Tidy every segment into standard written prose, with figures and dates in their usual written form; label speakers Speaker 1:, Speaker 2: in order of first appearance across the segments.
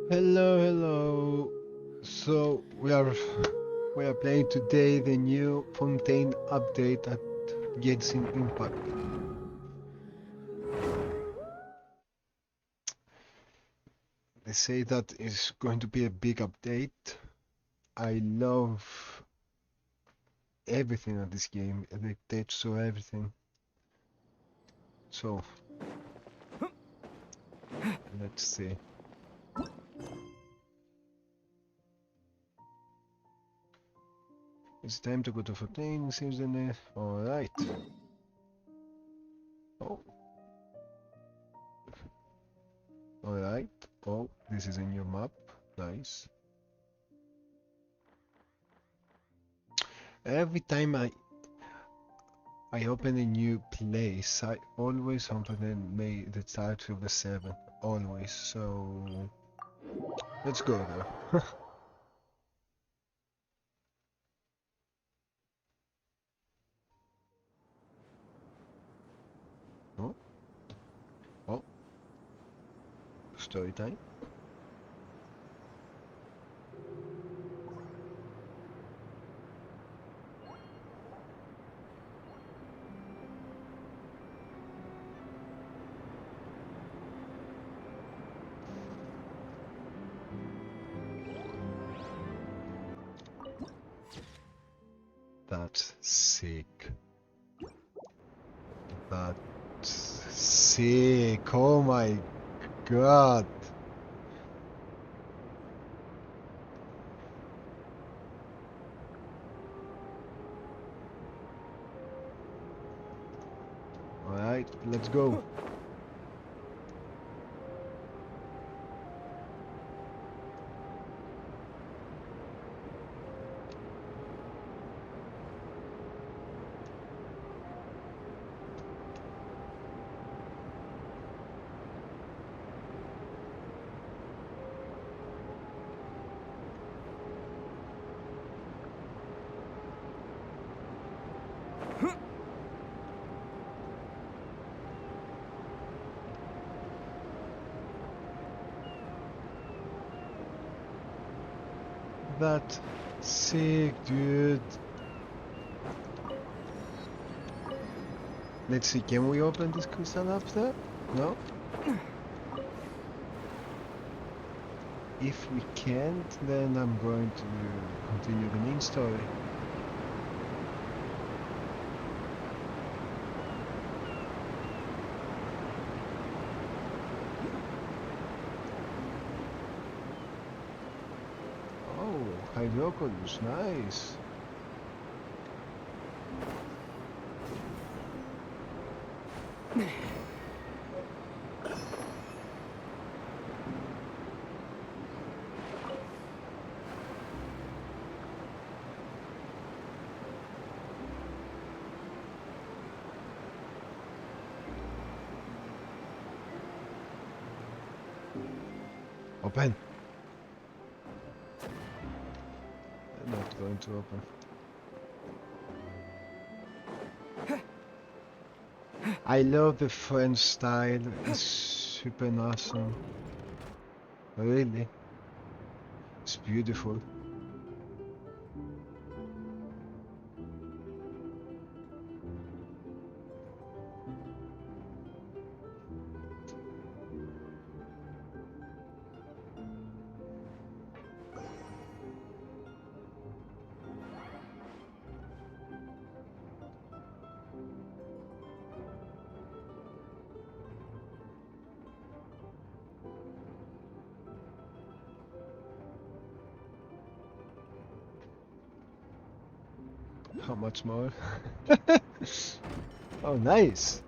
Speaker 1: Hello, hello. So we are playing today the new Fontaine update at Genshin Impact. They say that is going to be a big update. I love everything at this game. The updates so everything. So let's see. It's time to go to Fontaine. Seems the net. All right. Oh, all right. Oh, this is a new map. Nice. Every time I open a new place, I always open the start of the 7. Always. So let's go there. Oh, oh, story time. That's sick. That's sick. Oh my god. Alright, let's go. That's sick, dude. Let's see, can we open this crystal up there? No? If we can't, then I'm going to continue the main story. Oh, Hydroculus, nice. Open. I'm not going to open. I love the French style. It's super awesome. Really. It's beautiful. How much more? Oh, nice.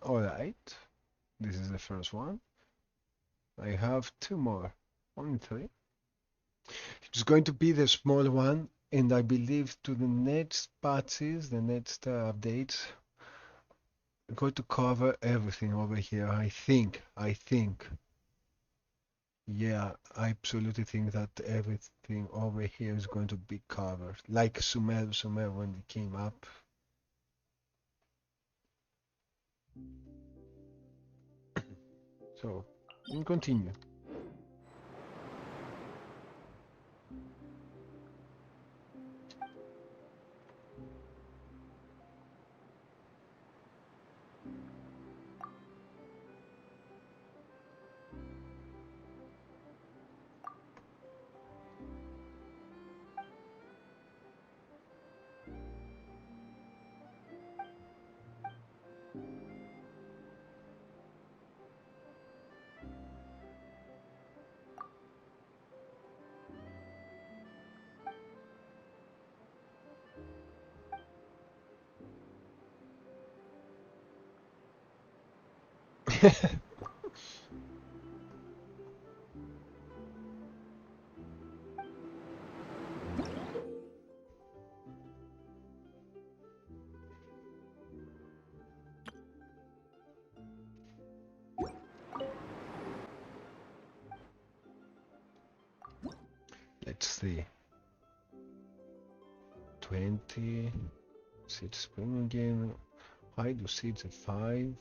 Speaker 1: Alright. This is the first one. I have 2 more. Only 3. It's going to be the small one, and I believe to the next patches, the next updates, I'm going to cover everything over here. I think. Yeah, I absolutely think that everything over here is going to be covered. Like Sumer when it came up. So, we'll continue. Let's see. 20. Seed spring again. Hide the seeds at 5.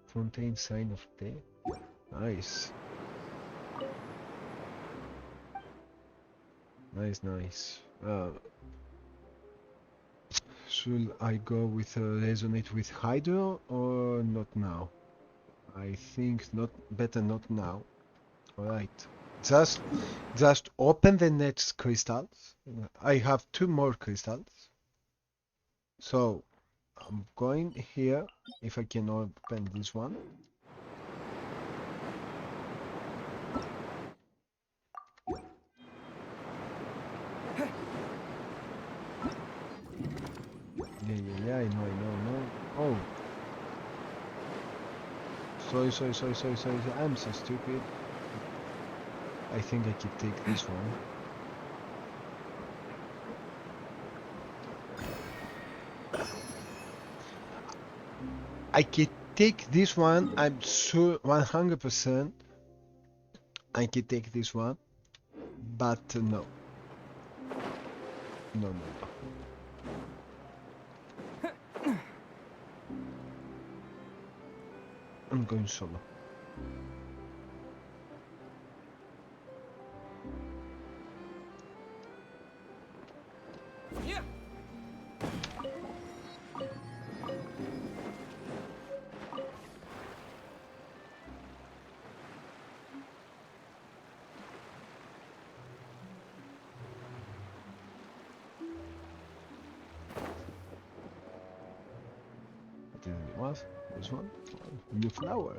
Speaker 1: Fontaine sign of death. Nice. Nice. Should I go with resonate with Hydro or not now? I think better not now. Alright. Just open the next crystals. I have 2 more crystals. So I'm going here if I can open this one. Yeah, I know. Oh. Sorry. I'm so stupid. I think I can take this one. I can take this one. I'm sure 100% I can take this one. But no. No. I'm going solo.
Speaker 2: Yeah.
Speaker 1: What? This one? New flower.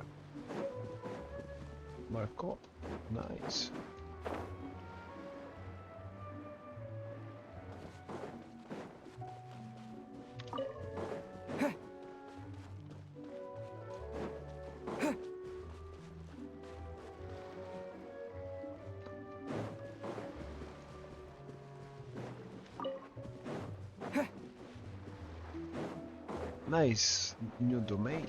Speaker 1: Marco. Nice. Nice new domain.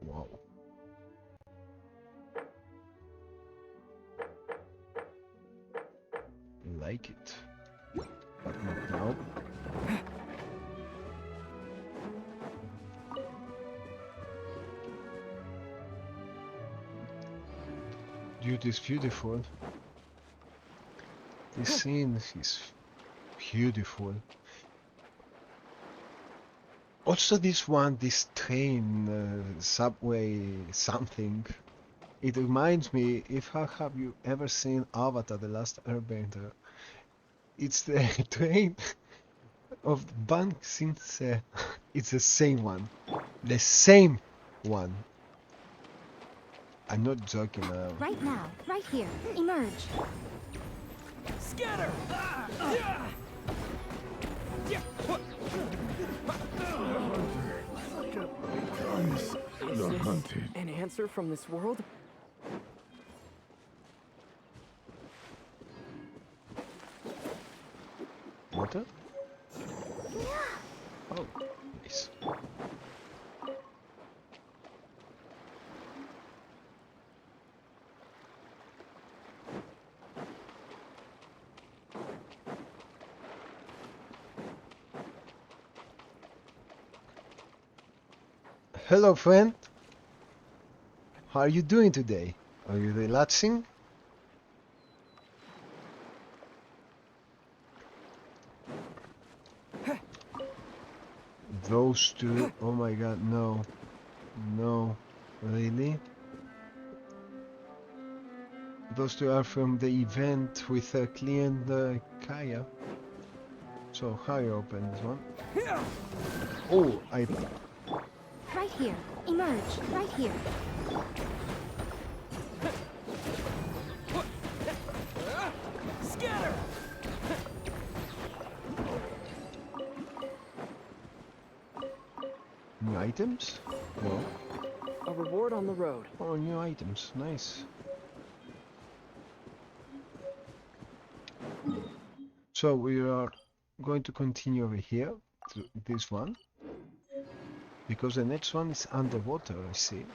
Speaker 1: Wow. Like it. But not now. Dude is beautiful. This scene is beautiful. Also this one, this train, subway, something. It reminds me, have you ever seen Avatar, The Last Airbender? It's the train of Bang Sinse. It's the same one. The same one. I'm not joking now.
Speaker 3: Right now, right here. Emerge.
Speaker 2: Scatter!
Speaker 4: The hunted.
Speaker 2: An answer from this world?
Speaker 1: water? Oh, nice. Hello, friend. How are you doing today? Are you relaxing? Those two, oh my god, no. No. Really? Those two are from the event with Klee and Kaya. So, how you open this one? Oh, I...
Speaker 3: Right here. Emerge. Right here.
Speaker 2: Scatter!
Speaker 1: New items? No.
Speaker 2: A reward on the road.
Speaker 1: Oh, new items. Nice. So, we are going to continue over here to this one. Because the next one is underwater, I see.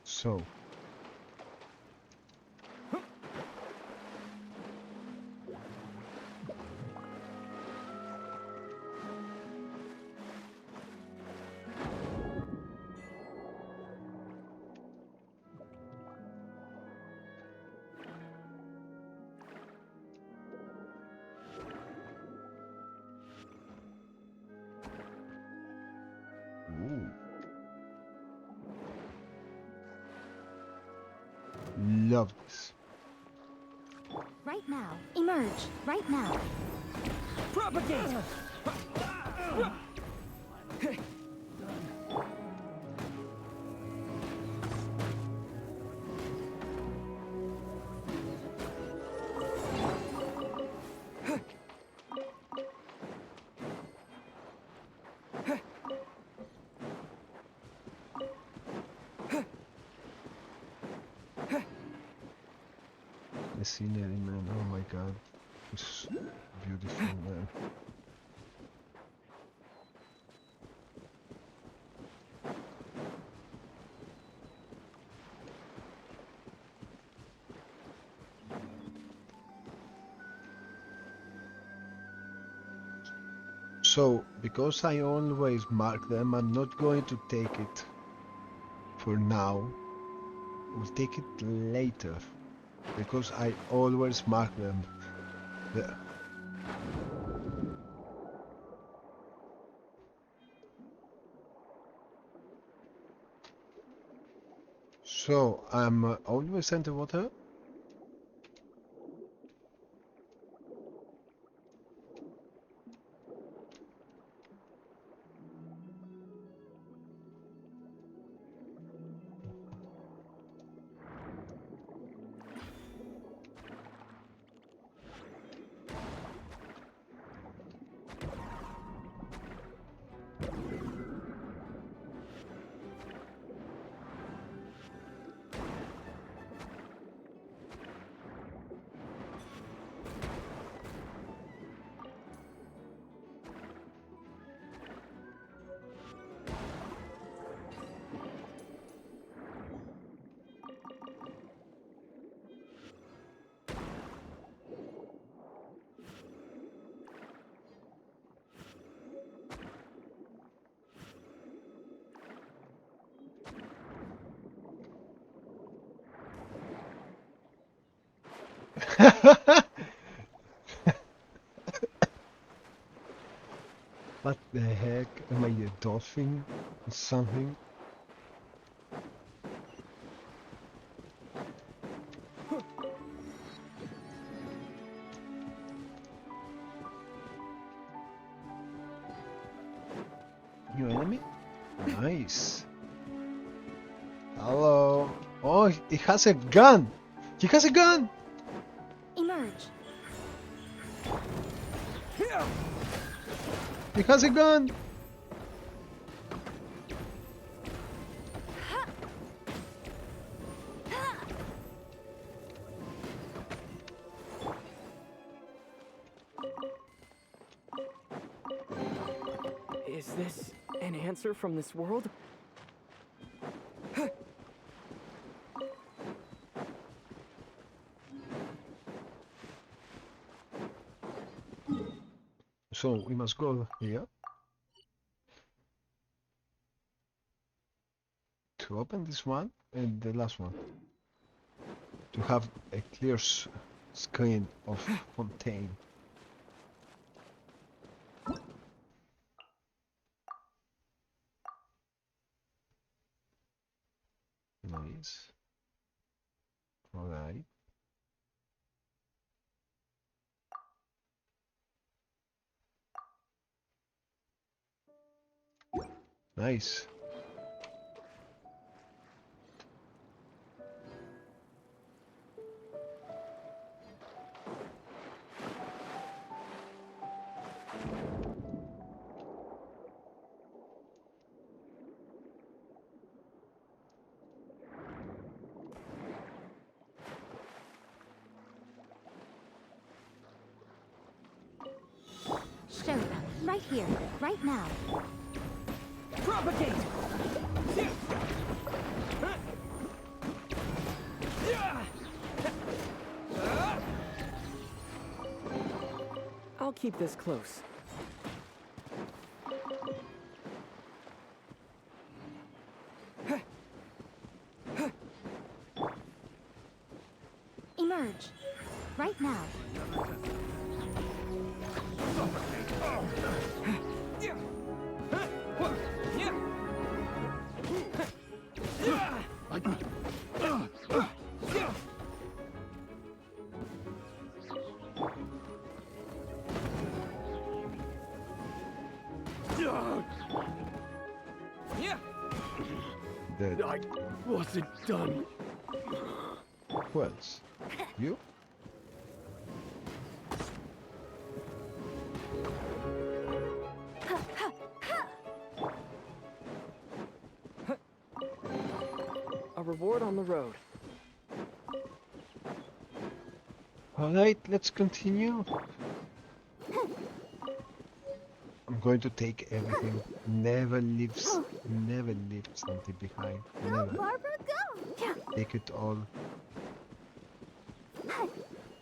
Speaker 1: So, ooh. Love this.
Speaker 3: Right now. Emerge. Right now.
Speaker 2: Propagate!
Speaker 1: The scenery, man. Oh my god. It's beautiful, man. So, because I always mark them, I'm not going to take it for now. We'll take it later. Because I always mark them. The... So, I'm always underwater. What the heck? Am I a dolphin or something? New enemy? Nice. Hello. Oh, he has a gun. He has a gun.
Speaker 3: Emerge.
Speaker 1: He has a gun.
Speaker 2: Is this an answer from this world?
Speaker 1: So we must go here to open this one and the last one to have a clear screen of Fontaine. Nice. Alright. Nice.
Speaker 3: Show them. Right here. Right now.
Speaker 2: Propagate! I'll keep this close.
Speaker 3: Emerge. Right now.
Speaker 1: Dead.
Speaker 4: I wasn't done.
Speaker 1: Who else? You?
Speaker 2: A reward on the road.
Speaker 1: Alright, let's continue. I'm going to take everything. Never leave something behind. Never.
Speaker 3: Barbara, go!
Speaker 1: Take it all.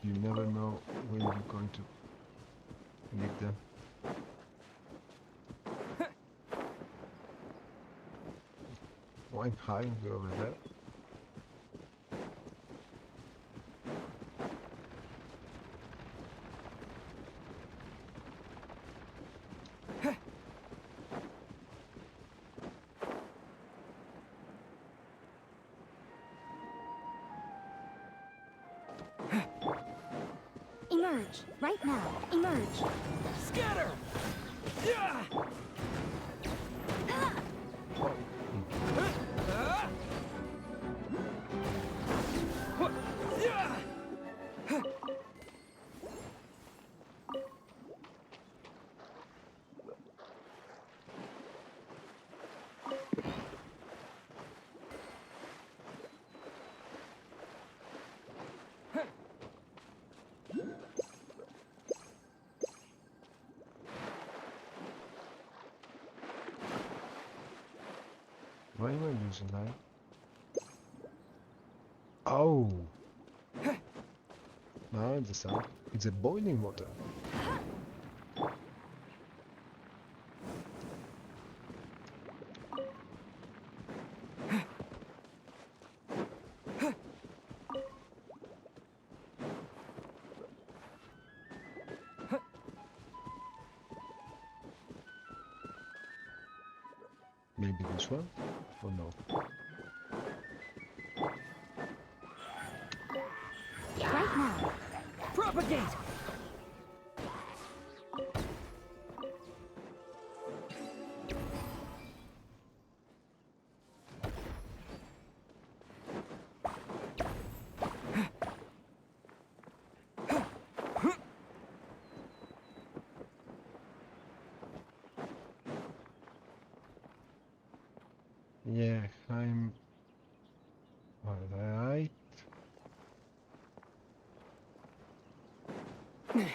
Speaker 1: You never know when you're going to need them. Oh, I'm hiding over there.
Speaker 3: Emerge. Right now. Emerge.
Speaker 2: Scatter!
Speaker 1: Why am I losing that? Oh! Now I understand. It's a boiling water. Maybe this one? Or no?
Speaker 3: Right now.
Speaker 2: Propagate!
Speaker 1: Yeah, I'm alright. Maybe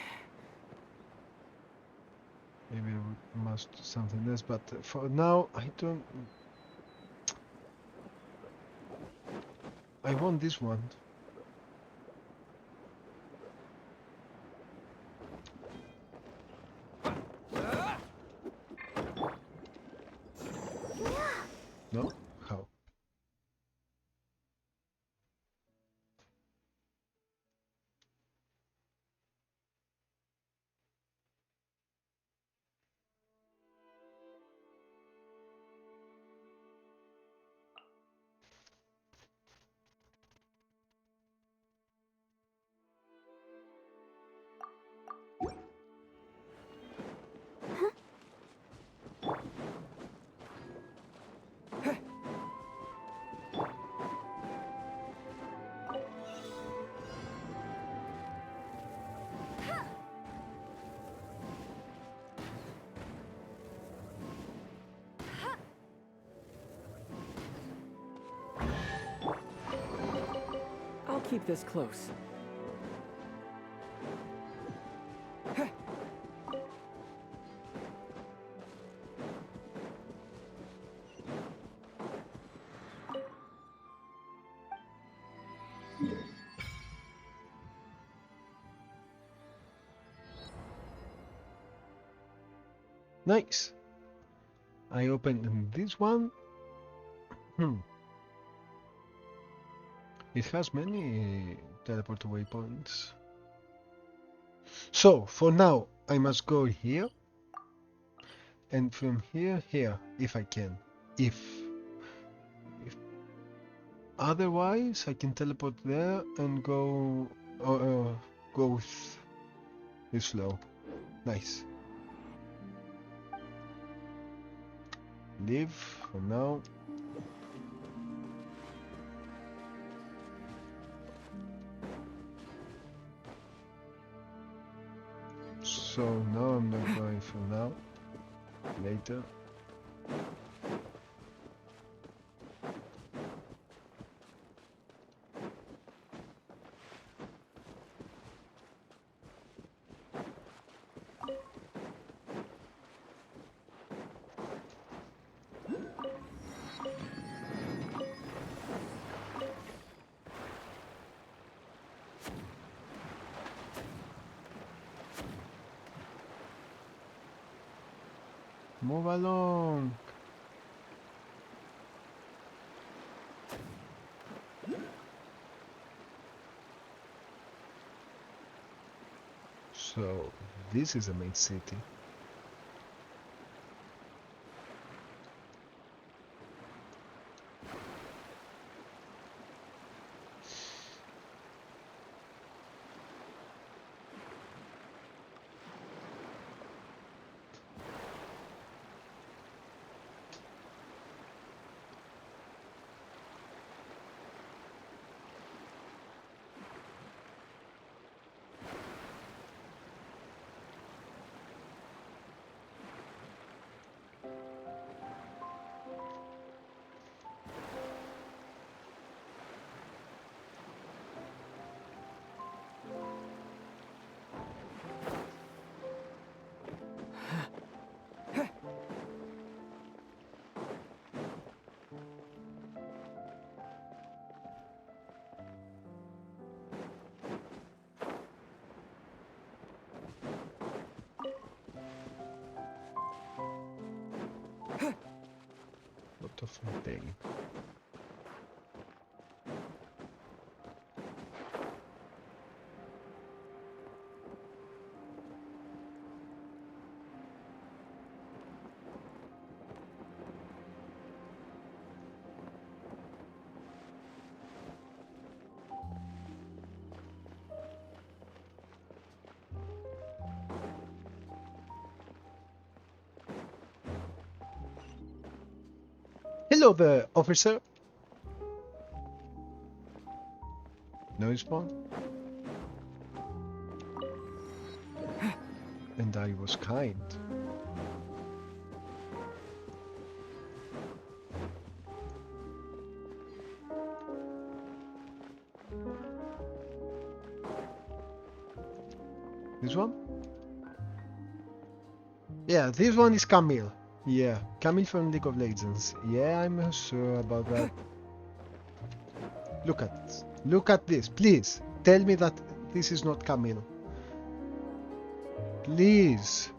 Speaker 1: I must do something else, but for now I don't. I want this one. No? How?
Speaker 2: I'll keep this close.
Speaker 1: Nice. I opened this one. It has many teleport waypoints. So, for now, I must go here. And from here, if I can. If otherwise, I can teleport there and go this flow. Nice. Leave for now. So no, I'm not going for now. Later. Move along. So this is the main city. What of Fontaine? Hello there, officer. No response? And I was kind. This one? Yeah, this one is Camille. Yeah, Camille from League of Legends. Yeah, I'm sure about that. Look at this. Look at this. Please, tell me that this is not Camille. Please.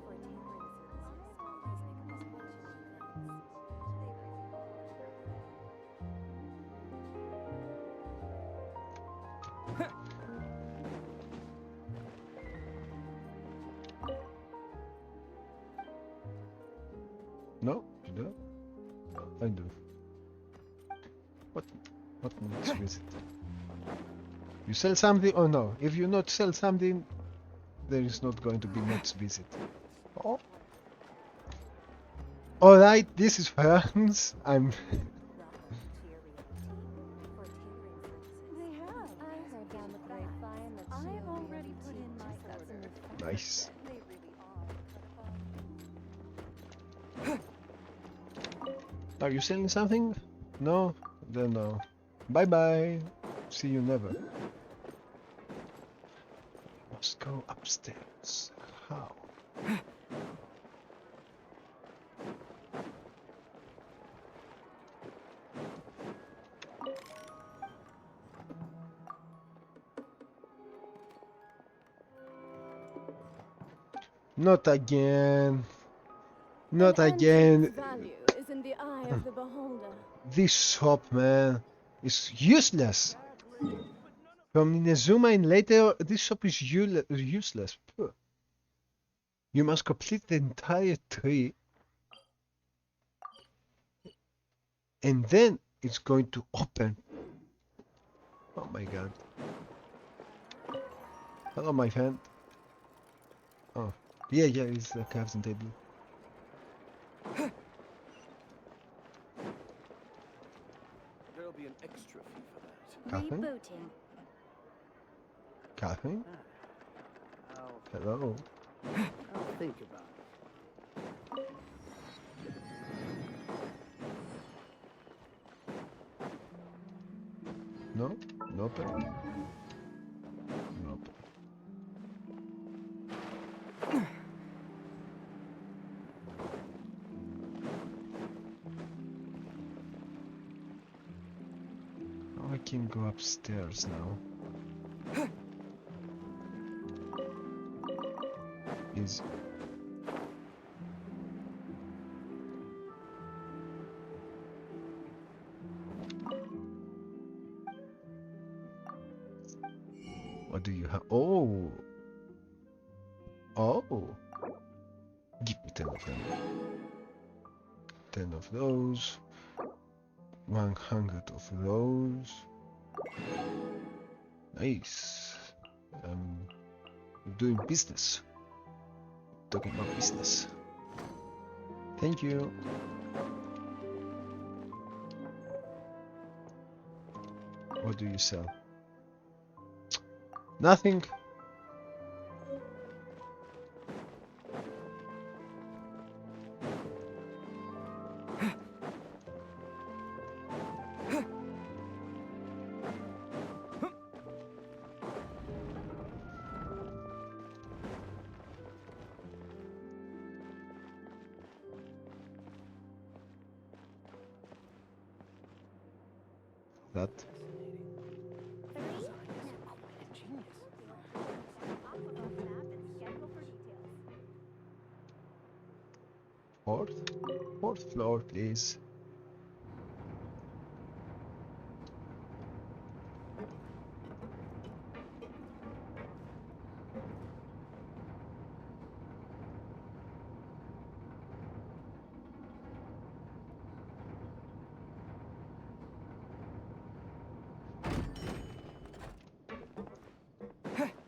Speaker 1: No? No? I do. What next visit? You sell something? Oh no. If you not sell something, there is not going to be next visit. Oh. Alright, this is France. I'm... Nice. Are you selling something? No? Then no. Bye bye. See you never. Must go upstairs. How? Not again. Not
Speaker 5: An
Speaker 1: again.
Speaker 5: antique's value is in the eye of the beholder.
Speaker 1: This shop, man, is useless. From Inazuma and later, this shop is useless. Puh. You must complete the entire tree. And then it's going to open. Oh my god. Hello, my friend. Oh. Yeah, it's the crafting table.
Speaker 4: There'll be an extra fee for that.
Speaker 1: Catherine?
Speaker 3: Rebooting.
Speaker 1: Catherine?
Speaker 4: I'll
Speaker 1: Hello.
Speaker 4: think about it.
Speaker 1: No? Nope. Nope. I can go upstairs now. Is what do you have? Oh, give me 10 of them. 10 of those. 100 of those. Nice. Doing business. Talking about business. Thank you. What do you sell? Nothing. That. Fourth floor, please.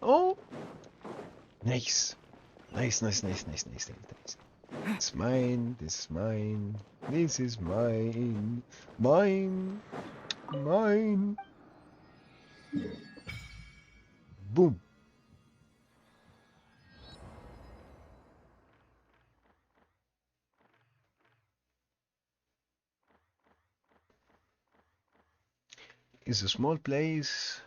Speaker 1: Oh, nice. Nice. It's mine, this is mine, this is mine, mine. Boom. It's a small place.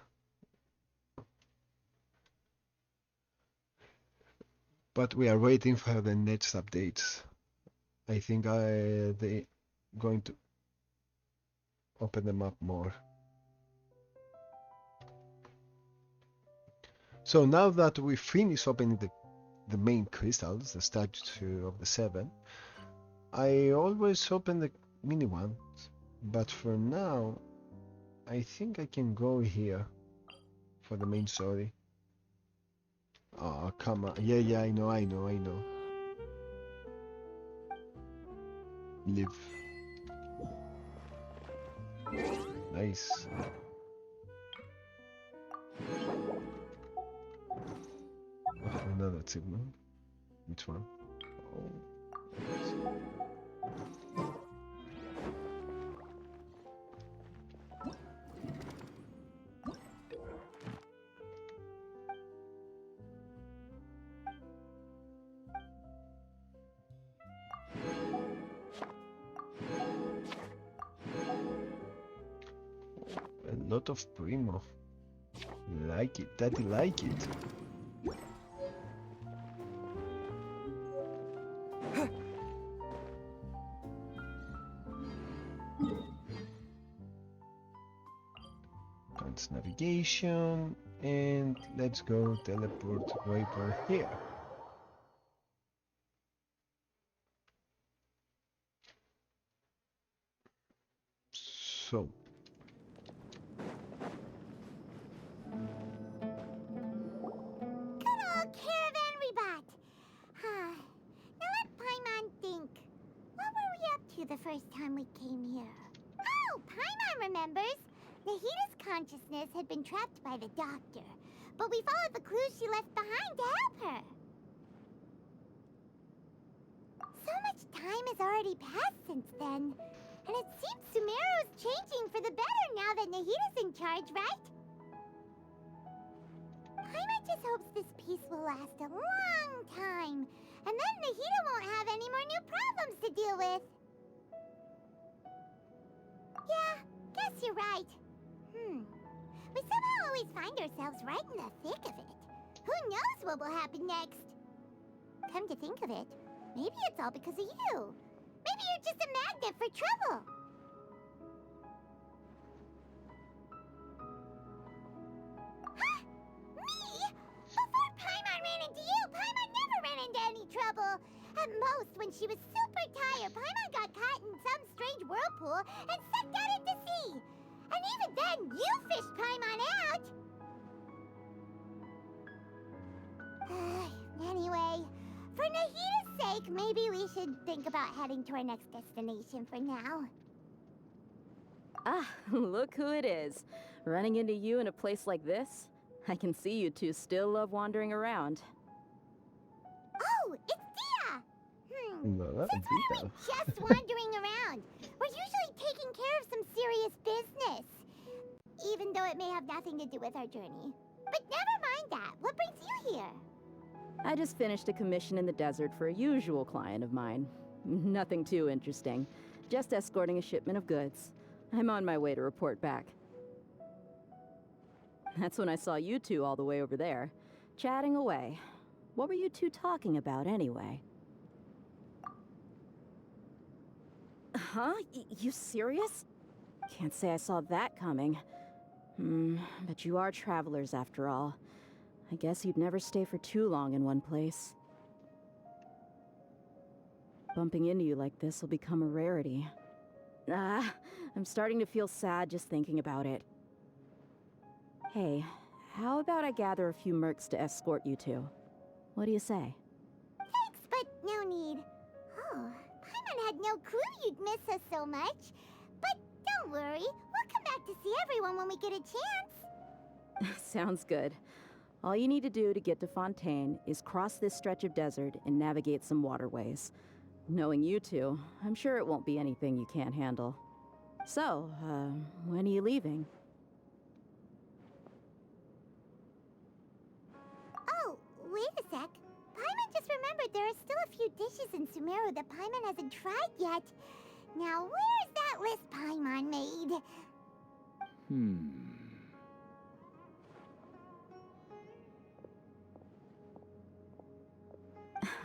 Speaker 1: But we are waiting for the next updates. I think they going to open them up more. So now that we finish opening the main crystals, the statue of the seven, I always open the mini ones, but for now I think I can go here for the main story. Oh, come on. Yeah, I know. Live. Nice. Oh, another achievement. Which one? Oh. A lot of primo. Like it, daddy like it. Advanced navigation, and let's go teleport Viper here. So.
Speaker 6: Good old caravan we bought. Now let Paimon think. What were we up to the first time we came here? Oh, Paimon remembers. Nahita's consciousness had been trapped by the doctor, but we followed the clues she left behind to help her. So much time has already passed since then, and it seems Sumeru's changing for the better now that Nahita's in charge, right? Paimon just hopes this peace will last a long time, and then Nahita won't have any more new problems to deal with. Yeah, guess you're right. We somehow always find ourselves right in the thick of it. Who knows what will happen next? Come to think of it, maybe it's all because of you. Maybe you're just a magnet for trouble. Huh? Me? Before Paimon ran into you, Paimon never ran into any trouble. At most, when she was super tired, Paimon got caught in some strange whirlpool and sucked out into sea. And even then, you fished Paimon out! Anyway, for Nahita's sake, maybe we should think about heading to our next destination for now.
Speaker 7: Ah, look who it is. Running into you in a place like this? I can see you two still love wandering around.
Speaker 6: Oh, it's Dia!
Speaker 1: Well,
Speaker 6: Since when are we just wandering around? We're usually taking care of some serious business. Even though it may have nothing to do with our journey. But never mind that. What brings you here?
Speaker 7: I just finished a commission in the desert for a usual client of mine. Nothing too interesting. Just escorting a shipment of goods. I'm on my way to report back. That's when I saw you two all the way over there, chatting away. What were you two talking about anyway? Huh? You serious? Can't say I saw that coming. But you are travelers after all. I guess you'd never stay for too long in one place. Bumping into you like this will become a rarity. I'm starting to feel sad just thinking about it. Hey, how about I gather a few mercs to escort you two? What do you say?
Speaker 6: Thanks, but no need. Oh, Paimon had no clue you'd miss us so much. But don't worry, we'll come back to see everyone when we get a chance.
Speaker 7: Sounds good. All you need to do to get to Fontaine is cross this stretch of desert and navigate some waterways. Knowing you two, I'm sure it won't be anything you can't handle. So, when are you leaving?
Speaker 6: Oh, wait a sec. Paimon just remembered there are still a few dishes in Sumeru that Paimon hasn't tried yet. Now, where's that list Paimon made?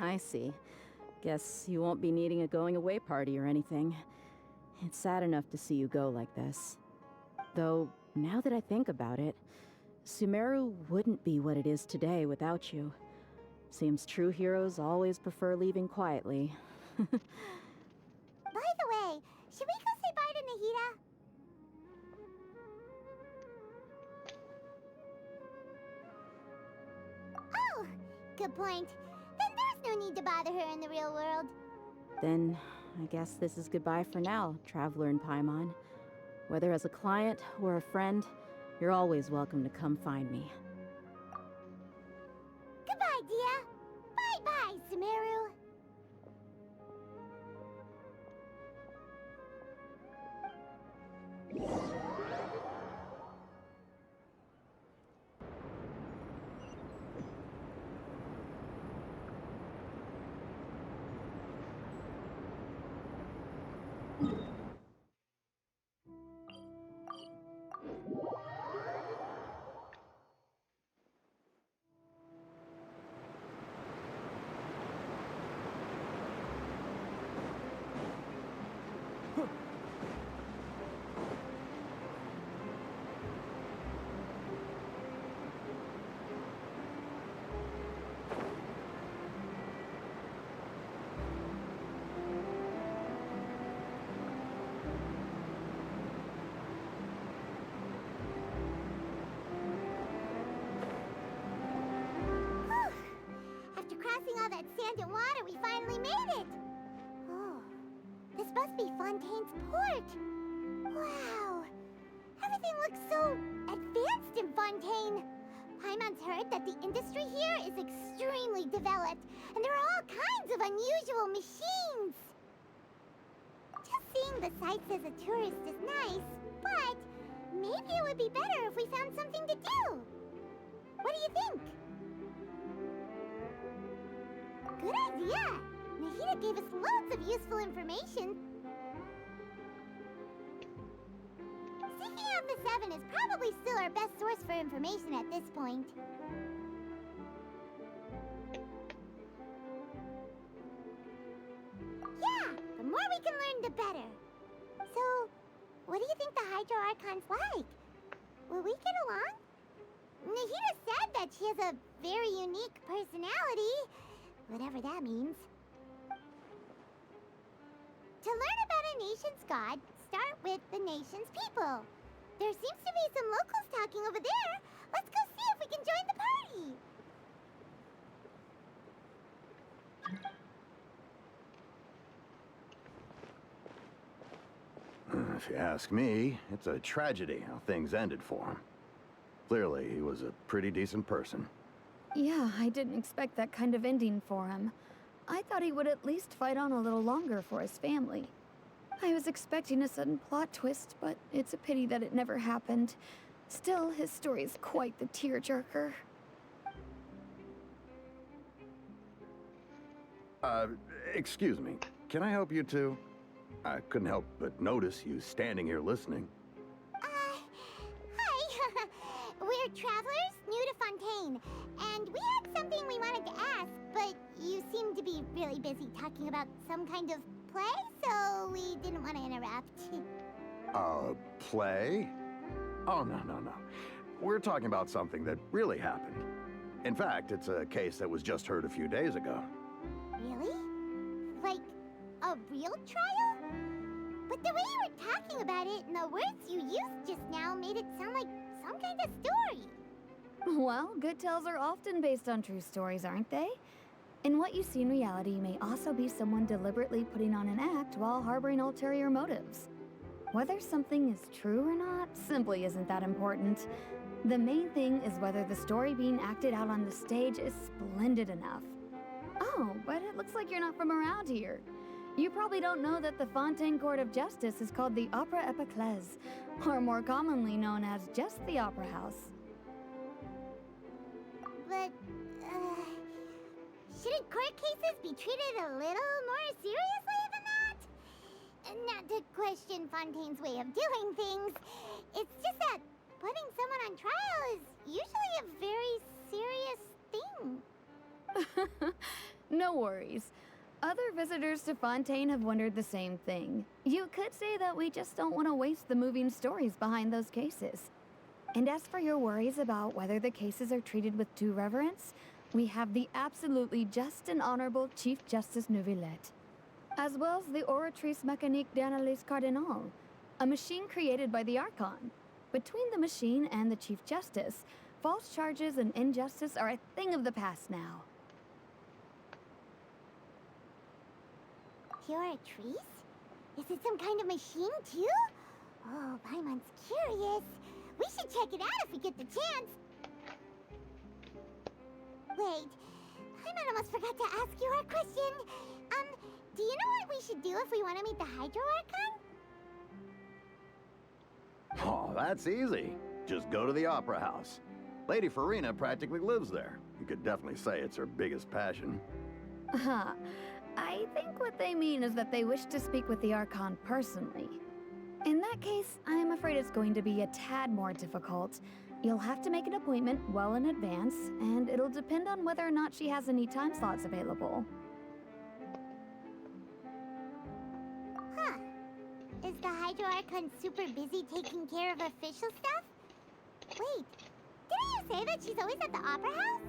Speaker 7: I see. Guess you won't be needing a going away party or anything. It's sad enough to see you go like this. Though, now that I think about it, Sumeru wouldn't be what it is today without you. Seems true heroes always prefer leaving quietly.
Speaker 6: By the way, should we go say bye to Nahida? Oh, good point. Then there's no need to bother her in the real world.
Speaker 7: Then, I guess this is goodbye for now, Traveler in Paimon. Whether as a client or a friend, you're always welcome to come find me.
Speaker 6: Goodbye, Dia. Bye-bye, Sumeru. After crossing all that sand and water, we finally made it! Oh, this must be Fontaine's port! Wow! Everything looks so advanced in Fontaine! Paimon's heard that the industry here is extremely developed, and there are all kinds of unusual machines! Just seeing the sights as a tourist is nice, but maybe it would be better if we found something to do! What do you think? Good idea! Nahida gave us loads of useful information. Seeking out the Seven is probably still our best source for information at this point. Yeah! The more we can learn, the better. So, what do you think the Hydro Archon's like? Will we get along? Nahida said that she has a very unique personality. Whatever that means. To learn about a nation's god, start with the nation's people. There seems to be some locals talking over there. Let's go see if we can join the party.
Speaker 8: If you ask me, it's a tragedy how things ended for him. Clearly, he was a pretty decent person.
Speaker 9: Yeah, I didn't expect that kind of ending for him. I thought he would at least fight on a little longer for his family. I was expecting a sudden plot twist, but it's a pity that it never happened. Still, his story is quite the tearjerker.
Speaker 8: Excuse me. Can I help you two? I couldn't help but notice you standing here listening.
Speaker 6: Hi. We're travelers new to Fontaine, and we had something we wanted to ask, but you seem to be really busy talking about some kind of play, so we didn't want to interrupt.
Speaker 8: Play? Oh, no. We're talking about something that really happened. In fact, it's a case that was just heard a few days ago.
Speaker 6: Really? Like, a real trial? But the way you were talking about it and the words you used just now made it sound like some kind of story.
Speaker 9: Well, good tales are often based on true stories, aren't they? And what you see in reality may also be someone deliberately putting on an act while harboring ulterior motives. Whether something is true or not simply isn't that important. The main thing is whether the story being acted out on the stage is splendid enough. Oh, but it looks like you're not from around here. You probably don't know that the Fontaine Court of Justice is called the Opera Epiclese, or more commonly known as just the Opera House.
Speaker 6: But, shouldn't court cases be treated a little more seriously than that? Not to question Fontaine's way of doing things. It's just that putting someone on trial is usually a very serious thing.
Speaker 9: No worries. Other visitors to Fontaine have wondered the same thing. You could say that we just don't want to waste the moving stories behind those cases. And as for your worries about whether the cases are treated with due reverence, we have the absolutely just and honorable Chief Justice Neuvillette, as well as the Oratrice Mécanique d'Analyse Cardinal, a machine created by the Archon. Between the machine and the Chief Justice, false charges and injustice are a thing of the past now.
Speaker 6: Oratrice? Is it some kind of machine, too? Oh, Paimon's curious. We should check it out if we get the chance. Wait, Paimon almost forgot to ask you our question. Do you know what we should do if we want to meet the Hydro Archon?
Speaker 8: Oh, that's easy. Just go to the Opera House. Lady Farina practically lives there. You could definitely say it's her biggest passion.
Speaker 9: Huh. I think what they mean is that they wish to speak with the Archon personally. In that case, I'm afraid it's going to be a tad more difficult. You'll have to make an appointment well in advance, and it'll depend on whether or not she has any time slots available.
Speaker 6: Huh. Is the Hydro Archon super busy taking care of official stuff? Wait, didn't you say that she's always at the Opera House?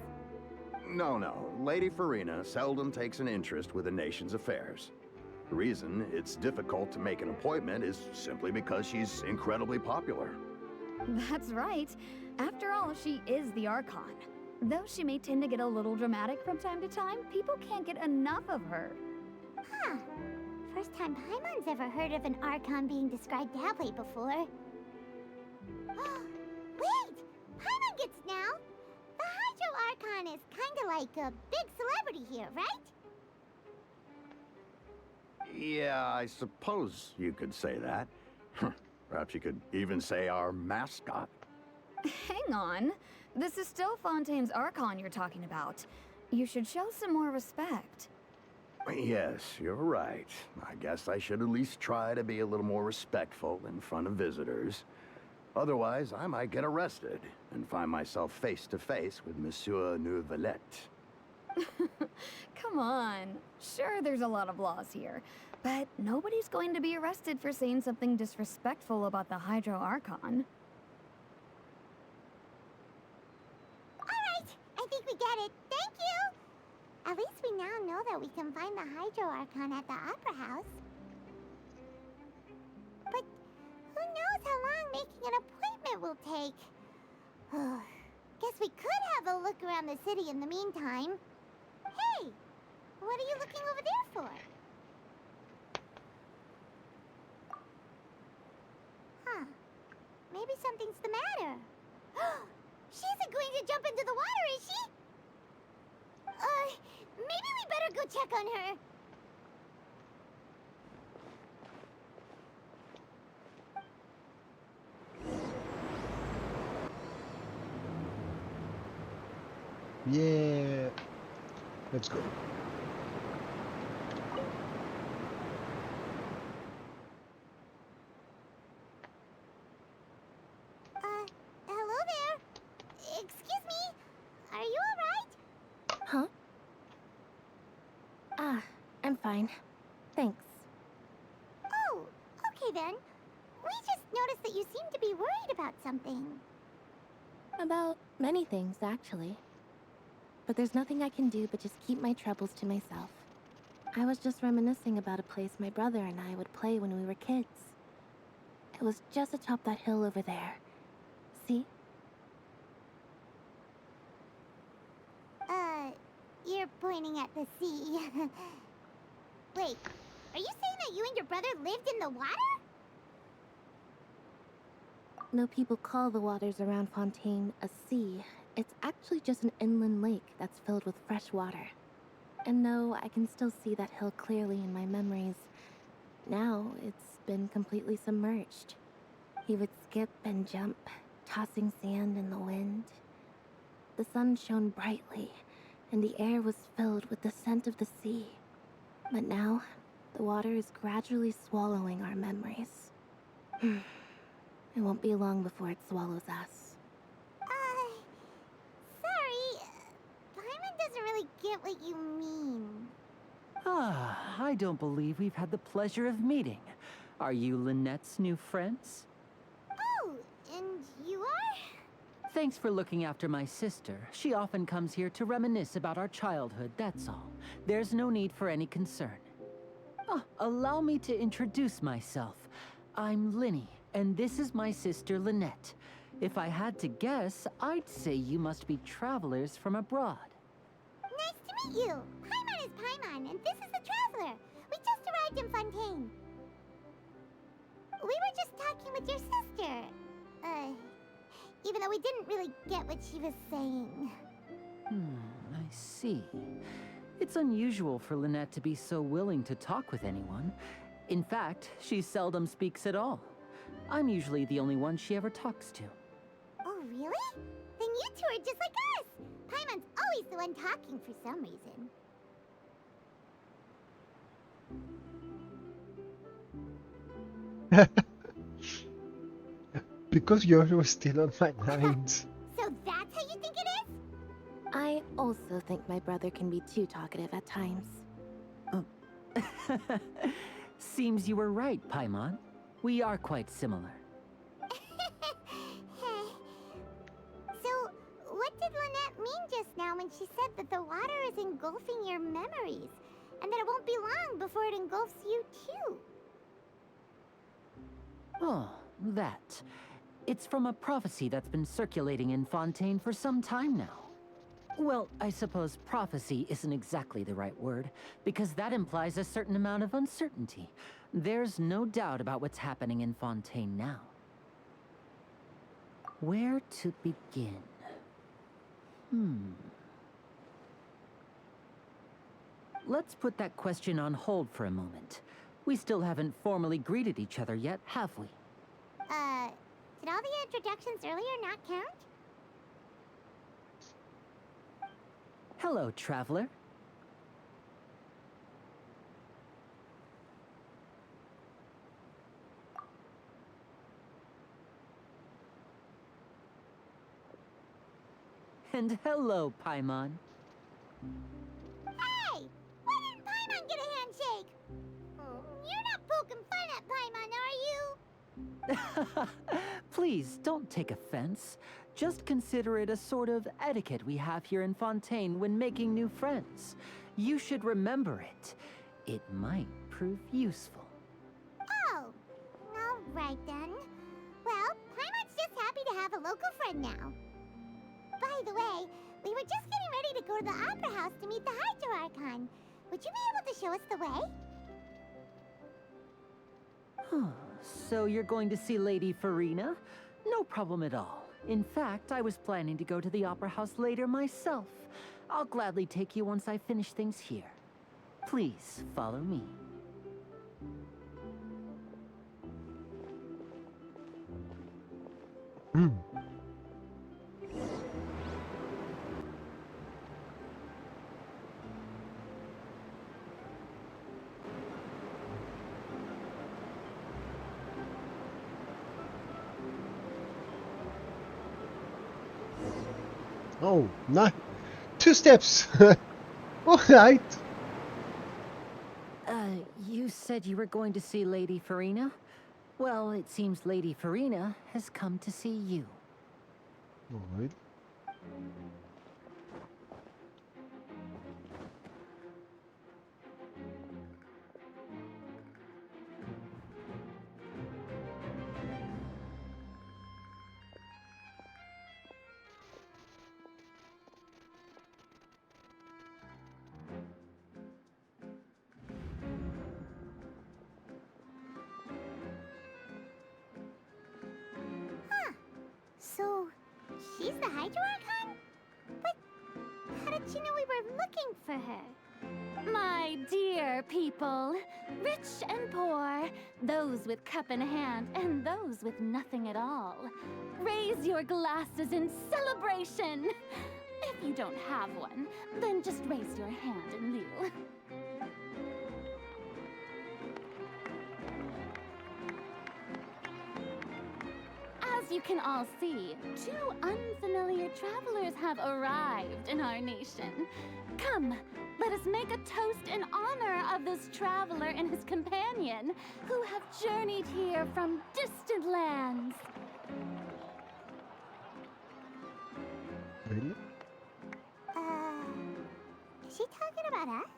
Speaker 8: No. Lady Farina seldom takes an interest with the nation's affairs. The reason it's difficult to make an appointment is simply because she's incredibly popular.
Speaker 9: That's right. After all, she is the Archon. Though she may tend to get a little dramatic from time to time, people can't get enough of her.
Speaker 6: Huh. First time Paimon's ever heard of an Archon being described that way before. Wait! Paimon gets now! The Hydro Archon is kinda like a big celebrity here, right?
Speaker 8: Yeah, I suppose you could say that. Perhaps you could even say our mascot.
Speaker 9: Hang on. This is still Fontaine's Archon you're talking about. You should show some more respect.
Speaker 8: Yes, you're right. I guess I should at least try to be a little more respectful in front of visitors. Otherwise, I might get arrested and find myself face to face with Monsieur Neuvillette.
Speaker 9: Come on. Sure, there's a lot of laws here, but nobody's going to be arrested for saying something disrespectful about the Hydro Archon.
Speaker 6: Alright, I think we get it. Thank you! At least we now know that we can find the Hydro Archon at the Opera House. But who knows how long making an appointment will take? Guess we could have a look around the city in the meantime. Hey! What are you looking over there for? Huh. Maybe something's the matter. She isn't going to jump into the water, is she? Maybe we better go check on her.
Speaker 1: Yeah. Let's go.
Speaker 6: Hello there. Excuse me. Are you alright?
Speaker 3: Huh? I'm fine. Thanks.
Speaker 6: Oh, okay then. We just noticed that you seem to be worried about something.
Speaker 3: About many things, actually. But there's nothing I can do but just keep my troubles to myself. I was just reminiscing about a place my brother and I would play when we were kids. It was just atop that hill over there. See?
Speaker 6: You're pointing at the sea. Wait, are you saying that you and your brother lived in the water?
Speaker 3: No, people call the waters around Fontaine a sea. It's actually just an inland lake that's filled with fresh water. And no, I can still see that hill clearly in my memories. Now, it's been completely submerged. He would skip and jump, tossing sand in the wind. The sun shone brightly, and the air was filled with the scent of the sea. But now, the water is gradually swallowing our memories. It won't be long before it swallows us.
Speaker 6: Sorry. Paimon doesn't really really get what you mean.
Speaker 10: Ah, I don't believe we've had the pleasure of meeting. Are you Lynette's new friends?
Speaker 6: Oh, and you are?
Speaker 10: Thanks for looking after my sister. She often comes here to reminisce about our childhood, that's all. There's no need for any concern. Oh, allow me to introduce myself. I'm Linny, and this is my sister Lynette. If I had to guess, I'd say you must be travelers from abroad.
Speaker 6: Nice to meet you. Paimon is Paimon, and this is the Traveler. We just arrived in Fontaine. We were just talking with your sister. Even though we didn't really get what she was saying.
Speaker 10: I see. It's unusual for Lynette to be so willing to talk with anyone. In fact, she seldom speaks at all. I'm usually the only one she ever talks to.
Speaker 6: Oh, really? Then you two are just like us. Paimon's always the one talking for some reason.
Speaker 1: Because you're still on my lines.
Speaker 6: So that's how you think it is?
Speaker 3: I also think my brother can be too talkative at times.
Speaker 10: Seems you were right, Paimon. We are quite similar.
Speaker 6: So, what did Lynette mean just now when she said that the water is engulfing your memories? And that it won't be long before it engulfs you too?
Speaker 10: Oh, that. It's from a prophecy that's been circulating in Fontaine for some time now. Well, I suppose prophecy isn't exactly the right word, because that implies a certain amount of uncertainty. There's no doubt about what's happening in Fontaine now. Where to begin? Let's put that question on hold for a moment. We still haven't formally greeted each other yet, have we?
Speaker 6: Did all the introductions earlier not count?
Speaker 10: Hello, traveler. And hello, Paimon.
Speaker 6: Hey! Why didn't Paimon get a handshake? You're not poking fun at Paimon, are you?
Speaker 10: Please, don't take offense. Just consider it a sort of etiquette we have here in Fontaine when making new friends. You should remember it. It might prove useful.
Speaker 6: Oh, all right then. Well, Paimon's just happy to have a local friend now. By the way, we were just getting ready to go to the Opera House to meet the Hydro Archon. Would you be able to show us the way?
Speaker 10: So you're going to see Lady Farina? No problem at all. In fact, I was planning to go to the Opera House later myself. I'll gladly take you once I finish things here. Please, follow me.
Speaker 1: Oh, not 2 steps. All right.
Speaker 10: You said you were going to see Lady Farina? Well, it seems Lady Farina has come to see you.
Speaker 1: All right.
Speaker 6: So, she's the Hydro Archon? But how did she know we were looking for her?
Speaker 5: My dear people, rich and poor, those with cup in hand and those with nothing at all, raise your glasses in celebration. If you don't have one, then just raise your hand in lieu. As you can all see, two unfamiliar travelers have arrived in our nation. Come, let us make a toast in honor of this traveler and his companion, who have journeyed here from distant lands.
Speaker 1: Really?
Speaker 6: Is she talking about us?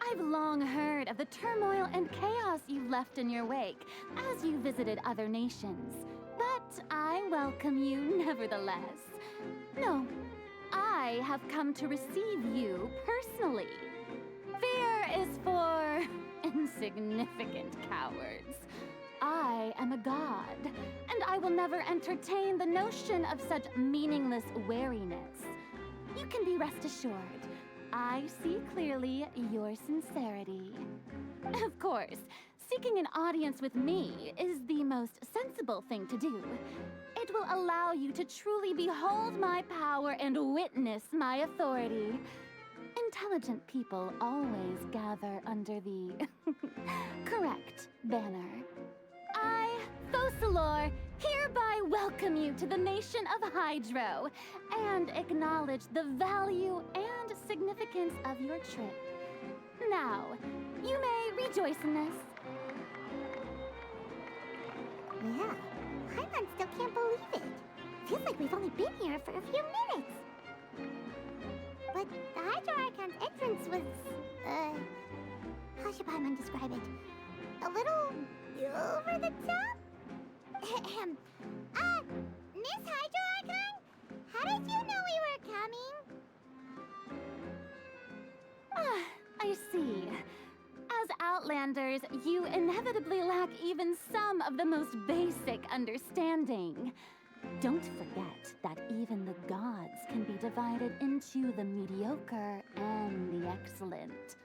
Speaker 5: I've long heard of the turmoil and chaos you've left in your wake as you visited other nations. But I welcome you nevertheless. No, I have come to receive you personally. Fear is for insignificant cowards. I am a god, and I will never entertain the notion of such meaningless wariness. You can be rest assured, I see clearly your sincerity. Of course, seeking an audience with me is the most sensible thing to do. It will allow you to truly behold my power and witness my authority. Intelligent people always gather under the correct banner. I, Focalor, hereby welcome you to the nation of Hydro and acknowledge the value and significance of your trip. Now, you may rejoice in this.
Speaker 6: Yeah, Paimon still can't believe it. Feels like we've only been here for a few minutes. But the Hydro Archon's entrance was, how should Paimon describe it? A little over the top? Miss Hydro Archon? How did you know we were coming?
Speaker 5: I see. As Outlanders, you inevitably lack even some of the most basic understanding. Don't forget that even the gods can be divided into the mediocre and the excellent.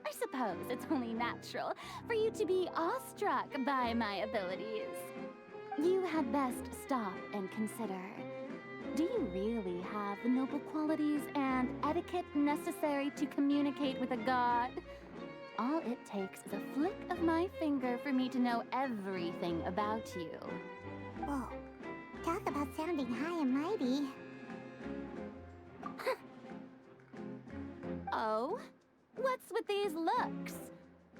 Speaker 5: I suppose it's only natural for you to be awestruck by my abilities. You had best stop and consider. Do you really have the noble qualities and etiquette necessary to communicate with a god? All it takes is a flick of my finger for me to know everything about you.
Speaker 6: Whoa, talk about sounding high and mighty.
Speaker 5: Oh? What's with these looks?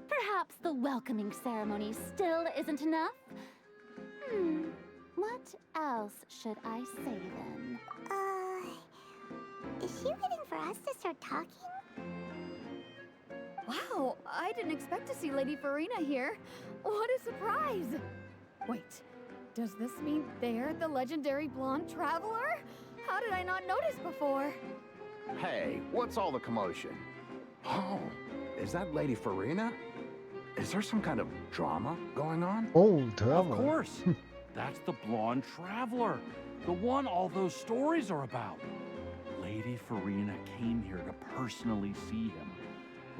Speaker 5: Perhaps the welcoming ceremony still isn't enough? What else should I say then?
Speaker 6: Is she waiting for us to start talking?
Speaker 9: Wow, I didn't expect to see Lady Farina here. What a surprise! Wait, does this mean they're the legendary blonde traveler? How did I not notice before?
Speaker 8: Hey, what's all the commotion? Oh, is that Lady Farina? Is there some kind of drama going on?
Speaker 1: Oh, drama.
Speaker 11: Of course. That's the blonde traveler. The one all those stories are about. Lady Farina came here to personally see him.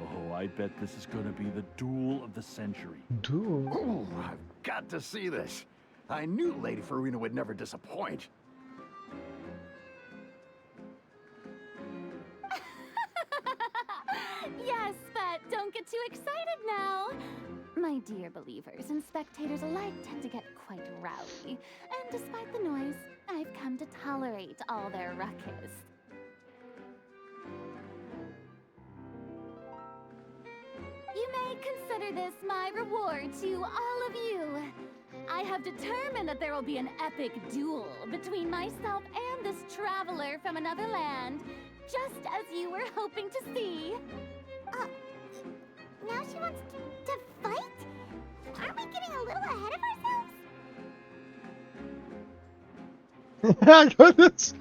Speaker 11: Oh, I bet this is going to be the duel of the century.
Speaker 1: Duel?
Speaker 8: Oh, I've got to see this. I knew Lady Farina would never disappoint.
Speaker 5: Yes, but don't get too excited now. My dear believers and spectators alike tend to get quite rowdy, and despite the noise, I've come to tolerate all their ruckus. You may consider this my reward to all of you. I have determined that there will be an epic duel between myself and this traveler from another land, just as you were hoping to see.
Speaker 6: Now she wants to fight? Aren't we getting a little ahead of ourselves?
Speaker 1: I got this.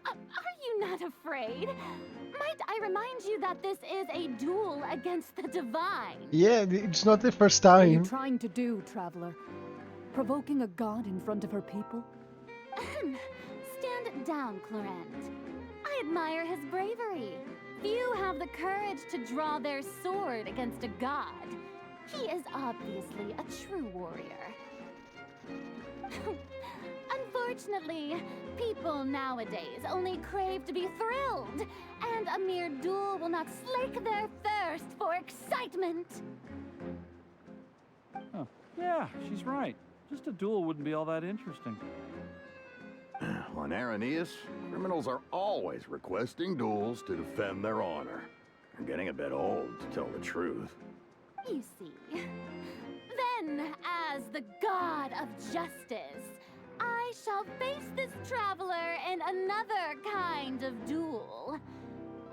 Speaker 5: Are you not afraid? Might I remind you that this is a duel against the divine?
Speaker 1: Yeah, it's not the first
Speaker 2: What are you
Speaker 1: time.
Speaker 2: trying to do, traveler? Provoking a god in front of her people?
Speaker 5: Stand down, Clorent. I admire his bravery. Few have have the courage to draw their sword against a god. He is obviously a true warrior. Unfortunately, people nowadays only crave to be thrilled, and a mere duel will not slake their thirst for excitement.
Speaker 11: Oh, yeah, she's right. Just a duel wouldn't be all that interesting.
Speaker 8: On Araneus, criminals are always requesting duels to defend their honor. They're getting a bit old, to tell the truth.
Speaker 5: You see. Then, as the god of justice, I shall face this traveler in another kind of duel.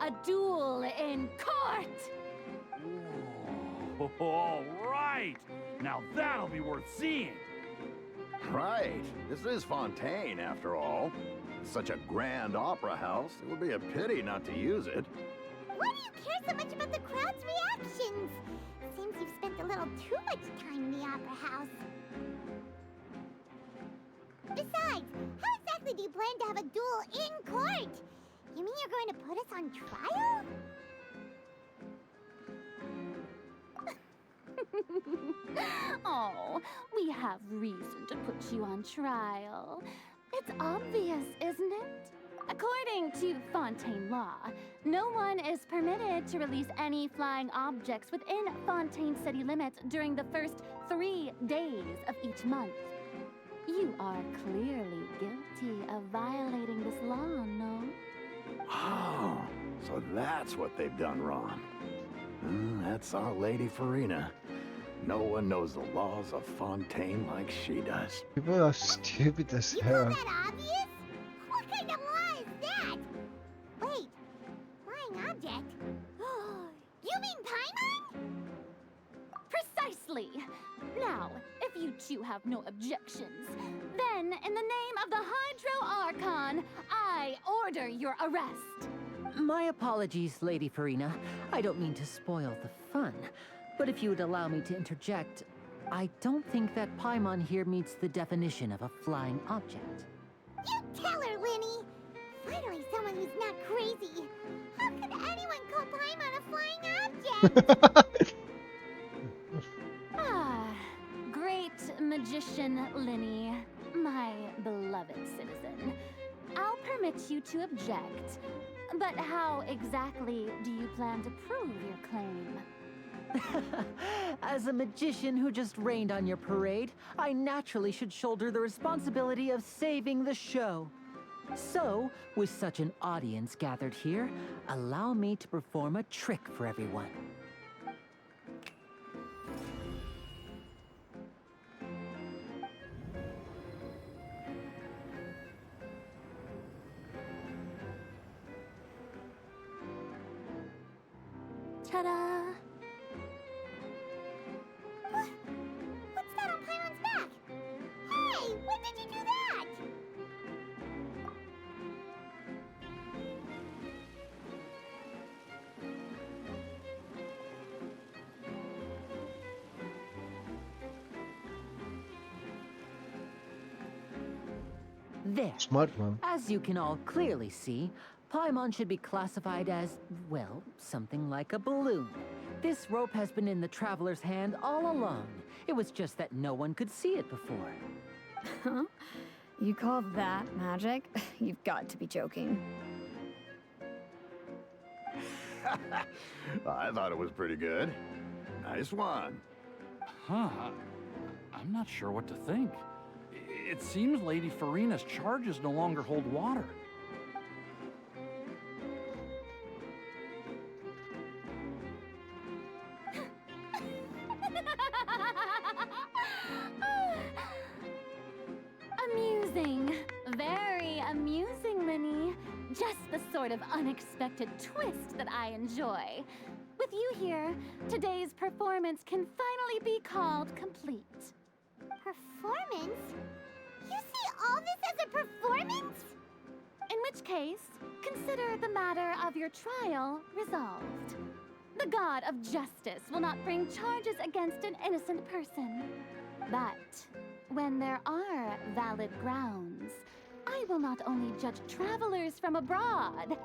Speaker 5: A duel in court!
Speaker 11: Whoa, all right! Now that'll be worth seeing!
Speaker 8: Right. This is Fontaine, after all. It's such a grand opera house, it would be a pity not to use it.
Speaker 6: Why do you care so much about the crowd's reactions? Seems you've spent a little too much time in the opera house. Besides, how exactly do you plan to have a duel in court? You mean you're going to put us on trial?
Speaker 5: Oh, we have reason to put you on trial. It's obvious, isn't it? According to Fontaine law, no one is permitted to release any flying objects within Fontaine city limits during the first 3 days of each month. You are clearly guilty of violating this law, no?
Speaker 8: Oh, so that's what they've done wrong. That's our Lady Farina. No one knows the laws of Fontaine like she does.
Speaker 1: People are stupid as
Speaker 6: You call
Speaker 1: hell.
Speaker 6: that obvious? What kind of law is that? Wait, flying object? You mean Paimon?
Speaker 5: Precisely! Now, if you two have no objections, then in the name of the Hydro Archon, I order your arrest.
Speaker 10: My apologies, Lady Farina. I don't mean to spoil the fun. But if you would allow me to interject, I don't think that Paimon here meets the definition of a flying object.
Speaker 6: You tell her, Winnie! Finally someone who's not crazy. How could anyone call Paimon a flying object?
Speaker 5: Ah, great magician Linny, my beloved citizen. I'll permit you to object, but how exactly do you plan to prove your claim?
Speaker 10: As a magician who just rained on your parade, I naturally should shoulder the responsibility of saving the show. So, with such an audience gathered here, allow me to perform a trick for everyone.
Speaker 5: Ta-da!
Speaker 6: What's that on Paimon's back? Hey, when did you do that?
Speaker 10: There.
Speaker 1: Smart one.
Speaker 10: As you can all clearly see, Paimon should be classified as, well, something like a balloon. This rope has been in the traveler's hand all along. It was just that no one could see it before.
Speaker 9: Huh? You call that magic? You've got to be joking.
Speaker 8: I thought it was pretty good. Nice one.
Speaker 11: Huh. I'm not sure what to think. It seems Lady Farina's charges no longer hold water.
Speaker 5: Amusing. Very amusing, Linny. Just the sort of unexpected twist that I enjoy. With you here, today's performance can finally be called complete.
Speaker 6: Performance? You see all this as a performance?
Speaker 5: In which case, consider the matter of your trial resolved. The god of justice will not bring charges against an innocent person. But when there are valid grounds, I will not only judge travelers from abroad,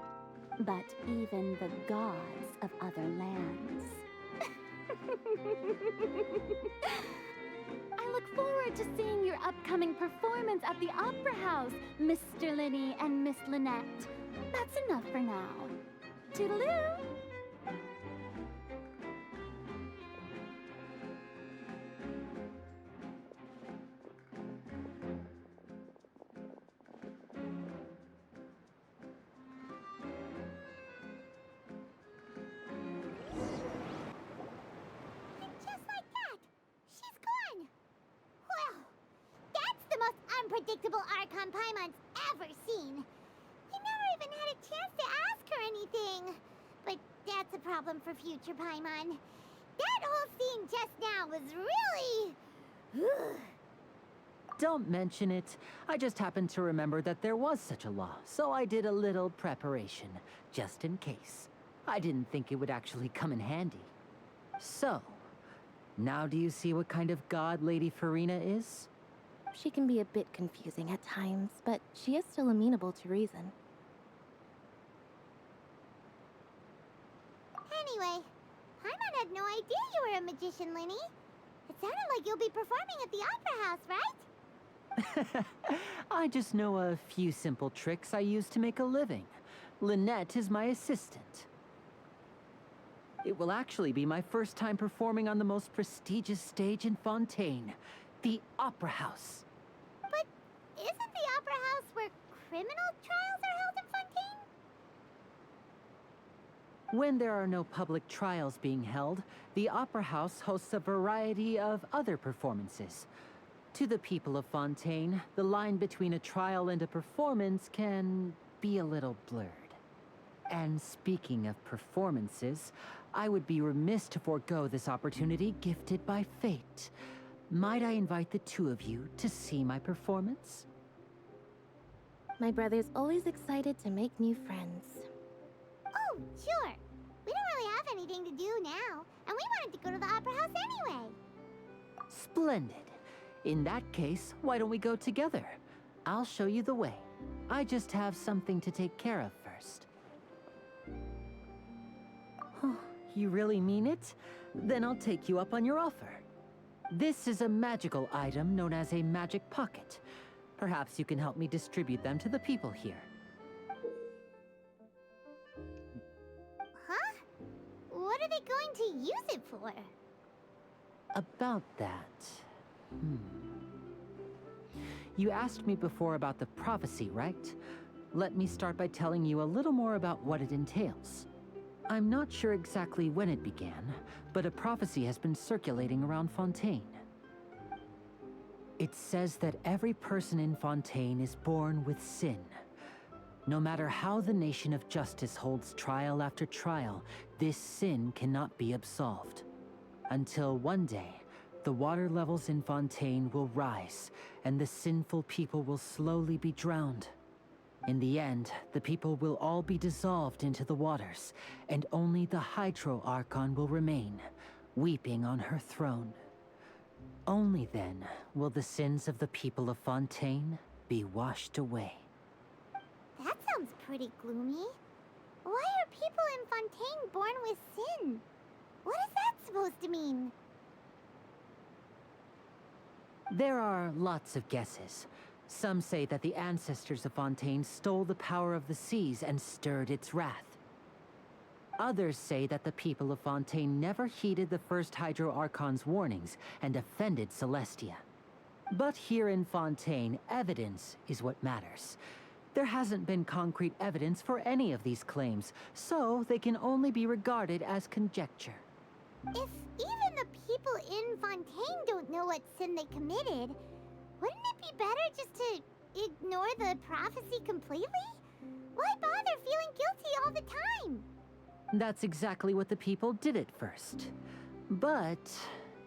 Speaker 5: but even the gods of other lands. I look forward to seeing your upcoming performance at the Opera House, Mr. Linny and Miss Lynette. That's enough for now. Toodaloo!
Speaker 6: Unpredictable Archon Paimon's ever seen. He never even had a chance to ask her anything. But that's a problem for future Paimon. That whole scene just now was really...
Speaker 10: Don't mention it. I just happened to remember that there was such a law, so I did a little preparation, just in case. I didn't think it would actually come in handy. So, now do you see what kind of god Lady Farina is?
Speaker 3: She can be a bit confusing at times, but she is still amenable to reason.
Speaker 6: Anyway, Paimon had no idea you were a magician, Linny. It sounded like you'll be performing at the Opera House, right?
Speaker 10: I just know a few simple tricks I use to make a living. Lynette is my assistant. It will actually be my first time performing on the most prestigious stage in Fontaine, the Opera House.
Speaker 6: But isn't the Opera House where criminal trials are held in Fontaine?
Speaker 10: When there are no public trials being held, the Opera House hosts a variety of other performances. To the people of Fontaine, the line between a trial and a performance can be a little blurred. And speaking of performances, I would be remiss to forego this opportunity gifted by fate. Might I invite the two of you to see my performance?
Speaker 3: My brother's always excited to make new friends.
Speaker 6: Oh, sure. We don't really have anything to do now, and we wanted to go to the Opera House anyway.
Speaker 10: Splendid. In that case, why don't we go together? I'll show you the way. I just have something to take care of first. You really mean it? Then I'll take you up on your offer. This is a magical item known as a magic pocket. Perhaps you can help me distribute them to the people here.
Speaker 6: Huh? What are they going to use it for?
Speaker 10: About that... You asked me before about the prophecy, right? Let me start by telling you a little more about what it entails. I'm not sure exactly when it began, but a prophecy has been circulating around Fontaine. It says that every person in Fontaine is born with sin. No matter how the nation of justice holds trial after trial, this sin cannot be absolved. Until one day, the water levels in Fontaine will rise, and the sinful people will slowly be drowned. In the end, the people will all be dissolved into the waters, and only the Hydro Archon will remain, weeping on her throne. Only then will the sins of the people of Fontaine be washed away.
Speaker 6: That sounds pretty gloomy. Why are people in Fontaine born with sin? What is that supposed to mean?
Speaker 10: There are lots of guesses. Some say that the ancestors of Fontaine stole the power of the seas and stirred its wrath. Others say that the people of Fontaine never heeded the first Hydro Archon's warnings and offended Celestia. But here in Fontaine, evidence is what matters. There hasn't been concrete evidence for any of these claims, so they can only be regarded as conjecture.
Speaker 6: If even the people in Fontaine don't know what sin they committed, wouldn't it be better just to ignore the prophecy completely? Why bother feeling guilty all the time?
Speaker 10: That's exactly what the people did at first. But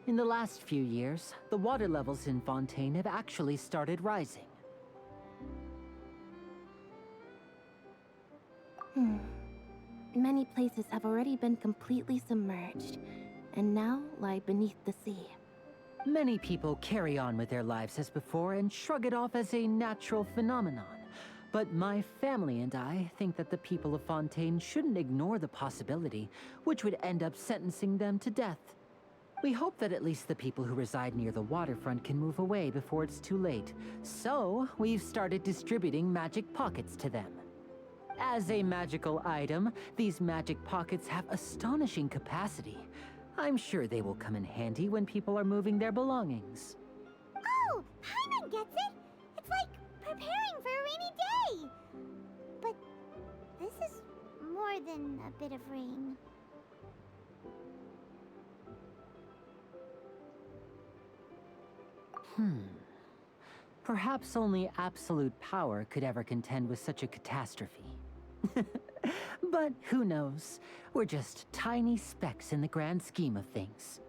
Speaker 10: in the last few years, the water levels in Fontaine have actually started rising.
Speaker 3: Many places have already been completely submerged, and now lie beneath the sea.
Speaker 10: Many people carry on with their lives as before and shrug it off as a natural phenomenon. But my family and I think that the people of Fontaine shouldn't ignore the possibility, which would end up sentencing them to death. We hope that at least the people who reside near the waterfront can move away before it's too late. So, we've started distributing magic pockets to them. As a magical item, these magic pockets have astonishing capacity. I'm sure they will come in handy when people are moving their belongings.
Speaker 6: Oh, Paimon gets it! It's like preparing for a rainy day! But this is more than a bit of rain.
Speaker 10: Perhaps only absolute power could ever contend with such a catastrophe. But who knows? We're just tiny specks in the grand scheme of things.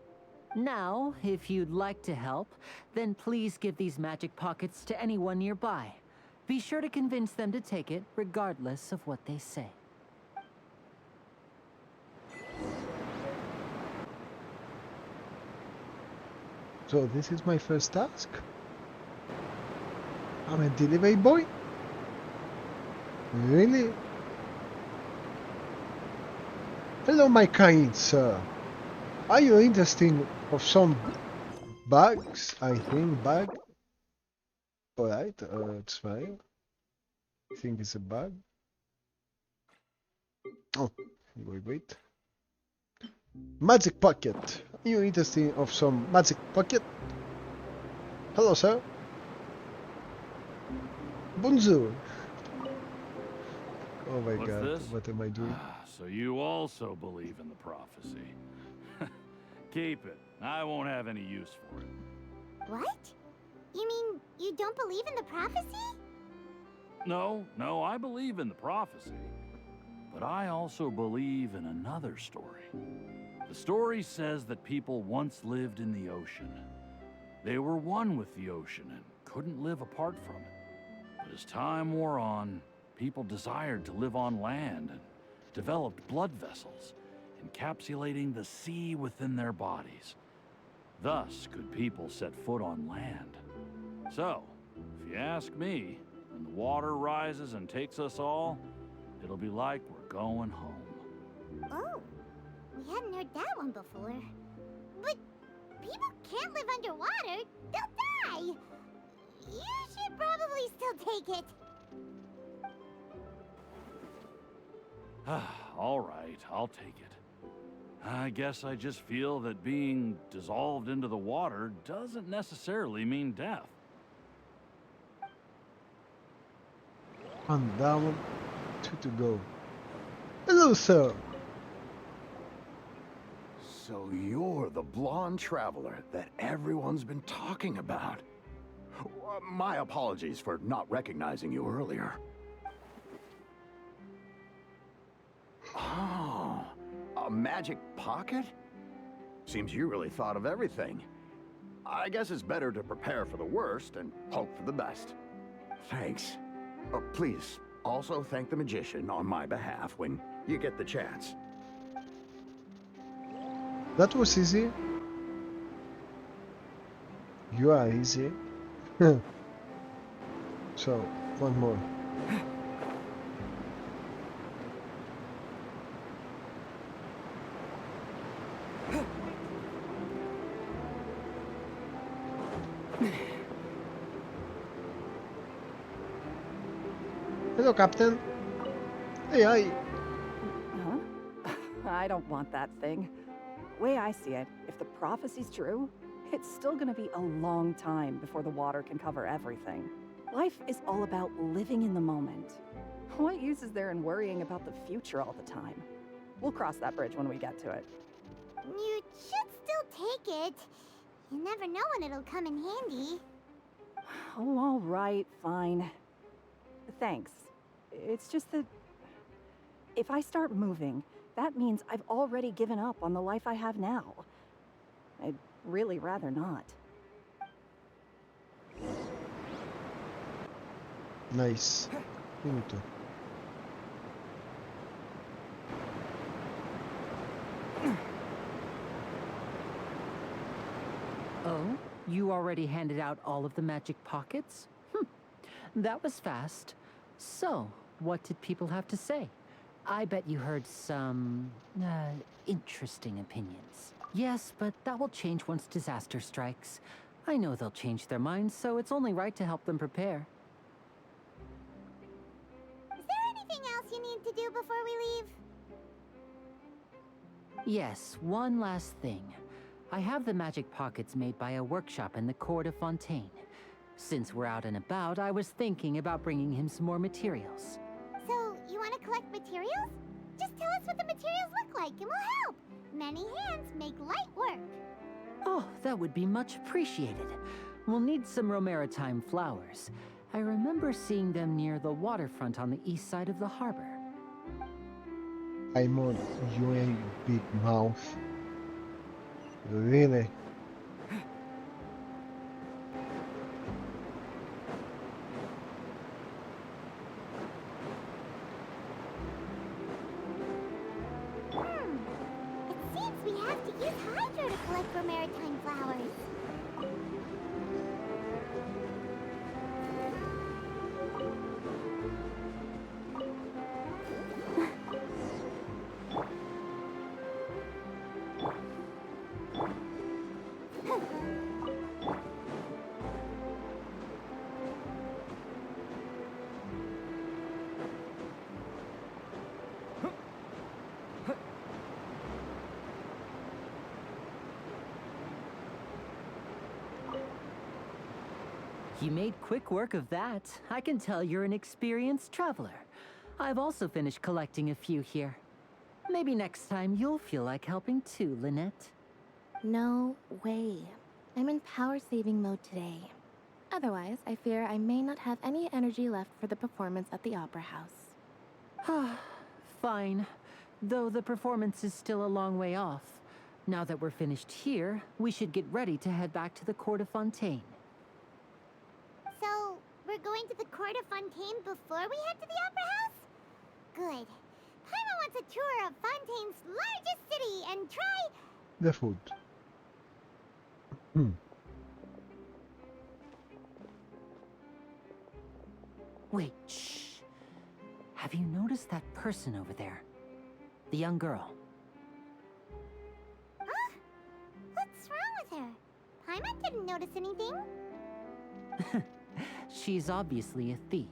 Speaker 10: Now, if you'd like to help, then please give these magic pockets to anyone nearby. Be sure to convince them to take it, regardless of what they say.
Speaker 1: So this is my first task? I'm a delivery boy? Really? Hello, my kind sir. Are you interested of some bags? I think bag. Alright, it's fine. I think it's a bag. Oh, wait. Magic pocket. Are you interested of some magic pocket? Hello, sir. Bonjour. Oh my
Speaker 11: What's
Speaker 1: god,
Speaker 11: this?
Speaker 1: what am I doing?
Speaker 11: So you also believe in the prophecy. Keep it. I won't have any use for it.
Speaker 6: What? You mean you don't believe in the prophecy?
Speaker 11: No, I believe in the prophecy. But I also believe in another story. The story says that people once lived in the ocean. They were one with the ocean and couldn't live apart from it. But as time wore on, people desired to live on land and developed blood vessels, encapsulating the sea within their bodies. Thus could people set foot on land. So, if you ask me, when the water rises and takes us all, it'll be like we're going home.
Speaker 6: Oh, we hadn't heard that one before. But people can't live underwater. They'll die. You should probably still take it.
Speaker 11: All right, I'll take it. I guess I just feel that being dissolved into the water doesn't necessarily mean death.
Speaker 1: And down, two to go. Hello, sir.
Speaker 8: So you're the blonde traveler that everyone's been talking about. My apologies for not recognizing you earlier. Oh, a magic pocket? Seems you really thought of everything. I guess it's better to prepare for the worst and hope for the best. Thanks. Please, also thank the magician on my behalf when you get the chance.
Speaker 1: That was easy. You are easy. So, one more. Hello, Captain. Hey.
Speaker 7: Huh? I don't want that thing. Way I see it, if the prophecy's true, it's still gonna be a long time before the water can cover everything. Life is all about living in the moment. What use is there in worrying about the future all the time? We'll cross that bridge when we get to it.
Speaker 6: You should still take it. You never know when it'll come in handy.
Speaker 7: Oh, all right, fine. Thanks. It's just that if I start moving, that means I've already given up on the life I have now. I'd really rather not.
Speaker 1: Nice. Minuto.
Speaker 10: Oh, you already handed out all of the magic pockets? That was fast. So, what did people have to say? I bet you heard some, interesting opinions. Yes, but that will change once disaster strikes. I know they'll change their minds, so it's only right to help them prepare.
Speaker 6: Is there anything else you need to do before we leave?
Speaker 10: Yes, one last thing. I have the magic pockets made by a workshop in the court of Fontaine. Since we're out and about, I was thinking about bringing him some more materials.
Speaker 6: So, you want to collect materials? Just tell us what the materials look like and we'll help. Many hands make light work.
Speaker 10: Oh, that would be much appreciated. We'll need some Romaritime flowers. I remember seeing them near the waterfront on the east side of the harbor.
Speaker 1: I'm on you big mouth. Really?
Speaker 6: It seems we have to use Hydro to collect for maritime flowers.
Speaker 10: You made quick work of that. I can tell you're an experienced traveler. I've also finished collecting a few here. Maybe next time you'll feel like helping too, Lynette.
Speaker 3: No way. I'm in power-saving mode today. Otherwise, I fear I may not have any energy left for the performance at the Opera House.
Speaker 10: Fine. Though the performance is still a long way off. Now that we're finished here, we should get ready to head back to the court of Fontaine.
Speaker 6: So, we're going to the court of Fontaine before we head to the Opera House? Good. Paimon wants a tour of Fontaine's largest city and try...
Speaker 1: The food.
Speaker 10: Wait, shh. Have you noticed that person over there? The young girl.
Speaker 6: Huh? What's wrong with her? Paimon didn't notice anything.
Speaker 10: She's obviously a thief.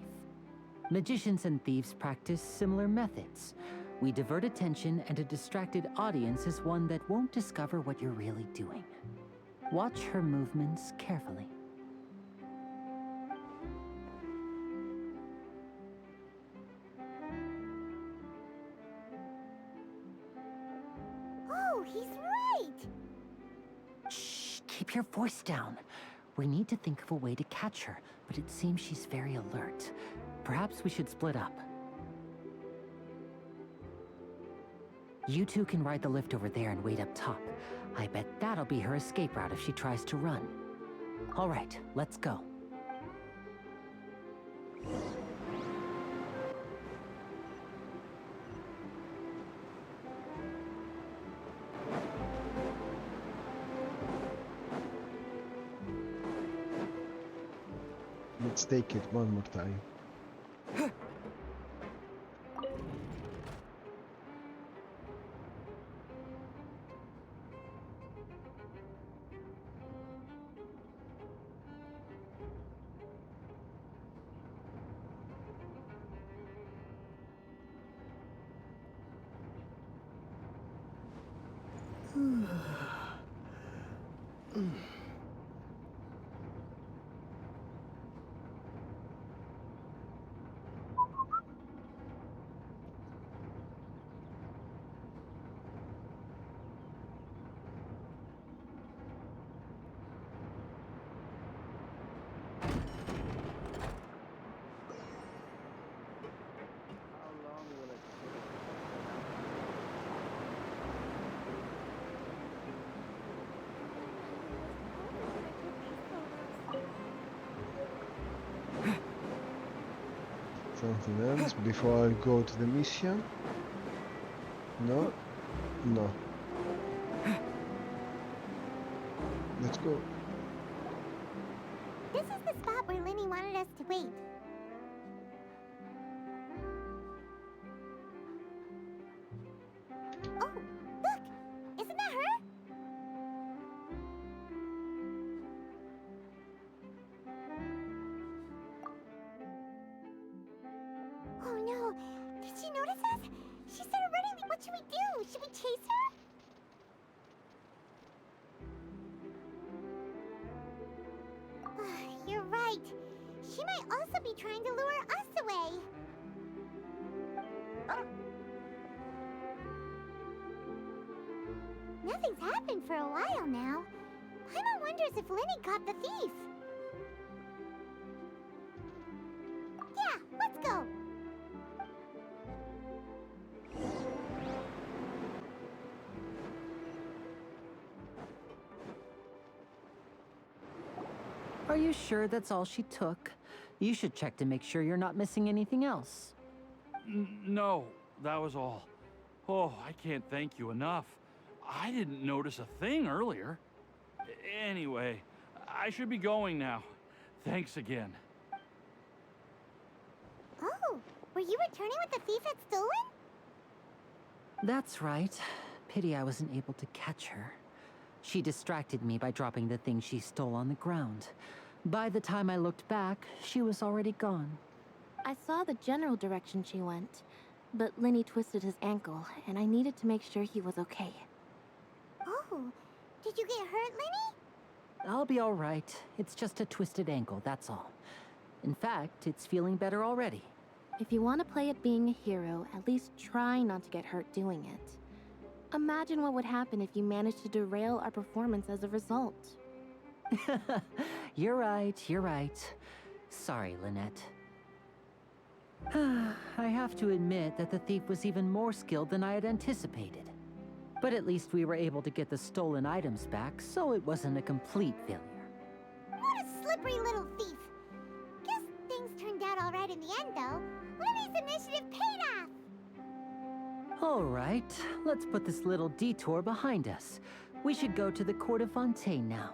Speaker 10: Magicians and thieves practice similar methods. We divert attention, and a distracted audience is one that won't discover what you're really doing. Watch her movements carefully.
Speaker 6: Oh, he's right!
Speaker 10: Shh, keep your voice down. We need to think of a way to catch her, but it seems she's very alert. Perhaps we should split up. You two can ride the lift over there and wait up top. I bet that'll be her escape route if she tries to run. All right, let's go.
Speaker 1: Let's take it one more time. Something else before I go to the mission? No? No. Let's go.
Speaker 6: This is the spot where Linny wanted us to wait. She might also be trying to lure us away. Nothing's happened for a while now. Paimon wonders if Lenny caught the thief. Yeah, let's go.
Speaker 10: Are you sure that's all she took? You should check to make sure you're not missing anything else.
Speaker 11: No, that was all. Oh, I can't thank you enough. I didn't notice a thing earlier. Anyway, I should be going now. Thanks again.
Speaker 6: Oh, were you returning what the thief had stolen?
Speaker 10: That's right. Pity I wasn't able to catch her. She distracted me by dropping the thing she stole on the ground. By the time I looked back, she was already gone.
Speaker 3: I saw the general direction she went, but Lenny twisted his ankle, and I needed to make sure he was okay.
Speaker 6: Oh, did you get hurt, Lenny?
Speaker 10: I'll be all right. It's just a twisted ankle, that's all. In fact, it's feeling better already.
Speaker 3: If you want to play at being a hero, at least try not to get hurt doing it. Imagine what would happen if you managed to derail our performance as a result.
Speaker 10: You're right, you're right. Sorry, Lynette. I have to admit that the thief was even more skilled than I had anticipated. But at least we were able to get the stolen items back, so it wasn't a complete failure.
Speaker 6: What a slippery little thief. Guess things turned out all right in the end, though. Lenny's initiative paid off.
Speaker 10: All right, let's put this little detour behind us. We should go to the court of Fontaine now.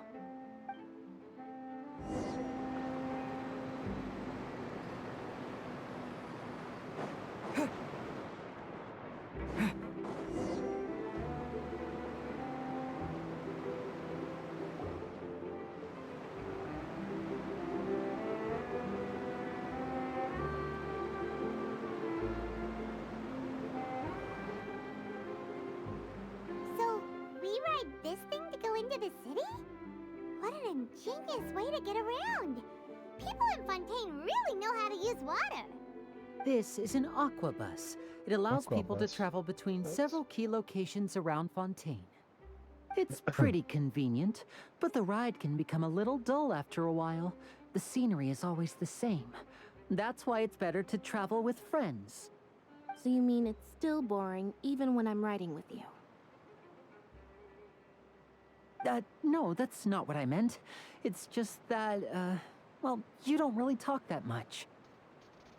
Speaker 6: So, we ride this thing to go into the city? What an ingenious way to get around. People in Fontaine really know how to use water.
Speaker 10: This is an aquabus. It allows people to
Speaker 1: Aquabus.
Speaker 10: travel between
Speaker 1: Nice.
Speaker 10: several key locations around Fontaine. It's pretty convenient, but the ride can become a little dull after a while. The scenery is always the same. That's why it's better to travel with friends.
Speaker 3: So you mean it's still boring even when I'm riding with you?
Speaker 10: No, that's not what I meant. It's just that, well, you don't really talk that much.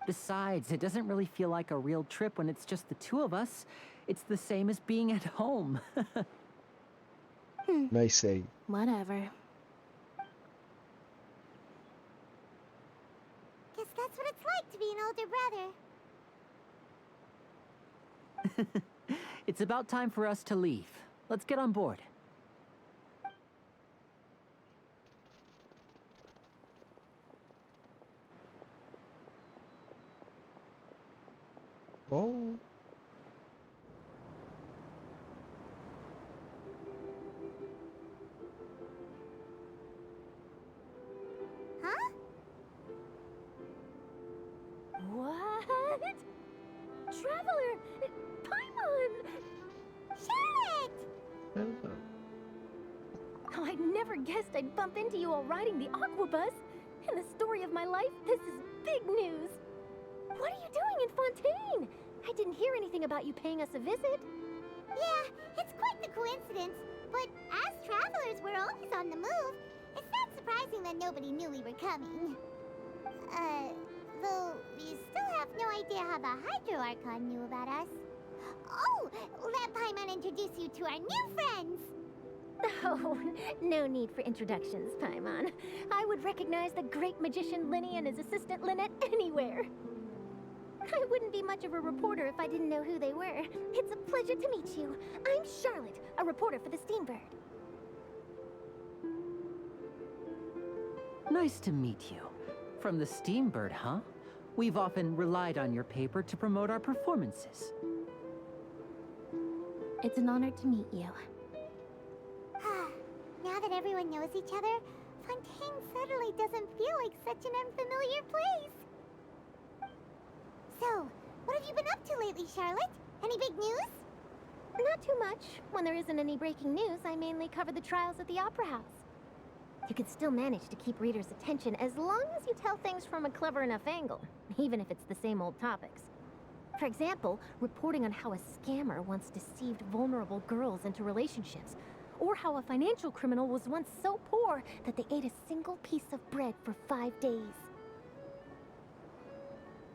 Speaker 10: Besides, it doesn't really feel like a real trip when it's just the two of us. It's the same as being at home.
Speaker 1: Nice say.
Speaker 3: Whatever.
Speaker 6: Guess that's what it's like to be an older brother.
Speaker 10: It's about time for us to leave. Let's get on board.
Speaker 1: Oh,
Speaker 6: Huh?
Speaker 5: What? Traveler! Paimon!
Speaker 6: Charlotte!
Speaker 1: hello.
Speaker 5: Oh, I never guessed I'd bump into you while riding the aquabus. In the story of my life, this is big news. What are you doing in Fontaine? I didn't hear anything about you paying us a visit.
Speaker 6: Yeah, it's quite the coincidence. But as travelers, we're always on the move. It's not surprising that nobody knew we were coming. Though we still have no idea how the Hydro Archon knew about us. Oh, let Paimon introduce you to our new friends.
Speaker 5: Oh, no need for introductions, Paimon. I would recognize the great magician Lenny and his assistant Lynette anywhere. I wouldn't be much of a reporter if I didn't know who they were. It's a pleasure to meet you. I'm Charlotte, a reporter for the Steambird.
Speaker 10: Nice to meet you. From the Steambird, huh? We've often relied on your paper to promote our performances.
Speaker 3: It's an honor to meet you.
Speaker 6: Now that everyone knows each other, Fontaine Fontaine suddenly doesn't feel like such an unfamiliar place. So, what have you been up to lately, Charlotte? Any big news?
Speaker 3: Not too much. When there isn't any breaking news, I mainly cover the trials at the Opera House. You can still manage to keep readers' attention as long as you tell things from a clever enough angle, even if it's the same old topics. For example, reporting on how a scammer once deceived vulnerable girls into relationships, or how a financial criminal was once so poor that they ate a single piece of bread for 5 days.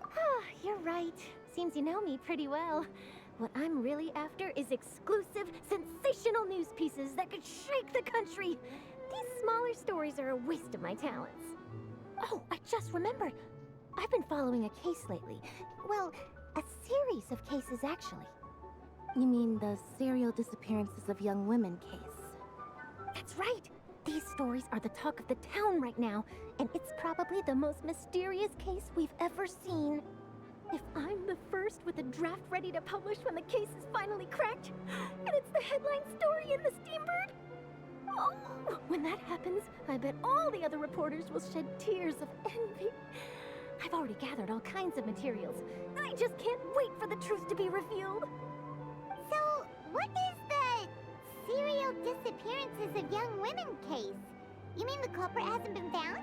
Speaker 3: Ah, you're right. Seems you know me pretty well. What I'm really after is exclusive, sensational news pieces that could shake the country. These smaller stories are a waste of my talents. Oh, I just remembered. I've been following a case lately. Well, a series of cases, actually. You mean the serial disappearances of young women case? That's right! These stories are the talk of the town right now, and it's probably the most mysterious case we've ever seen. If I'm the first with a draft ready to publish when the case is finally cracked, and it's the headline story in the Steambird, oh, when that happens, I bet all the other reporters will shed tears of envy. I've already gathered all kinds of materials. I just can't wait for the truth to be revealed.
Speaker 6: So, what is the serial disappearances of young women case? You mean the culprit hasn't been found?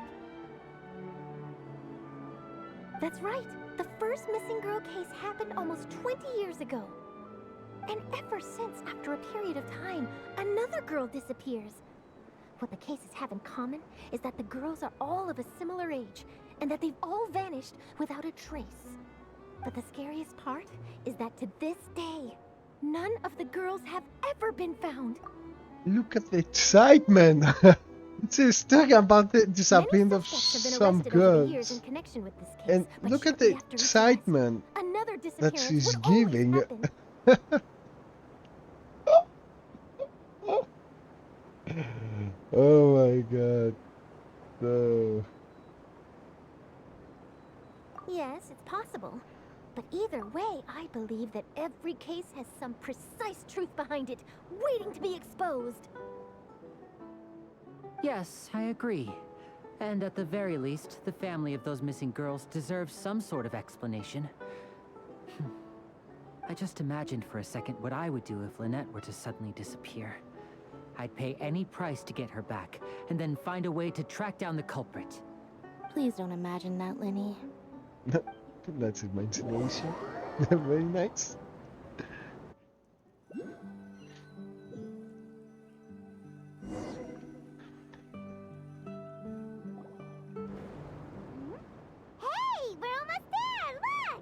Speaker 3: That's right. The first missing girl case happened almost 20 years ago. And ever since, after a period of time, another girl disappears. What the cases have in common is that the girls are all of a similar age, and that they've all vanished without a trace. But the scariest part is that to this day, none of the girls have ever been found.
Speaker 1: Look at the excitement! It's a story about the disappearance of some girls. And look at the excitement that she's giving. Oh my god. No.
Speaker 3: Yes, it's possible. But either way, I believe that every case has some precise truth behind it, waiting to be exposed.
Speaker 10: Yes, I agree. And at the very least, the family of those missing girls deserves some sort of explanation. I just imagined for a second what I would do if Lynette were to suddenly disappear. I'd pay any price to get her back, and then find a way to track down the culprit.
Speaker 3: Please don't imagine that, Lenny.
Speaker 1: That's imagination. Very nice.
Speaker 6: Hey, we're almost there! Look!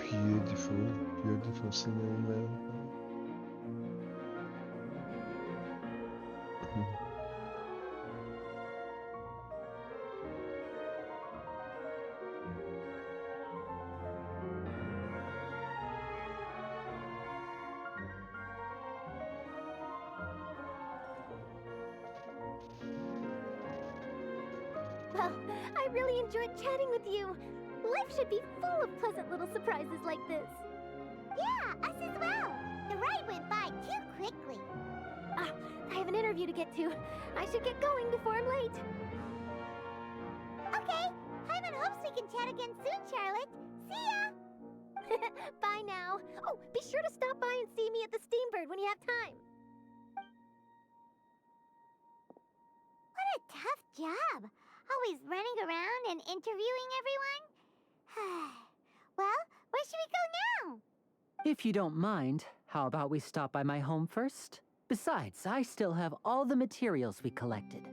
Speaker 1: Beautiful, beautiful scenery.
Speaker 3: Well, I really enjoyed chatting with you. Life should be full of pleasant little surprises like this.
Speaker 6: Yeah, us as well. The ride went by too quickly.
Speaker 3: Ah, I have an interview to get to. I should get going before I'm late.
Speaker 6: Okay, Paimon hopes we can chat again soon, Charlotte. See ya!
Speaker 3: Bye now. Oh, be sure to stop by and see me at the Steambird when you have time.
Speaker 6: What a tough job. Always running around and interviewing everyone. Well, where should we go now?
Speaker 10: If you don't mind, how about we stop by my home first? Besides, I still have all the materials we collected.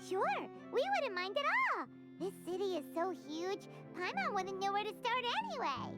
Speaker 6: Sure, we wouldn't mind at all. This city is so huge, Paimon wouldn't know where to start anyway.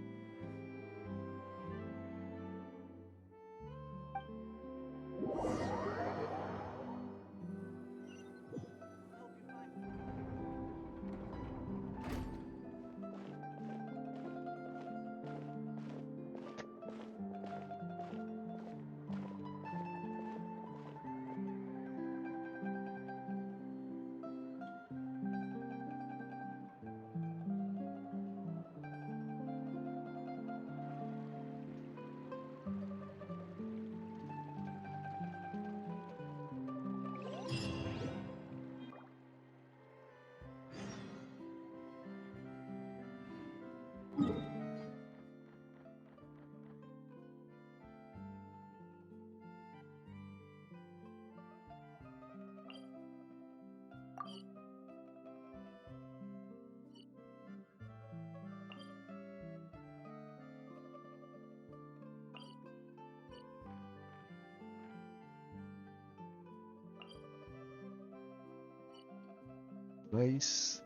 Speaker 1: Nice.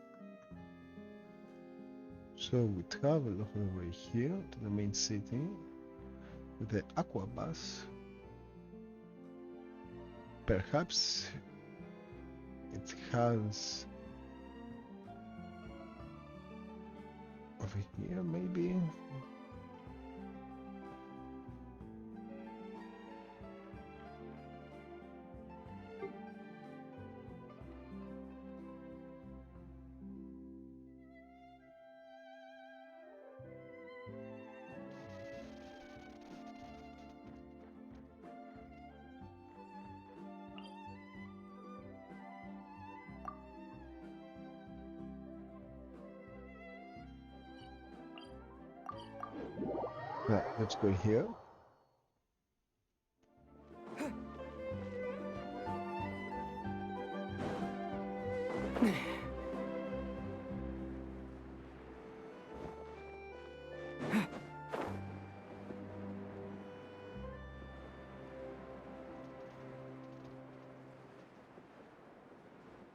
Speaker 1: So we travel all the way here to the main city with the aqua bus. Perhaps it has over here, maybe. Right, let's go here.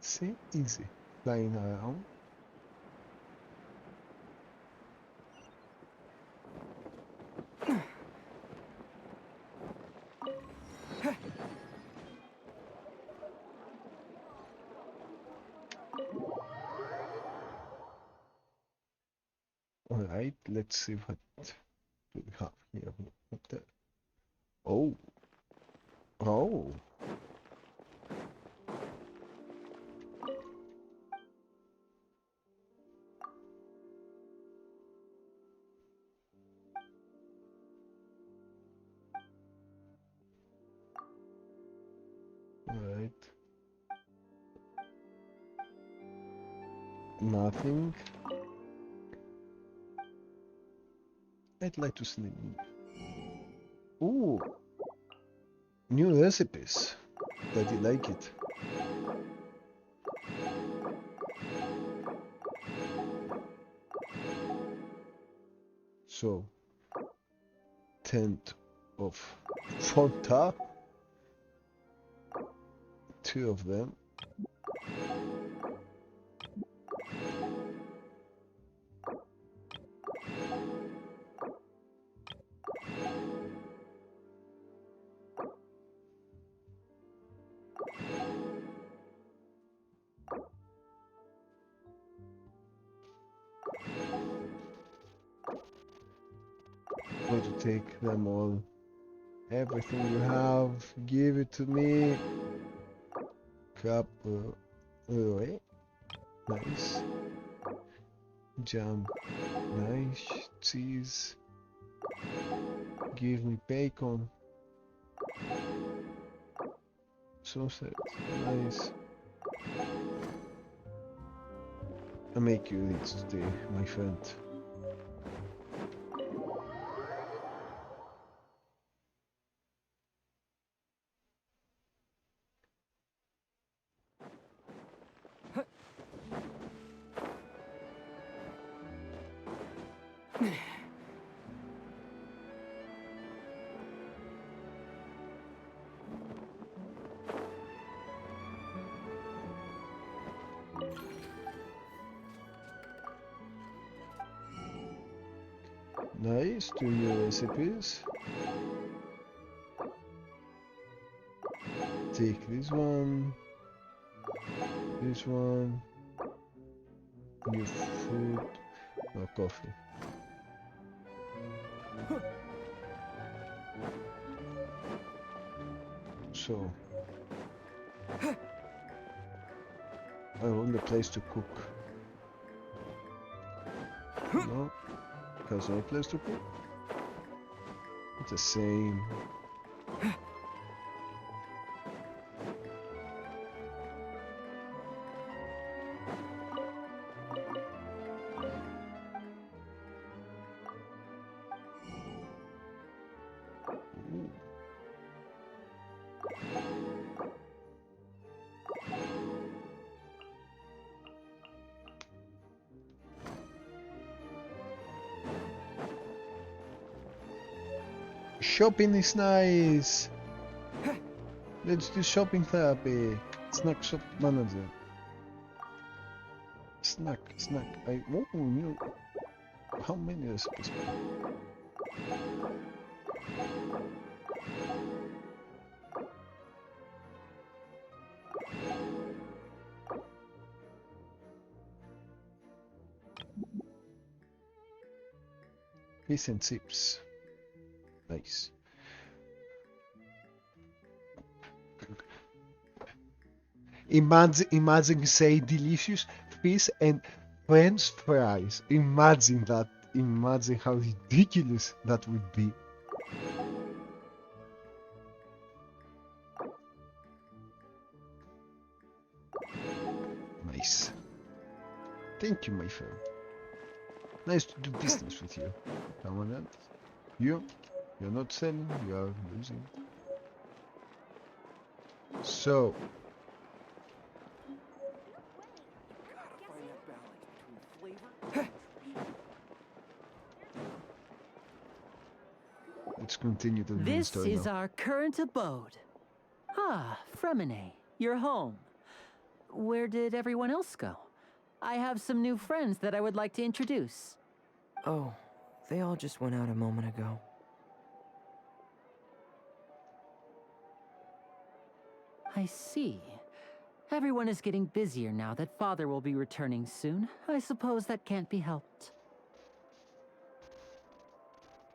Speaker 1: See, easy, flying around. Alright, let's see what do we have here. What the... Oh. Oh. Alright. Nothing. I'd like to sleep. Ooh. New recipes. That you like it. So, tent of Fontaine. 2 of them. Going to take them all. Everything you have, give it to me. Cup away. Nice. Jam. Nice. Cheese. Give me bacon. Sausage. Nice. I make you rich today, my friend. Nice, 2 new recipes. Take this one, new food, no coffee. So, I want a place to cook. No, because no place to cook. It's the same. Shopping is nice. Let's do shopping therapy. Snack shop manager. snack, snack. Oh, no. How many recipes? Fish and chips. Nice. Imagine say delicious fish and French fries. Imagine that. Imagine how ridiculous that would be. Nice. Thank you, my friend. Nice to do business with you. Someone else? You're not selling, you are losing. So, let's continue the main
Speaker 10: This
Speaker 1: story
Speaker 10: is
Speaker 1: now.
Speaker 10: our current abode. Ah, Fremine, you're home. Where did everyone else go? I have some new friends that I would like to introduce.
Speaker 12: Oh, they all just went out a moment ago.
Speaker 10: I see. Everyone is getting busier now that Father will be returning soon. I suppose that can't be helped.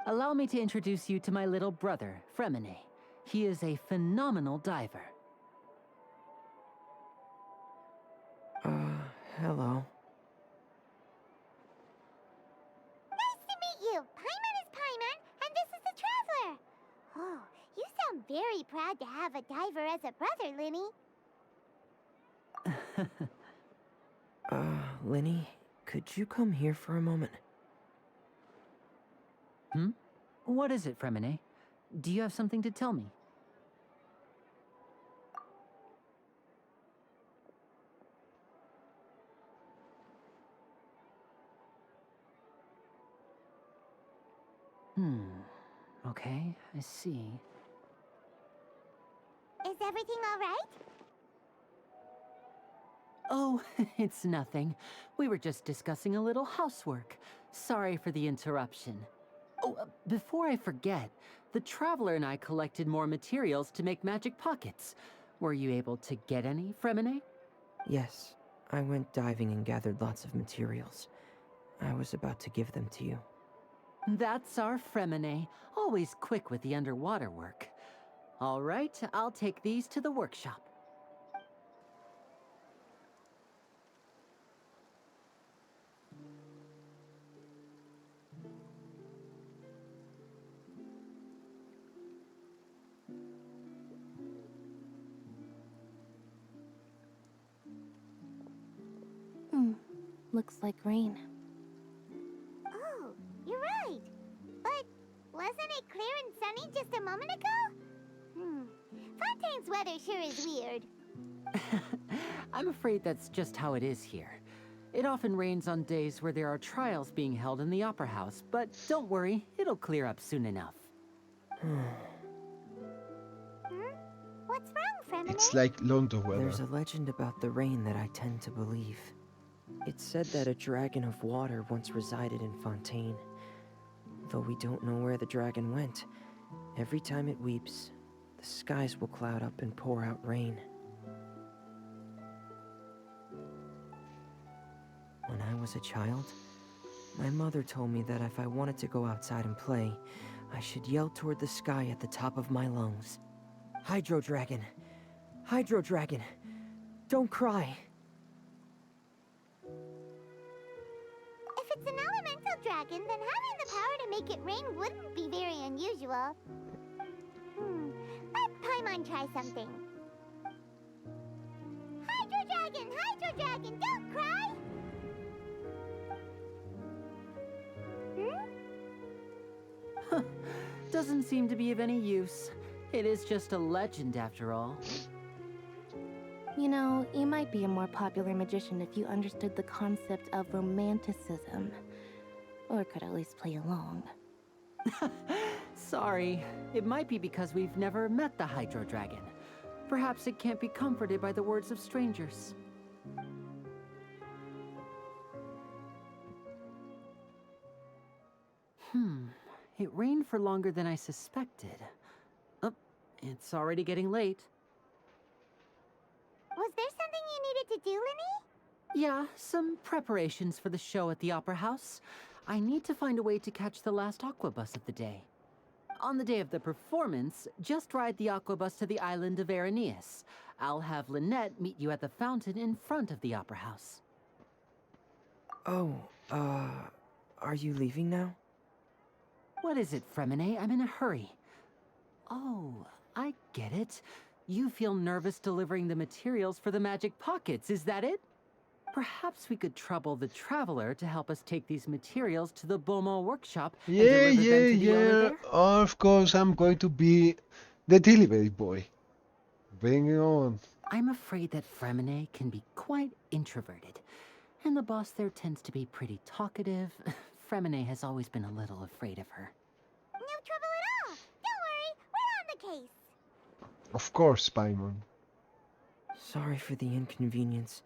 Speaker 10: Allow me to introduce you to my little brother, Fremine. He is a phenomenal diver.
Speaker 12: Hello.
Speaker 6: Nice to meet you. Paimon is Paimon, and this is the Traveler. Oh, you sound very proud to have a diver as a brother, Linny.
Speaker 12: Linny, could you come here for a moment?
Speaker 10: Hmm? What is it, Fremine? Do you have something to tell me? Okay, I see.
Speaker 6: Is everything all right?
Speaker 10: Oh, it's nothing. We were just discussing a little housework. Sorry for the interruption. Oh, before I forget, the Traveler and I collected more materials to make magic pockets. Were you able to get any, Fremine?
Speaker 12: Yes, I went diving and gathered lots of materials. I was about to give them to you.
Speaker 10: That's our Fremine, always quick with the underwater work. All right, I'll take these to the workshop.
Speaker 3: Looks like rain.
Speaker 6: Oh, you're right. But wasn't it clear and sunny just a moment ago? Fontaine's weather sure is weird.
Speaker 10: I'm afraid that's just how it is here. It often rains on days where there are trials being held in the Opera House, but don't worry, it'll clear up soon enough.
Speaker 6: What's wrong, Fremine?
Speaker 1: It's like London weather.
Speaker 12: There's a legend about the rain that I tend to believe. It's said that a dragon of water once resided in Fontaine. Though we don't know where the dragon went, every time it weeps, the skies will cloud up and pour out rain. When I was a child, my mother told me that if I wanted to go outside and play, I should yell toward the sky at the top of my lungs. Hydro Dragon! Hydro Dragon! Don't cry!
Speaker 6: If it's an elemental dragon, then having the power to make it rain wouldn't be very unusual. Let Paimon try something. Hydro Dragon, don't cry!
Speaker 10: Doesn't seem to be of any use. It is just a legend after all.
Speaker 3: You know, you might be a more popular magician if you understood the concept of romanticism. Or could at least play along.
Speaker 10: Sorry. It might be because we've never met the Hydro Dragon. Perhaps it can't be comforted by the words of strangers. It rained for longer than I suspected. Oh, it's already getting late.
Speaker 6: Was there something you needed to do, Linny?
Speaker 10: Yeah, some preparations for the show at the Opera House. I need to find a way to catch the last aqua bus of the day. On the day of the performance, just ride the aqua bus to the island of Araneus. I'll have Lynette meet you at the fountain in front of the Opera House.
Speaker 12: Oh, are you leaving now?
Speaker 10: What is it, Fremine? I'm in a hurry. Oh, I get it. You feel nervous delivering the materials for the magic pockets, is that it? Perhaps we could trouble the Traveler to help us take these materials to the Beaumont workshop and deliver them to the owner there?
Speaker 1: Of course, I'm going to be the delivery boy. Bring it on.
Speaker 10: I'm afraid that Fremine can be quite introverted, and the boss there tends to be pretty talkative. Fremine has always been a little afraid of her.
Speaker 6: No trouble at all. Don't worry, we're on the case.
Speaker 1: Of course, Paimon.
Speaker 12: Sorry for the inconvenience.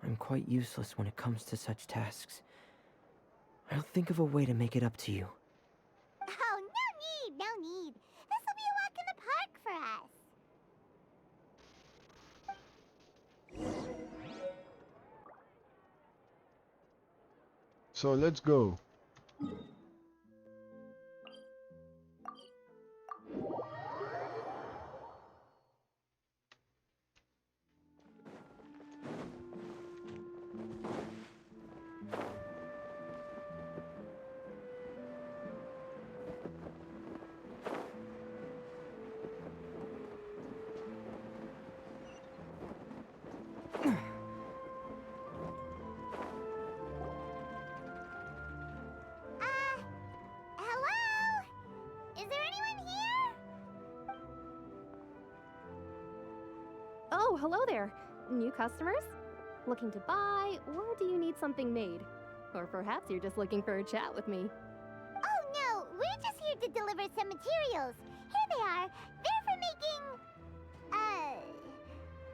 Speaker 12: I'm quite useless when it comes to such tasks. I'll think of a way to make it up to you.
Speaker 6: Oh, no need. This'll be a walk in the park for us.
Speaker 1: So let's go.
Speaker 6: Hello? Is there anyone here?
Speaker 13: Oh, hello there. New customers? Looking to buy, or do you need something made? Or perhaps you're just looking for a chat with me.
Speaker 6: Oh no, we're just here to deliver some materials. Here they are. They're for making...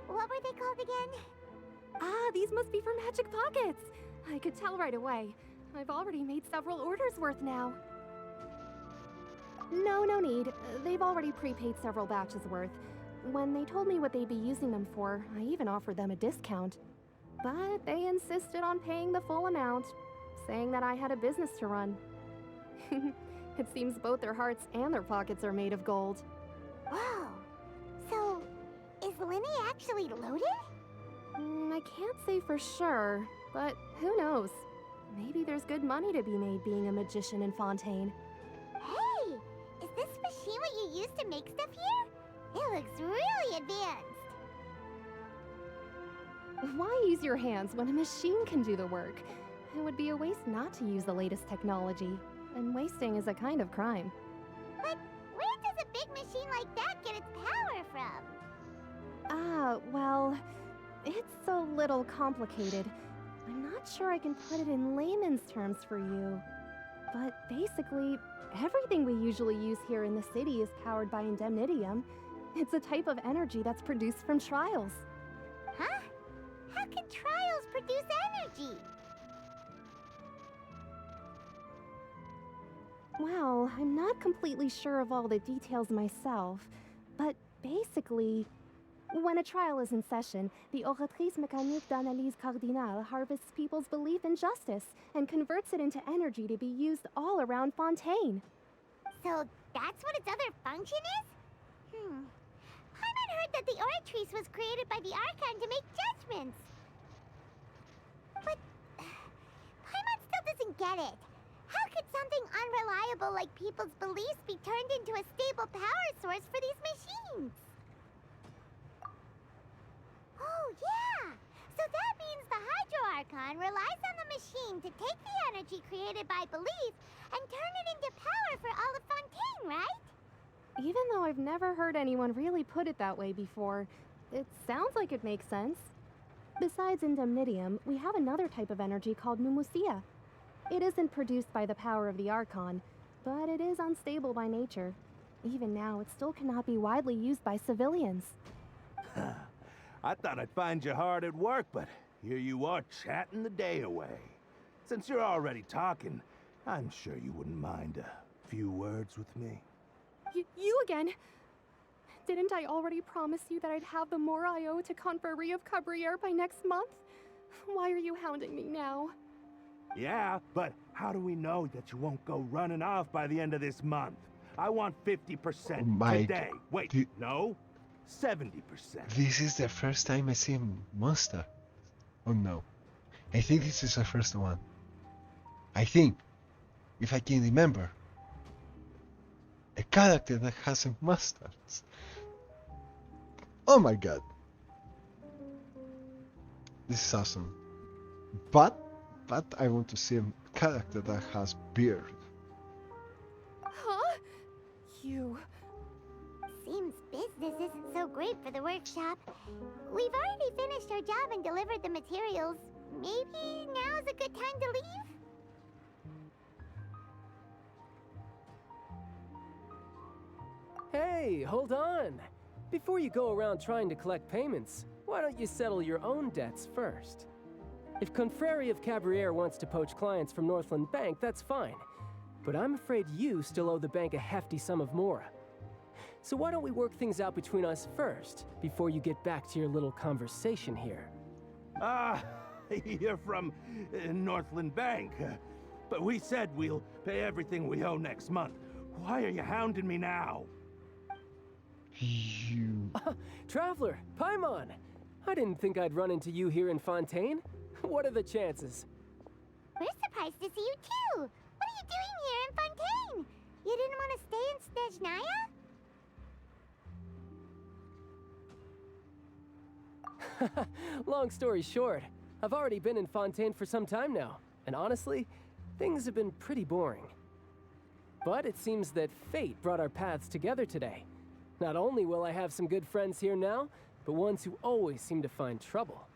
Speaker 6: what were they called again?
Speaker 13: Ah, these must be for magic pockets. I could tell right away. I've already made several orders worth now. No need. They've already prepaid several batches worth. When they told me what they'd be using them for, I even offered them a discount. But they insisted on paying the full amount, saying that I had a business to run. It seems both their hearts and their pockets are made of gold.
Speaker 6: Whoa. So, is Linny actually loaded?
Speaker 13: I can't say for sure, but who knows? Maybe there's good money to be made being a magician in Fontaine.
Speaker 6: Hey! Is this machine what you use to make stuff here? It looks really advanced.
Speaker 13: Why use your hands when a machine can do the work? It would be a waste not to use the latest technology, and wasting is a kind of crime.
Speaker 6: But where does a big machine like that get its power from?
Speaker 13: Well, it's a little complicated. I'm not sure I can put it in layman's terms for you. But basically, everything we usually use here in the city is powered by indemnitium. It's a type of energy that's produced from trials.
Speaker 6: Huh? How can trials produce energy?
Speaker 13: Well, I'm not completely sure of all the details myself, but basically, when a trial is in session, the Oratrice Mécanique d'Analyse Cardinale harvests people's belief in justice and converts it into energy to be used all around Fontaine.
Speaker 6: So that's what its other function is? Paimon heard that the Oratrice was created by the Archon to make judgments. But Paimon still doesn't get it. How could something unreliable like people's beliefs be turned into a stable power source for these machines? Oh, yeah! So that means the Hydro Archon relies on the machine to take the energy created by belief and turn it into power for all of Fontaine, right?
Speaker 13: Even though I've never heard anyone really put it that way before, it sounds like it makes sense. Besides indemnitium, we have another type of energy called mumusia. It isn't produced by the power of the Archon, but it is unstable by nature. Even now, it still cannot be widely used by civilians.
Speaker 14: I thought I'd find you hard at work, but here you are chatting the day away. Since you're already talking, I'm sure you wouldn't mind a few words with me.
Speaker 13: You again? Didn't I already promise you that I'd have the more I owe to Confrérie of Cabriere by next month? Why are you hounding me now?
Speaker 14: Yeah, but how do we know that you won't go running off by the end of this month? I want 50%
Speaker 1: Oh my
Speaker 14: today. Wait, no? 70%.
Speaker 1: This is the first time I see a monster. Oh no. I think this is the first one. I think, if I can remember, a character that has a mustache. Oh my god. This is awesome. But I want to see a character that has beard.
Speaker 13: Huh? You...
Speaker 6: Seems business isn't so great for the workshop. We've already finished our job and delivered the materials. Maybe now's a good time to leave?
Speaker 15: Hey, hold on. Before you go around trying to collect payments, why don't you settle your own debts first? If Confrérie of Cabriere wants to poach clients from Northland Bank, that's fine. But I'm afraid you still owe the bank a hefty sum of mora. So why don't we work things out between us first, before you get back to your little conversation here?
Speaker 14: You're from Northland Bank. But we said we'll pay everything we owe next month. Why are you hounding me now?
Speaker 1: You...
Speaker 15: Traveler, Paimon! I didn't think I'd run into you here in Fontaine. What are the chances?
Speaker 6: We're surprised to see you too! What are you doing here in Fontaine? You didn't want to stay in Snezhnaya?
Speaker 15: Long story short, I've already been in Fontaine for some time now, and honestly, things have been pretty boring. But it seems that fate brought our paths together today. Not only will I have some good friends here now, but ones who always seem to find trouble.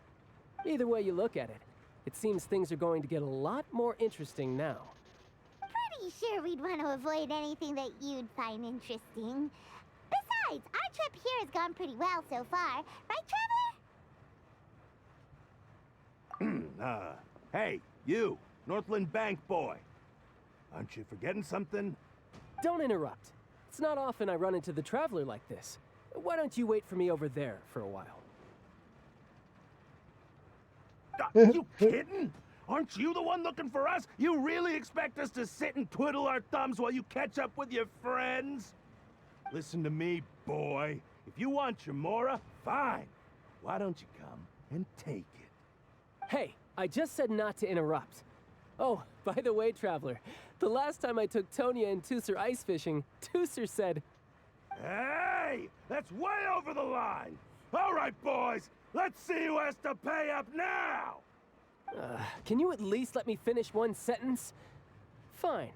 Speaker 15: Either way you look at it, it seems things are going to get a lot more interesting now.
Speaker 6: Pretty sure we'd want to avoid anything that you'd find interesting. Besides, our trip here has gone pretty well so far. Right, Traveler?
Speaker 14: Hey, you, Northland Bank boy. Aren't you forgetting something?
Speaker 15: Don't interrupt. It's not often I run into the Traveler like this. Why don't you wait for me over there for a while?
Speaker 14: You kidding? Aren't you the one looking for us? You really expect us to sit and twiddle our thumbs while you catch up with your friends? Listen to me, boy. If you want your mora, fine. Why don't you come and take it?
Speaker 15: Hey, I just said not to interrupt. Oh, by the way, Traveler, the last time I took Tonya and Tusser ice fishing, Tusser said...
Speaker 14: Hey! That's way over the line! All right, boys! Let's see who has to pay up now!
Speaker 15: Can you at least let me finish one sentence? Fine.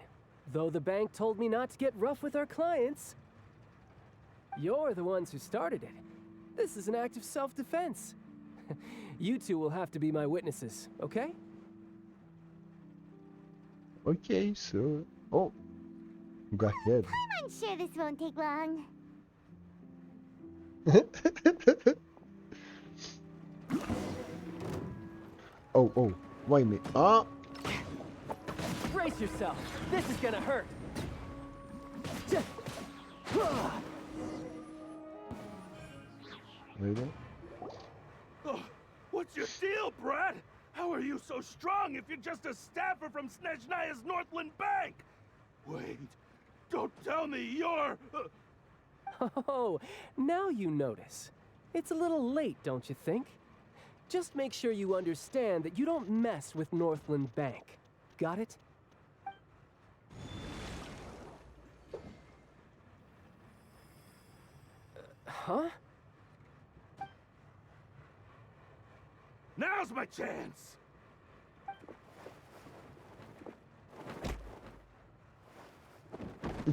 Speaker 15: Though the bank told me not to get rough with our clients. You're the ones who started it. This is an act of self-defense. You two will have to be my witnesses, okay?
Speaker 1: Okay, so... Oh. Go ahead.
Speaker 6: I'm sure this won't take long.
Speaker 1: Oh, wait a minute. Ah!
Speaker 15: Brace yourself. This is gonna hurt.
Speaker 1: Really?
Speaker 14: Oh, what's your deal, Brad? How are you so strong if you're just a staffer from Snezhnaya's Northland Bank? Wait, don't tell me you're...
Speaker 15: Oh, now you notice. It's a little late, don't you think? Just make sure you understand that you don't mess with Northland Bank. Got it? Huh?
Speaker 14: Now's my chance!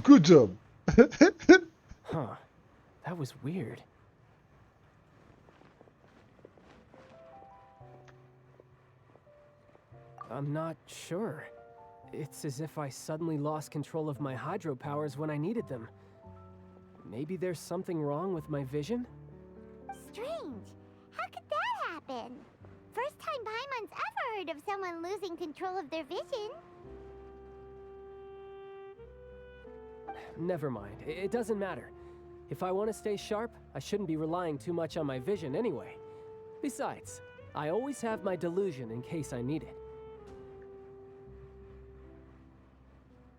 Speaker 1: Good job!
Speaker 15: Huh. That was weird. I'm not sure. It's as if I suddenly lost control of my hydro powers when I needed them. Maybe there's something wrong with my vision?
Speaker 6: Strange. How could that happen? First time Paimon's ever heard of someone losing control of their vision.
Speaker 15: never mind. It doesn't matter. If I want to stay sharp, I shouldn't be relying too much on my vision anyway. Besides, I always have my delusion in case I need it.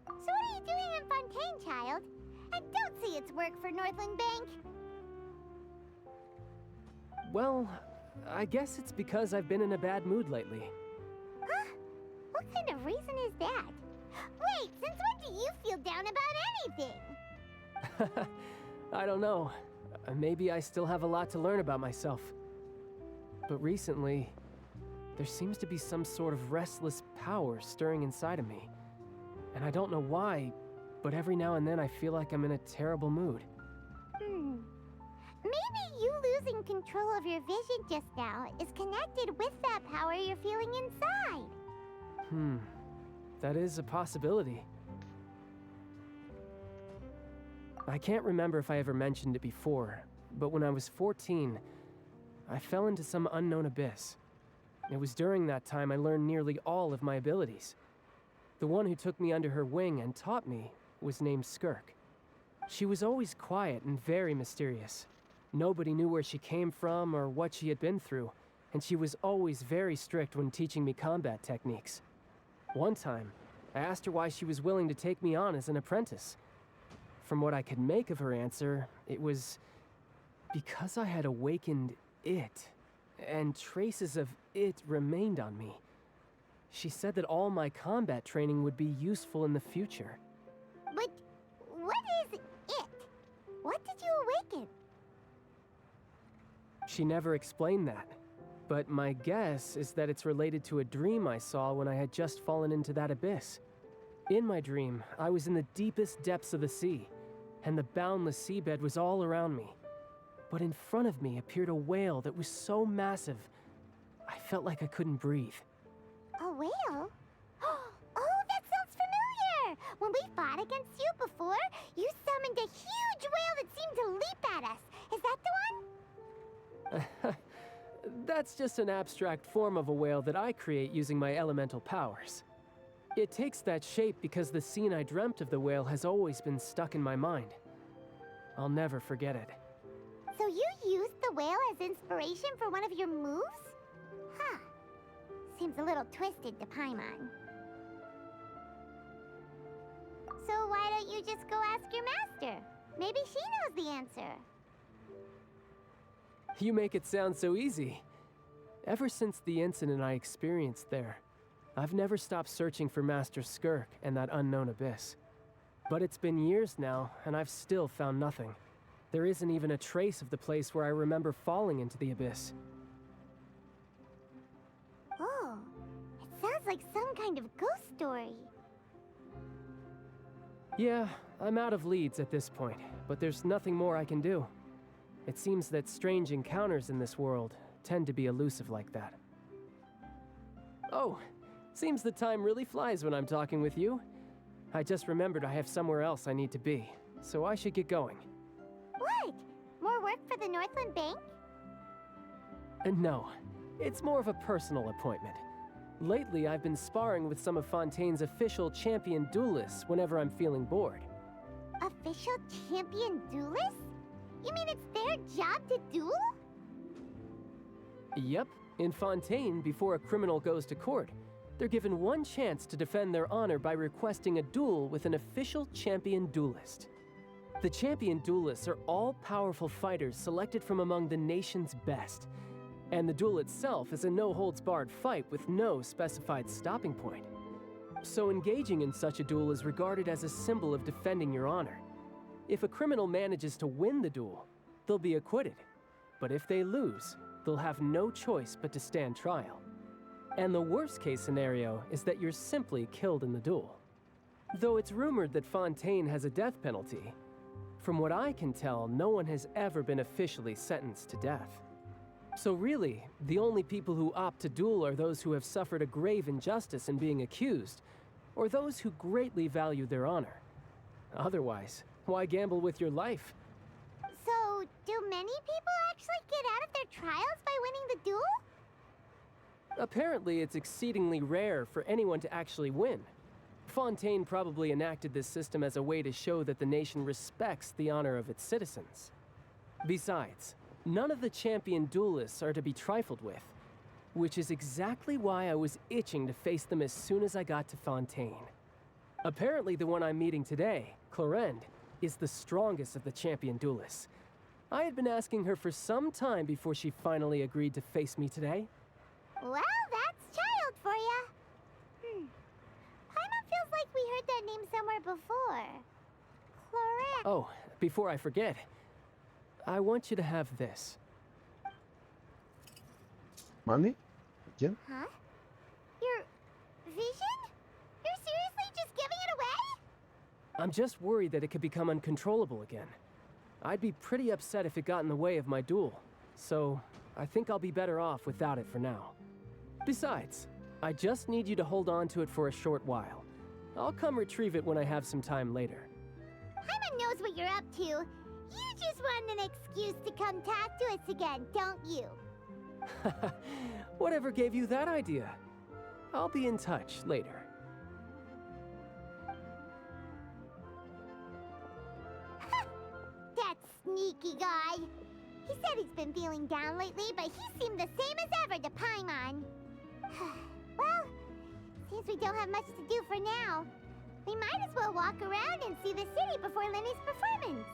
Speaker 6: So what are you doing in Fontaine, child? I don't see it's work for Northland Bank.
Speaker 15: Well, I guess it's because I've been in a bad mood lately.
Speaker 6: Huh? What kind of reason is that? Wait, since when do you feel down about anything?
Speaker 15: I don't know. Maybe I still have a lot to learn about myself. But recently, there seems to be some sort of restless power stirring inside of me. And I don't know why, but every now and then I feel like I'm in a terrible mood.
Speaker 6: Maybe you losing control of your vision just now is connected with that power you're feeling inside.
Speaker 15: That is a possibility. I can't remember if I ever mentioned it before, but when I was 14, I fell into some unknown abyss. It was during that time I learned nearly all of my abilities. The one who took me under her wing and taught me was named Skirk. She was always quiet and very mysterious. Nobody knew where she came from or what she had been through, and she was always very strict when teaching me combat techniques. One time, I asked her why she was willing to take me on as an apprentice. From what I could make of her answer, it was because I had awakened it, and traces of it remained on me. She said that all my combat training would be useful in the future.
Speaker 6: But what is it? What did you awaken?
Speaker 15: She never explained that, but my guess is that it's related to a dream I saw when I had just fallen into that abyss. In my dream, I was in the deepest depths of the sea, and the boundless seabed was all around me. But in front of me appeared a whale that was so massive, I felt like I couldn't breathe.
Speaker 6: A whale? Oh, that sounds familiar! When we fought against you before, you summoned a huge whale that seemed to leap at us. Is that the one?
Speaker 15: That's just an abstract form of a whale that I create using my elemental powers. It takes that shape because the scene I dreamt of the whale has always been stuck in my mind. I'll never forget it.
Speaker 6: So you used the whale as inspiration for one of your moves? Huh. Seems a little twisted to Paimon. So why don't you just go ask your master? Maybe she knows the answer.
Speaker 15: You make it sound so easy. Ever since the incident I experienced there, I've never stopped searching for Master Skirk and that unknown abyss. But it's been years now, and I've still found nothing. There isn't even a trace of the place where I remember falling into the abyss.
Speaker 6: Oh, it sounds like some kind of ghost story.
Speaker 15: Yeah, I'm out of leads at this point, but there's nothing more I can do. It seems that strange encounters in this world tend to be elusive like that. Oh, seems the time really flies when I'm talking with you. I just remembered I have somewhere else I need to be, so I should get going.
Speaker 6: What? More work for the Northland Bank?
Speaker 15: No, it's more of a personal appointment. Lately, I've been sparring with some of Fontaine's official champion duelists whenever I'm feeling bored.
Speaker 6: Official champion duelists? You mean it's their job to duel?
Speaker 15: Yep, in Fontaine, before a criminal goes to court, they're given one chance to defend their honor by requesting a duel with an official champion duelist. The champion duelists are all powerful fighters selected from among the nation's best. And the duel itself is a no-holds-barred fight with no specified stopping point. So engaging in such a duel is regarded as a symbol of defending your honor. If a criminal manages to win the duel, they'll be acquitted. But if they lose, they'll have no choice but to stand trial. And the worst-case scenario is that you're simply killed in the duel. Though it's rumored that Fontaine has a death penalty, from what I can tell, no one has ever been officially sentenced to death. So really, the only people who opt to duel are those who have suffered a grave injustice in being accused, or those who greatly value their honor. Otherwise, why gamble with your life?
Speaker 6: So, do many people actually get out of their trials by winning the duel?
Speaker 15: Apparently, it's exceedingly rare for anyone to actually win. Fontaine probably enacted this system as a way to show that the nation respects the honor of its citizens. Besides, none of the champion duelists are to be trifled with, which is exactly why I was itching to face them as soon as I got to Fontaine. Apparently the one I'm meeting today, Clorinde, is the strongest of the champion duelists. I had been asking her for some time before she finally agreed to face me today.
Speaker 6: Well, that's child for ya. Paimon feels like we heard that name somewhere before. Clorinde.
Speaker 15: Oh, before I forget, I want you to have this.
Speaker 1: Money? Again?
Speaker 6: Huh? Your vision? You're seriously just giving it away?
Speaker 15: I'm just worried that it could become uncontrollable again. I'd be pretty upset if it got in the way of my duel, so I think I'll be better off without it for now. Besides, I just need you to hold on to it for a short while. I'll come retrieve it when I have some time later.
Speaker 6: Paimon knows what you're up to. You just want an excuse to come talk to us again, don't you?
Speaker 15: Whatever gave you that idea? I'll be in touch later.
Speaker 6: That sneaky guy. He said he's been feeling down lately, but he seemed the same as ever to Paimon. Well, seems we don't have much to do for now. We might as well walk around and see the city before Lenny's performance.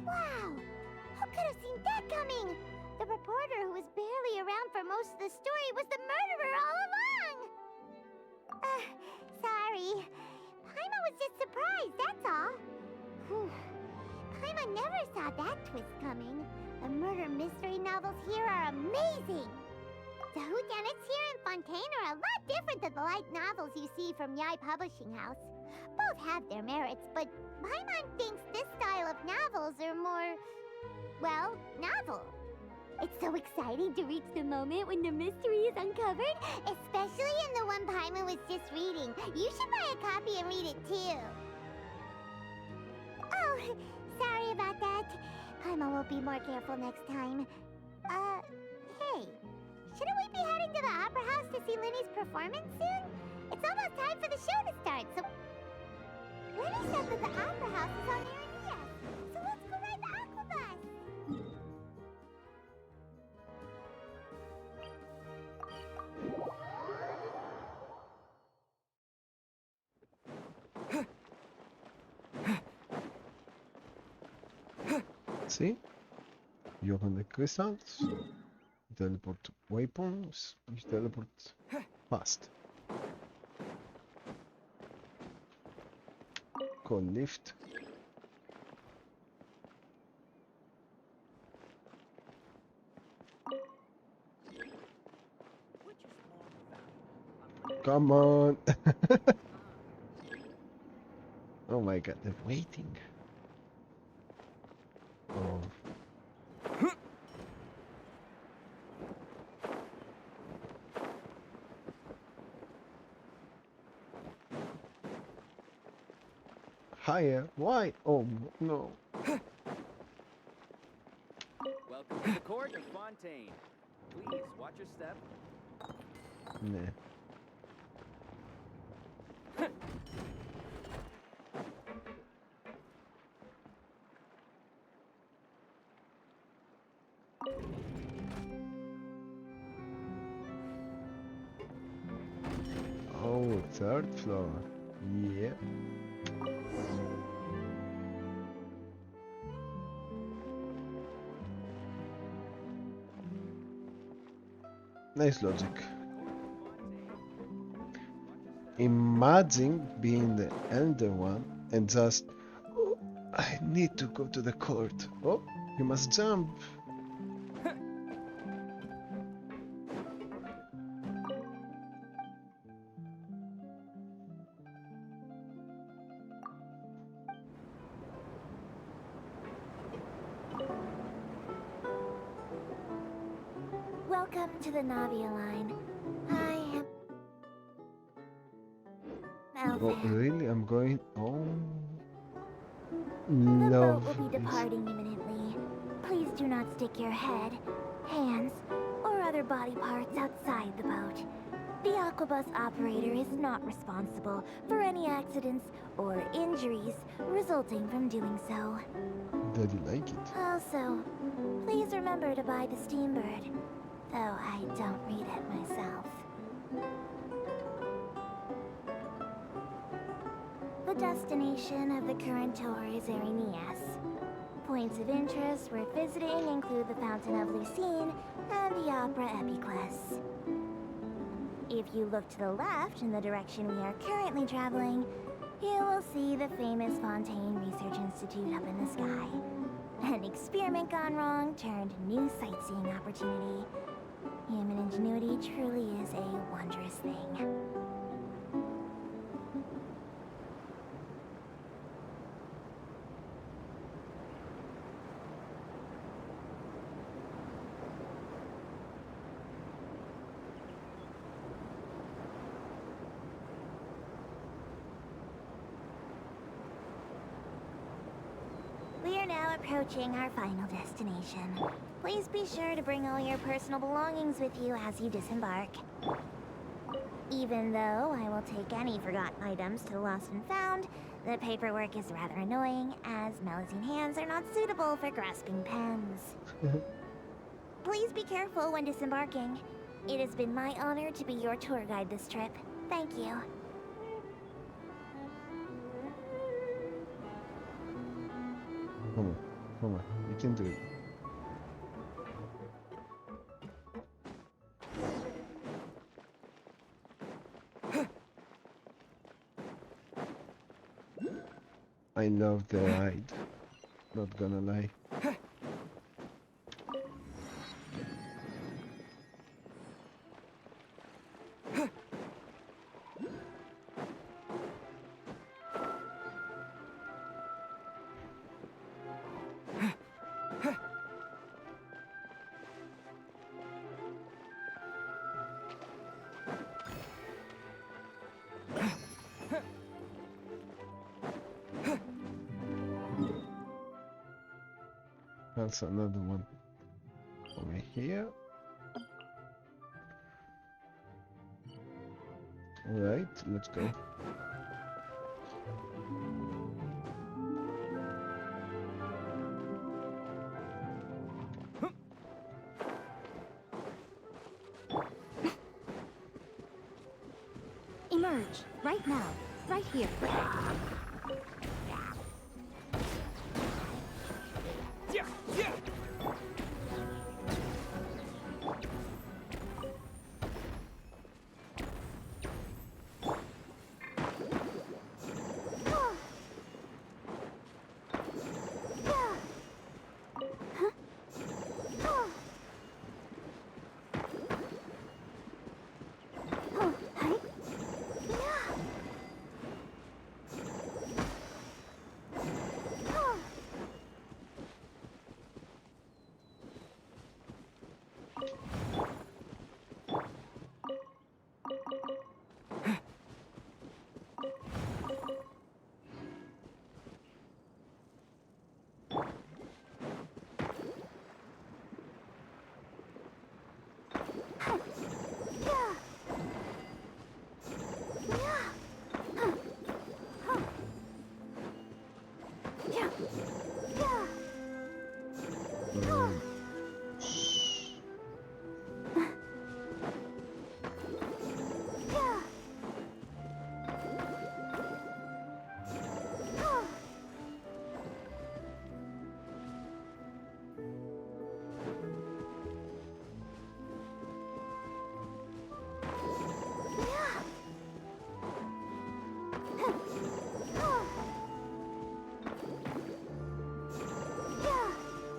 Speaker 6: Wow! Who could have seen that coming? The reporter who was barely around for most of the story was the murderer all along! Sorry. Paimon was just surprised, that's all. Whew. Paimon never saw that twist coming. The murder mystery novels here are amazing! The whodunits here in Fontaine are a lot different than the light novels you see from Yai Publishing House. Both have their merits, but Paimon thinks this style of novels are more, well, novel. It's so exciting to reach the moment when the mystery is uncovered, especially in the one Paimon was just reading. You should buy a copy and read it too. Oh, sorry about that. Paimon will be more careful next time. Hey, shouldn't we be heading to the Opera House to see Lenny's performance soon? It's almost time for the show to start, so... Lenny said that the Opera House is on Erinias, so let's go ride the Aqua Bus!
Speaker 1: See? You open the crystals, you teleport weapons, you teleport fast. Call lift. Come on! Oh my god, they're waiting. Oh. Higher? Why? Oh no.
Speaker 16: Welcome to the court of Fontaine. Please watch your step.
Speaker 1: Nah. Oh, third floor. Yeah. Nice logic. Imagine being the elder one and just, oh, I need to go to the court. Oh, you must jump.
Speaker 6: Welcome to the Navia line. I am...
Speaker 1: Oh, really? I'm going... Oh...
Speaker 6: The
Speaker 1: No.
Speaker 6: boat will be departing imminently. Please do not stick your head, hands, or other body parts outside the boat. The aquabus operator is not responsible for any accidents or injuries resulting from doing so.
Speaker 1: Daddy like it.
Speaker 6: Also, please remember to buy the Steambird, though I don't read it myself. The destination of the current tour is Erinias. Points of interest worth visiting include the Fountain of Lucine and the Opera Epiclese. If you look to the left in the direction we are currently traveling, you will see the famous Fontaine Research Institute up in the sky. An experiment gone wrong turned new sightseeing opportunity. Human ingenuity truly is a wondrous thing. We are now approaching our final destination. Please be sure to bring all your personal belongings with you as you disembark. Even though I will take any forgotten items to the lost and found, the paperwork is rather annoying, as Melusine hands are not suitable for grasping pens. Please be careful when disembarking. It has been my honor to be your tour guide this trip. Thank you.
Speaker 1: Come on, you can do it. I love the ride, not gonna lie. That's another one over here. Alright, let's go.
Speaker 2: Emerge, right now, right here.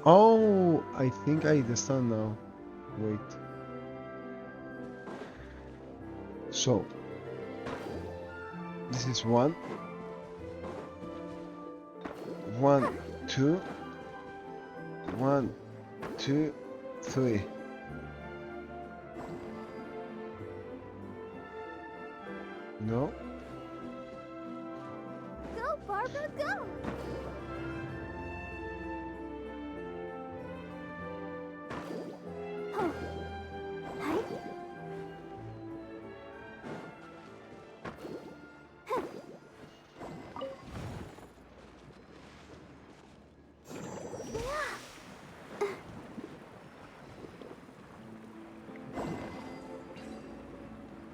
Speaker 1: Oh, I think I understand now. Wait. So, this is 1, 1, 2, 1, 2, 3. No?
Speaker 6: Go, Barbara, go!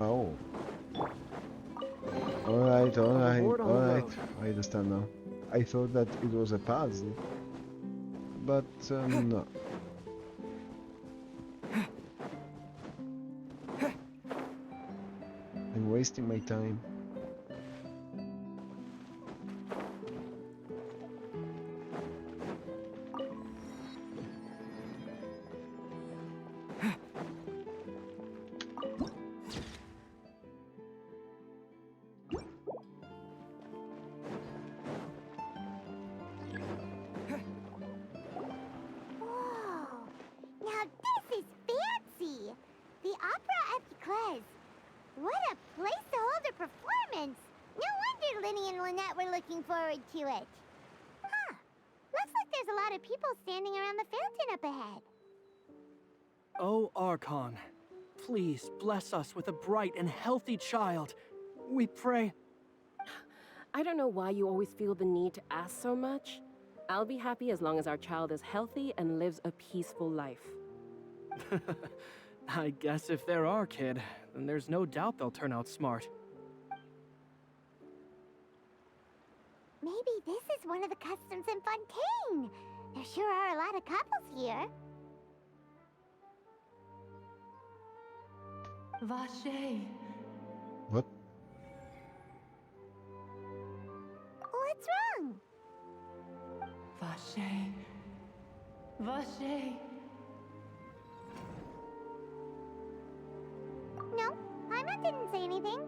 Speaker 1: Oh. Alright, alright,
Speaker 15: Aboard on the
Speaker 1: alright.
Speaker 15: road.
Speaker 1: I understand now. I thought that it was a puzzle. But, no. I'm wasting my time.
Speaker 6: Whoa! Now this is fancy! The Opera Epiclese. What a place to hold a performance! No wonder Linny and Lynette were looking forward to it. Huh. Looks like there's a lot of people standing around the fountain up ahead.
Speaker 17: Oh, Archon, please bless us with a bright and healthy child. We pray.
Speaker 18: I don't know why you always feel the need to ask so much. I'll be happy as long as our child is healthy and lives a peaceful life.
Speaker 17: I guess if they're our kid, then there's no doubt they'll turn out smart.
Speaker 6: Maybe this is one of the customs in Fontaine. There sure are a lot of couples here.
Speaker 2: Vache.
Speaker 1: What?
Speaker 6: What's wrong?
Speaker 2: Vache. Vache.
Speaker 6: No, Paimon didn't say anything.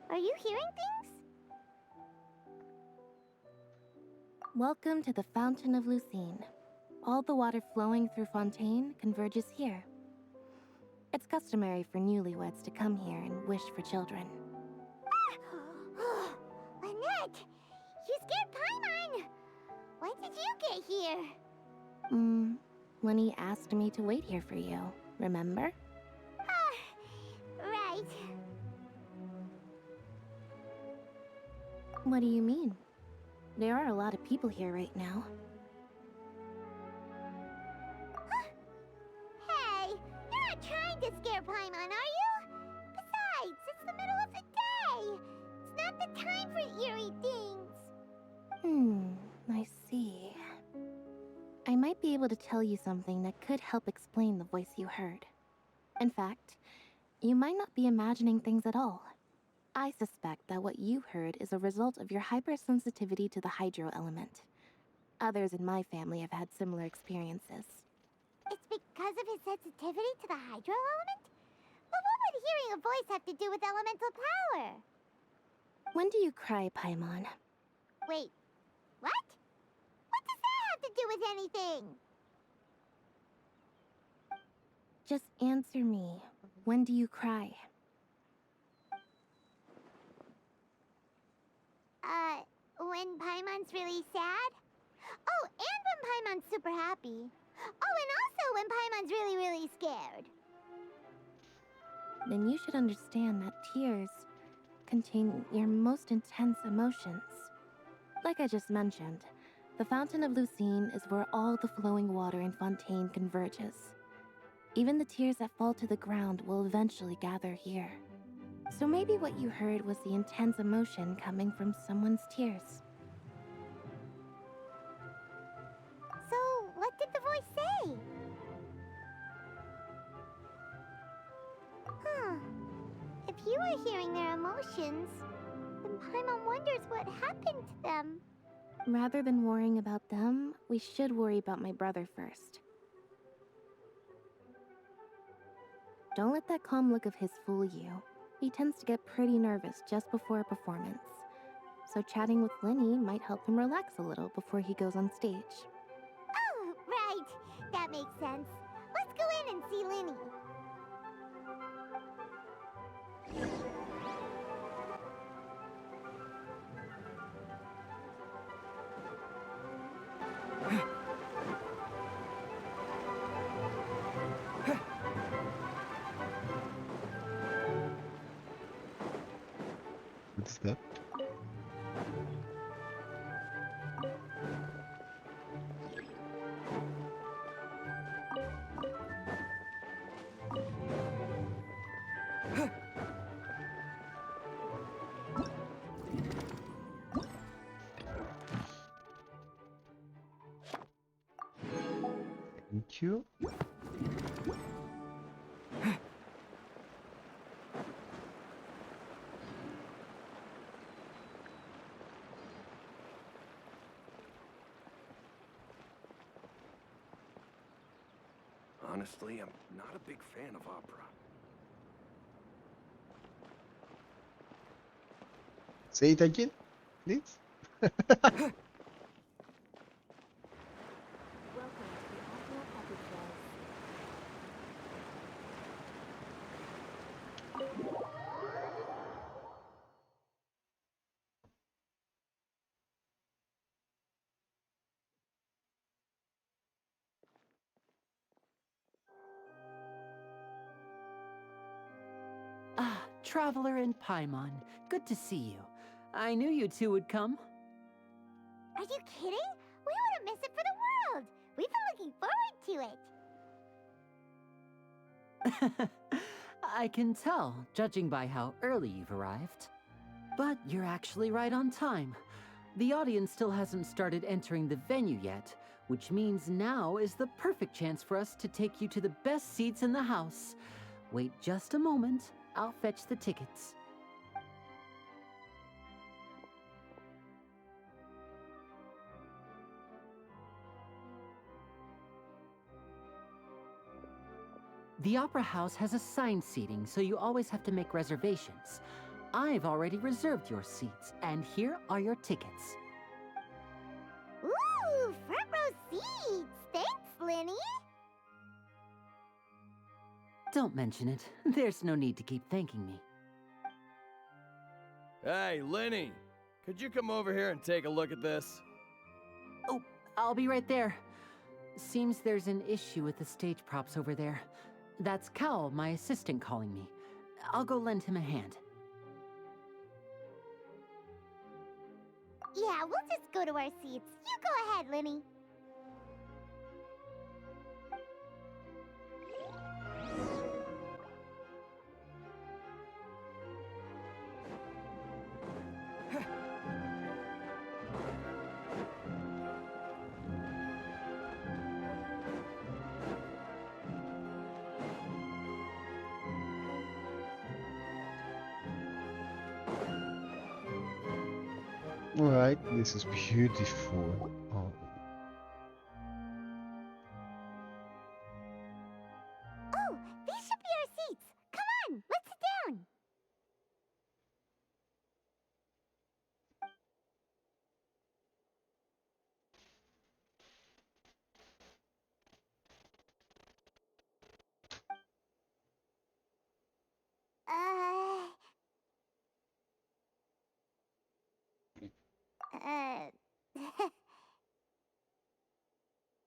Speaker 6: Are you hearing things?
Speaker 3: Welcome to the Fountain of Lucine. All the water flowing through Fontaine converges here. It's customary for newlyweds to come here and wish for children.
Speaker 6: Lynette! You scared Paimon! When did you get here?
Speaker 3: Lenny asked me to wait here for you, remember?
Speaker 6: Right.
Speaker 3: What do you mean? There are a lot of people here right now.
Speaker 6: Hey, you're not trying to scare Paimon, are you? Besides, it's the middle of the day. It's not the time for eerie things.
Speaker 3: I see. I might be able to tell you something that could help explain the voice you heard. In fact, you might not be imagining things at all. I suspect that what you heard is a result of your hypersensitivity to the hydro element. Others in my family have had similar experiences.
Speaker 6: It's because of his sensitivity to the hydro element? But what would hearing a voice have to do with elemental power?
Speaker 3: When do you cry, Paimon?
Speaker 6: Wait, what? What does that have to do with anything?
Speaker 3: Just answer me. When do you cry?
Speaker 6: When Paimon's really sad? Oh, and when Paimon's super happy. Oh, and also when Paimon's really, really scared.
Speaker 3: Then you should understand that tears contain your most intense emotions. Like I just mentioned, the Fountain of Lucine is where all the flowing water in Fontaine converges. Even the tears that fall to the ground will eventually gather here. So maybe what you heard was the intense emotion coming from someone's tears.
Speaker 6: So, what did the voice say? Huh. If you were hearing their emotions, then Paimon wonders what happened to them.
Speaker 3: Rather than worrying about them, we should worry about my brother first. Don't let that calm look of his fool you. He tends to get pretty nervous just before a performance. So chatting with Lenny might help him relax a little before he goes on stage.
Speaker 6: Oh, right. That makes sense. Let's go in and see Linny.
Speaker 1: What's that? Thank you.
Speaker 14: Honestly, I'm not a big fan of opera.
Speaker 1: Say it again, please.
Speaker 10: Ah, Traveler and Paimon. Good to see you. I knew you two would come.
Speaker 6: Are you kidding? We wouldn't miss it for the world. We've been looking forward to it.
Speaker 10: I can tell, judging by how early you've arrived. But you're actually right on time. The audience still hasn't started entering the venue yet, which means now is the perfect chance for us to take you to the best seats in the house. Wait just a moment. I'll fetch the tickets. The Opera House has assigned seating, so you always have to make reservations. I've already reserved your seats, and here are your tickets.
Speaker 6: Ooh, front row seats. Thanks, Linny.
Speaker 10: Don't mention it. There's no need to keep thanking me.
Speaker 19: Hey, Linny! Could you come over here and take a look at this?
Speaker 10: Oh, I'll be right there. Seems there's an issue with the stage props over there. That's Cal, my assistant, calling me. I'll go lend him a hand.
Speaker 6: Yeah, we'll just go to our seats. You go ahead, Linny.
Speaker 1: Alright, this is beautiful. Oh.
Speaker 6: Oh, these should be our seats. Come on, let's sit down.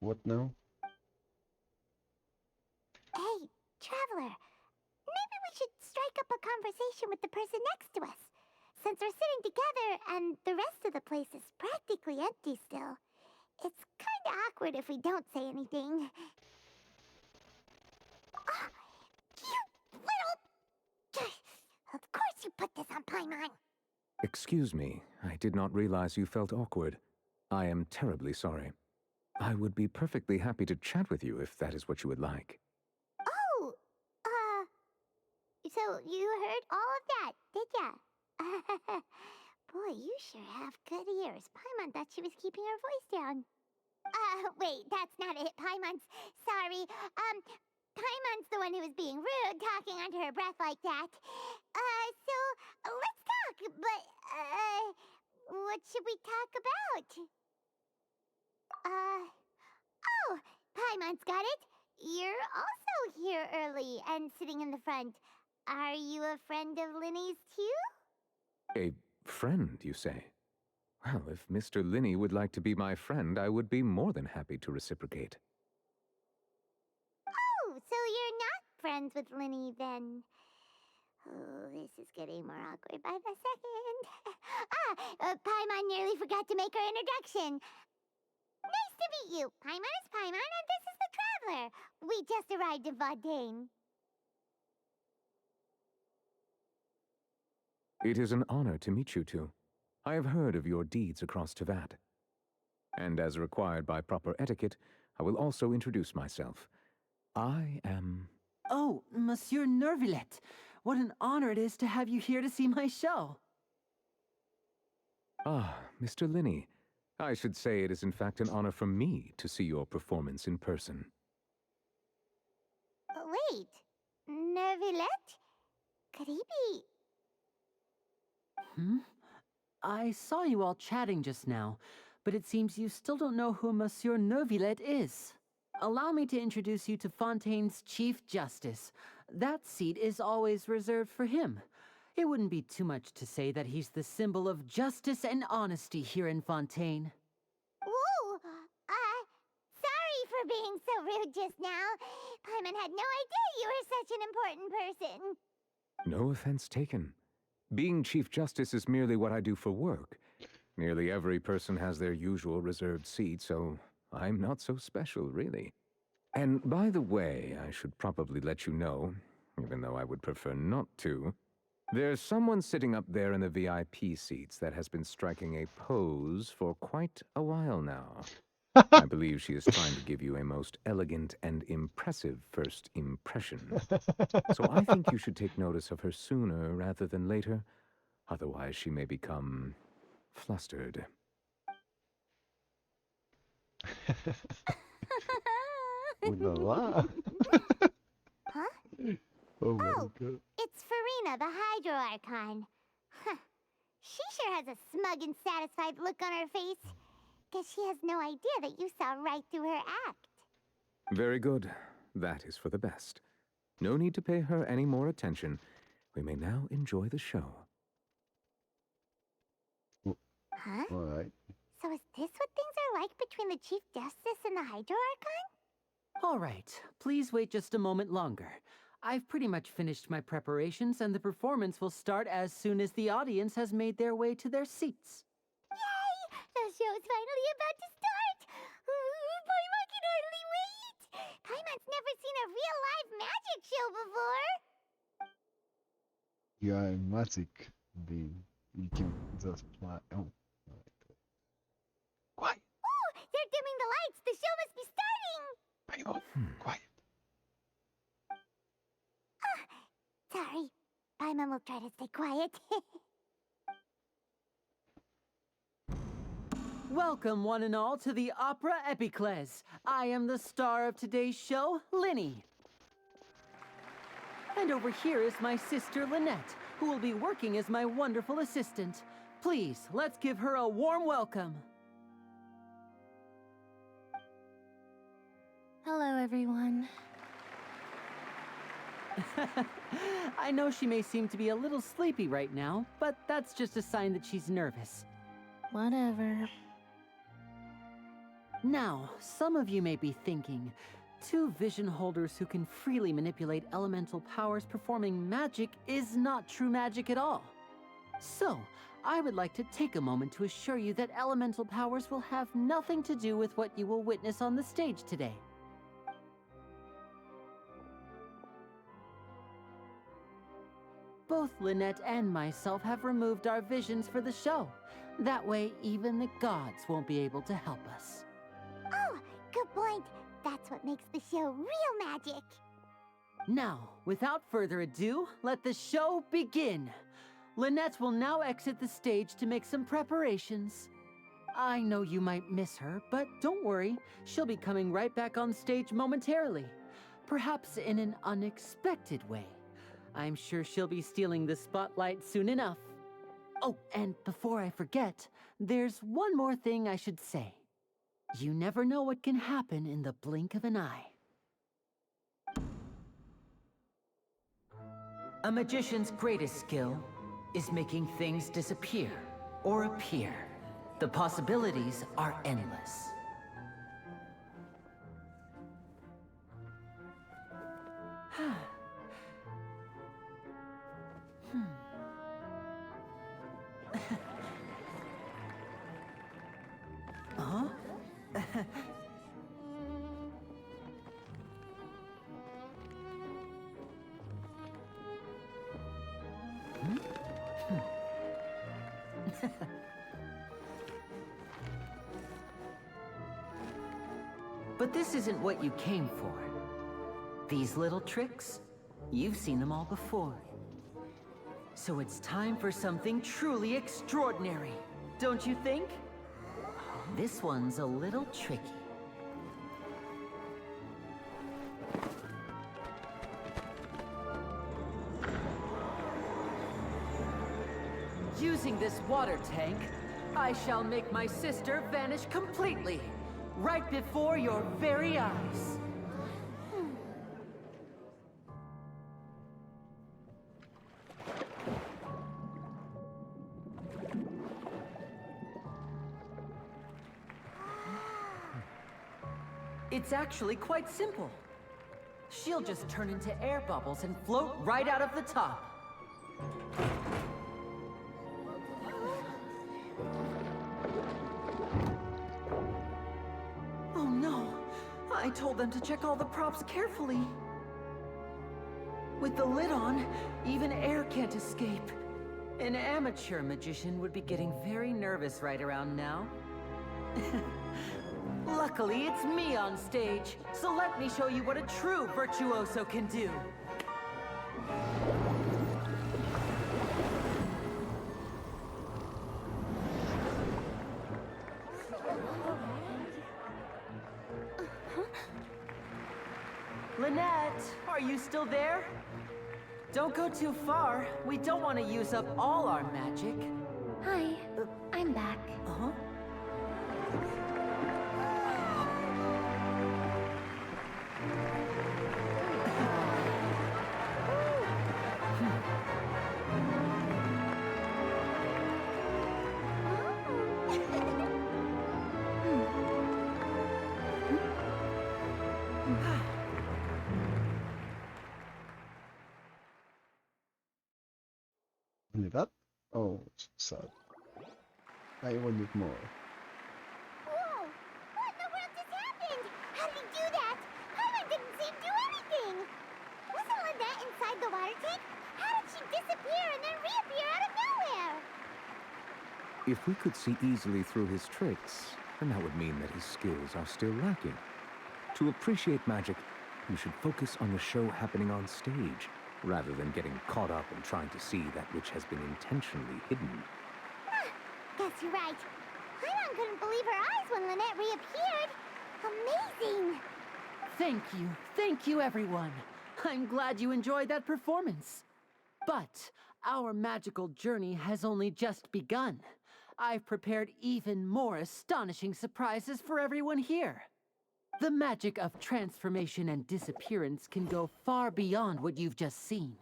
Speaker 1: What now?
Speaker 6: Hey, Traveler. Maybe we should strike up a conversation with the person next to us. Since we're sitting together and the rest of the place is practically empty still, it's kinda awkward if we don't say anything. Oh, you little... Of course you put this on Paimon.
Speaker 20: Excuse me, I did not realize you felt awkward. I am terribly sorry. I would be perfectly happy to chat with you if that is what you would like.
Speaker 6: Oh, so you heard all of that, did ya? Boy, you sure have good ears. Paimon thought she was keeping her voice down. Wait, that's not it. Sorry. Paimon's the one who was being rude, talking under her breath like that. So, let's talk, but, what should we talk about? Oh, Paimon's got it. You're also here early and sitting in the front. Are you a friend of Linny's too?
Speaker 20: A friend, you say? Well, if Mr. Linney would like to be my friend, I would be more than happy to reciprocate.
Speaker 6: Oh, so you're not friends with Linny then? Oh, this is getting more awkward by the second. Paimon nearly forgot to make her introduction. Nice to meet you. Paimon is Paimon, and this is the Traveler. We just arrived in Fontaine.
Speaker 20: It is an honor to meet you two. I have heard of your deeds across Tevat. And as required by proper etiquette, I will also introduce myself. I am...
Speaker 10: Oh, Monsieur Nervillet. What an honor it is to have you here to see my show.
Speaker 20: Ah, Mr. Linney. I should say it is in fact an honor for me to see your performance in person.
Speaker 6: Wait, Nervillet? Could he be...
Speaker 10: Hmm? I saw you all chatting just now, but it seems you still don't know who Monsieur Nervillet is. Allow me to introduce you to Fontaine's Chief Justice. That seat is always reserved for him. It wouldn't be too much to say that he's the symbol of justice and honesty here in Fontaine.
Speaker 6: Whoa! Sorry for being so rude just now. Paimon had no idea you were such an important person.
Speaker 20: No offense taken. Being Chief Justice is merely what I do for work. Nearly every person has their usual reserved seat, so I'm not so special, really. And by the way, I should probably let you know, even though I would prefer not to, there's someone sitting up there in the VIP seats that has been striking a pose for quite a while now. I believe she is trying to give you a most elegant and impressive first impression. So I think you should take notice of her sooner rather than later. Otherwise, she may become flustered.
Speaker 1: Ooh la la.
Speaker 6: Huh?
Speaker 1: Oh my god.
Speaker 6: It's Farina, the Hydro Archon. Huh. She sure has a smug and satisfied look on her face. Guess she has no idea that you saw right through her act.
Speaker 20: Very good. That is for the best. No need to pay her any more attention. We may now enjoy the show.
Speaker 6: Huh?
Speaker 1: Alright.
Speaker 6: So is this what things are like between the Chief Justice and the Hydro Archon?
Speaker 10: All right, please wait just a moment longer. I've pretty much finished my preparations, and the performance will start as soon as the audience has made their way to their seats.
Speaker 6: Yay! The show's finally about to start! Paimon can hardly wait! Paimon's never seen a real live magic show before!
Speaker 1: You are magic, you can just fly. Oh. Quiet.
Speaker 6: Oh, they're dimming the lights! The show must be starting!
Speaker 1: Quiet.
Speaker 6: Sorry. Paimon will try to stay quiet.
Speaker 10: Welcome, one and all, to the Opera Epiclese. I am the star of today's show, Linny. And over here is my sister, Lynette, who will be working as my wonderful assistant. Please, let's give her a warm welcome.
Speaker 3: Hello, everyone.
Speaker 10: I know she may seem to be a little sleepy right now, but that's just a sign that she's nervous.
Speaker 3: Whatever.
Speaker 10: Now, some of you may be thinking, two vision holders who can freely manipulate elemental powers performing magic is not true magic at all. So, I would like to take a moment to assure you that elemental powers will have nothing to do with what you will witness on the stage today. Both Lynette and myself have removed our visions for the show. That way, even the gods won't be able to help us.
Speaker 6: Oh, good point. That's what makes the show real magic.
Speaker 10: Now, without further ado, let the show begin. Lynette will now exit the stage to make some preparations. I know you might miss her, but don't worry. She'll be coming right back on stage momentarily. Perhaps in an unexpected way. I'm sure she'll be stealing the spotlight soon enough. Oh, and before I forget, there's one more thing I should say. You never know what can happen in the blink of an eye. A magician's greatest skill is making things disappear or appear. The possibilities are endless. Huh? But this isn't what you came for. These little tricks, you've seen them all before. So it's time for something truly extraordinary, don't you think? This one's a little tricky. Using this water tank, I shall make my sister vanish completely, right before your very eyes. It's actually quite simple. She'll just turn into air bubbles and float right out of the top. Oh no! I told them to check all the props carefully. With the lid on, even air can't escape. An amateur magician would be getting very nervous right around now. Luckily, it's me on stage, so let me show you what a true virtuoso can do. Lynette, are you still there? Don't go too far. We don't want to use up all our magic.
Speaker 3: Hi, I'm back.
Speaker 10: Uh-huh.
Speaker 1: Only that? Oh, it's sad. I wanted more.
Speaker 6: Whoa! What in the world just happened? How did he do that? Paimon didn't seem to do anything. Wasn't Lynette inside the water tank? How did she disappear and then reappear out of nowhere?
Speaker 20: If we could see easily through his tricks, then that would mean that his skills are still lacking. To appreciate magic, you should focus on the show happening on stage, rather than getting caught up in trying to see that which has been intentionally hidden.
Speaker 6: Guess you're right. Paimon couldn't believe her eyes when Lynette reappeared. Amazing!
Speaker 10: Thank you everyone. I'm glad you enjoyed that performance. But our magical journey has only just begun. I've prepared even more astonishing surprises for everyone here. The magic of transformation and disappearance can go far beyond what you've just seen.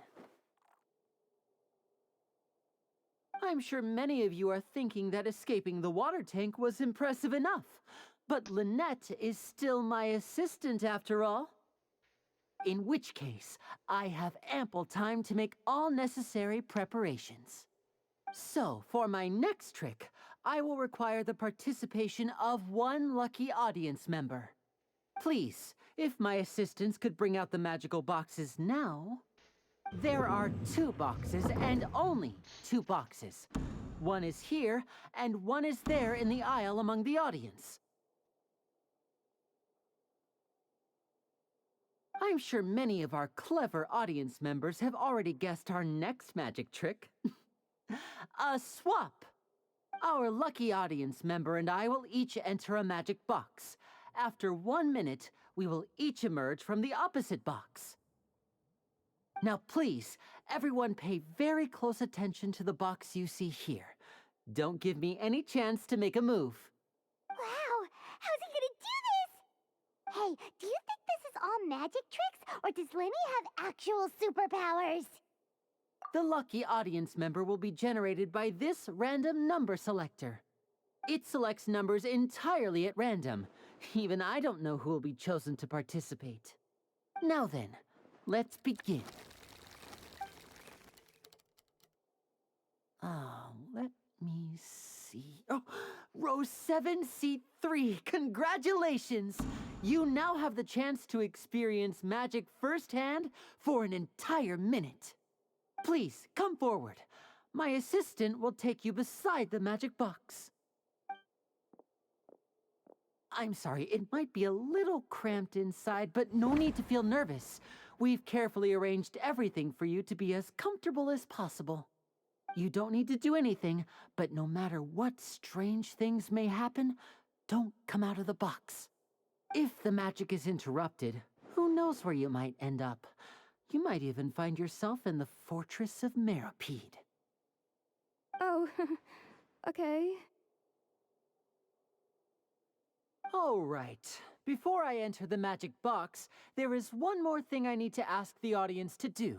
Speaker 10: I'm sure many of you are thinking that escaping the water tank was impressive enough, but Lynette is still my assistant after all. In which case, I have ample time to make all necessary preparations. So, for my next trick, I will require the participation of one lucky audience member. Please, if my assistants could bring out the magical boxes now. There are 2 boxes, and only 2 boxes. One is here, and one is there in the aisle among the audience. I'm sure many of our clever audience members have already guessed our next magic trick. A swap! Our lucky audience member and I will each enter a magic box. After 1 minute, we will each emerge from the opposite box. Now please, everyone pay very close attention to the box you see here. Don't give me any chance to make a move.
Speaker 6: Wow! How's he gonna do this? Hey, do you think this is all magic tricks, or does Lenny have actual superpowers?
Speaker 10: The lucky audience member will be generated by this random number selector. It selects numbers entirely at random. Even I don't know who will be chosen to participate. Now then, let's begin. Let me see. Oh, row 7, seat 3. Congratulations! You now have the chance to experience magic firsthand for an entire minute. Please, come forward. My assistant will take you beside the magic box. I'm sorry, it might be a little cramped inside, but no need to feel nervous. We've carefully arranged everything for you to be as comfortable as possible. You don't need to do anything, but no matter what strange things may happen, don't come out of the box. If the magic is interrupted, who knows where you might end up? You might even find yourself in the Fortress of Meropide.
Speaker 9: Oh, okay.
Speaker 10: All right. Before I enter the magic box, there is one more thing I need to ask the audience to do.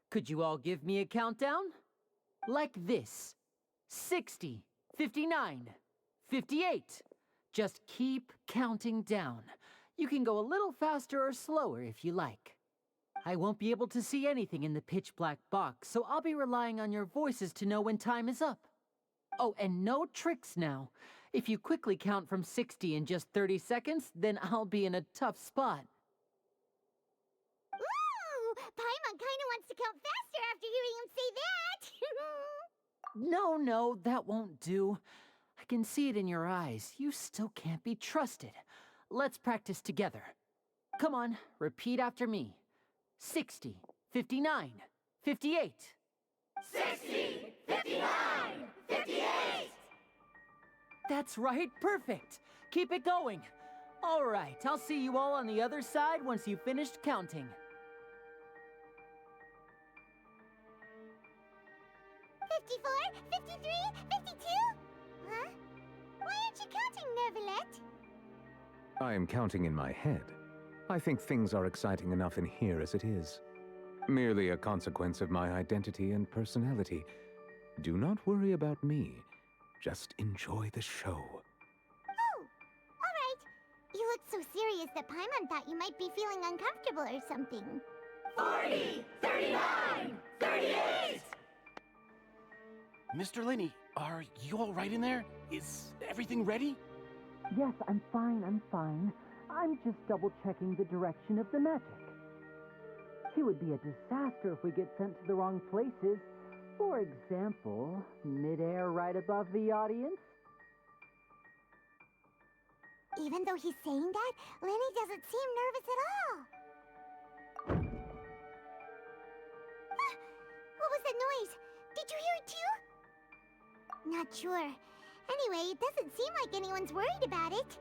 Speaker 10: Could you all give me a countdown? Like this. 60, 59, 58. Just keep counting down. You can go a little faster or slower if you like. I won't be able to see anything in the pitch black box, so I'll be relying on your voices to know when time is up. Oh, and no tricks now. If you quickly count from 60 in just 30 seconds, then I'll be in a tough spot.
Speaker 6: Ooh! Paimon kinda wants to count faster after hearing him say that!
Speaker 10: No, that won't do. I can see it in your eyes. You still can't be trusted. Let's practice together. Come on, repeat after me. 60, 59, 58.
Speaker 6: 60, 59, 58!
Speaker 10: That's right, perfect. Keep it going. All right, I'll see you all on the other side once you've finished counting.
Speaker 6: 54, 53, 52? Huh? Why aren't you counting, Nervalet?
Speaker 20: I am counting in my head. I think things are exciting enough in here as it is. Merely a consequence of my identity and personality. Do not worry about me. Just enjoy the show.
Speaker 6: Oh, all right. You look so serious that Paimon thought you might be feeling uncomfortable or something. 40, 39, 38!
Speaker 14: Mr. Linney, are you all right in there? Is everything ready?
Speaker 10: Yes, I'm fine. I'm just double-checking the direction of the magic. It would be a disaster if we get sent to the wrong places. For example, mid-air right above the audience.
Speaker 6: Even though he's saying that, Lenny doesn't seem nervous at all. Ah, what was that noise? Did you hear it too? Not sure. Anyway, it doesn't seem like anyone's worried about it.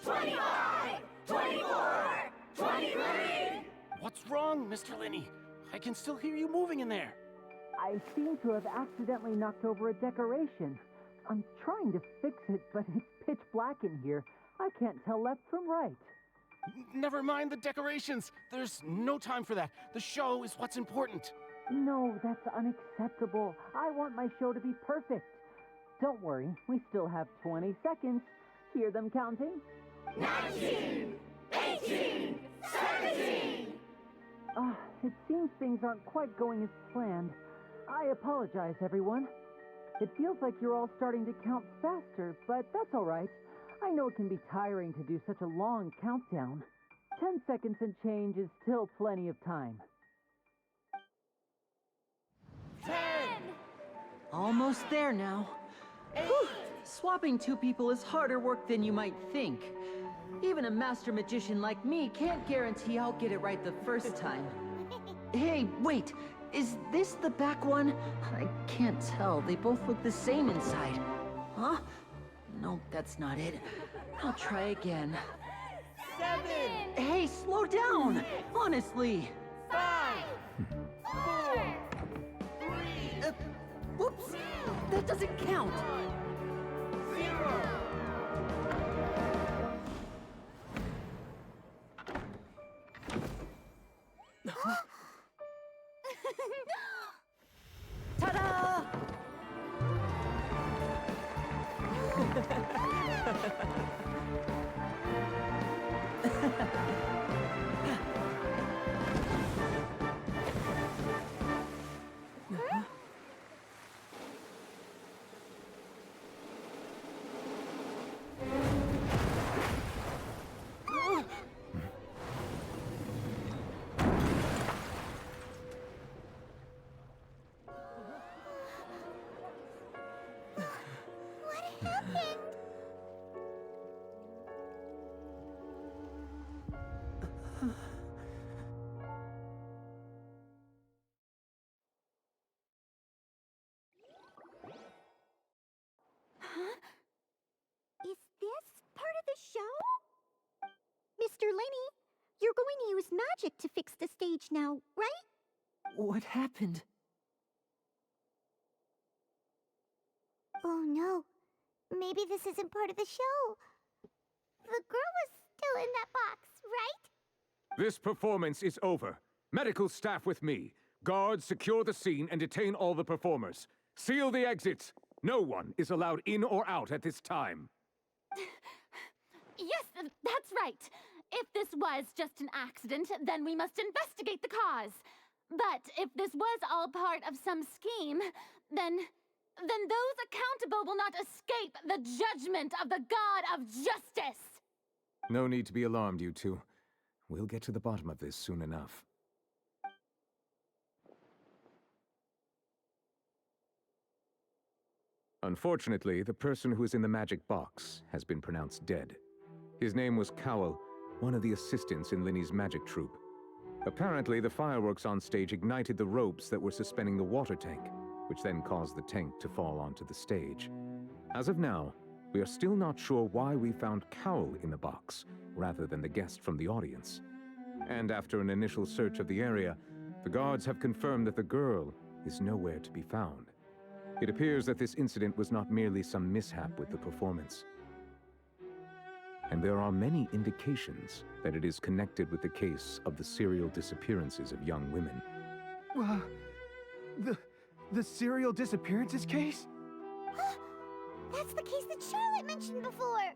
Speaker 14: 25! 24! 23! What's wrong, Mr. Linney? I can still hear you moving in there.
Speaker 10: I seem to have accidentally knocked over a decoration. I'm trying to fix it, but it's pitch black in here. I can't tell left from right.
Speaker 14: Never mind the decorations. There's no time for that. The show is what's important.
Speaker 10: No, that's unacceptable. I want my show to be perfect. Don't worry, we still have 20 seconds. Hear them counting?
Speaker 6: 19! 18! 17!
Speaker 10: It seems things aren't quite going as planned. I apologize, everyone. It feels like you're all starting to count faster, but that's all right. I know it can be tiring to do such a long countdown. 10 seconds and change is still plenty of time.
Speaker 6: 10!
Speaker 10: Almost there now. Whew. Swapping two people is harder work than you might think. Even a master magician like me can't guarantee I'll get it right the first time. Hey, wait! Is this the back one? I can't tell. They both look the same inside. Huh? No, that's not it. I'll try again.
Speaker 6: 7!
Speaker 10: Hey, slow down! Honestly!
Speaker 6: 5! 4! 3!
Speaker 10: Whoops! That doesn't count!
Speaker 6: 0!
Speaker 10: Ta-da!
Speaker 6: Huh? Is this part of the show? Mr. Lenny, you're going to use magic to fix the stage now, right?
Speaker 10: What happened?
Speaker 6: Oh no. Maybe this isn't part of the show. The girl was still in that box, right?
Speaker 20: This performance is over. Medical staff with me. Guards, secure the scene and detain all the performers. Seal the exits. No one is allowed in or out at this time.
Speaker 5: Yes, that's right. If this was just an accident, then we must investigate the cause. But if this was all part of some scheme, then those accountable will not escape the judgment of the God of Justice.
Speaker 20: No need to be alarmed, you two. We'll get to the bottom of this soon enough. Unfortunately, the person who is in the magic box has been pronounced dead. His name was Cowell, one of the assistants in Linny's magic troupe. Apparently, the fireworks on stage ignited the ropes that were suspending the water tank, which then caused the tank to fall onto the stage. As of now, we are still not sure why we found Cowell in the box, rather than the guest from the audience. And after an initial search of the area, the guards have confirmed that the girl is nowhere to be found. It appears that this incident was not merely some mishap with the performance. And there are many indications that it is connected with the case of the serial disappearances of young women.
Speaker 14: The serial disappearances case?
Speaker 6: That's the case that Charlotte mentioned before.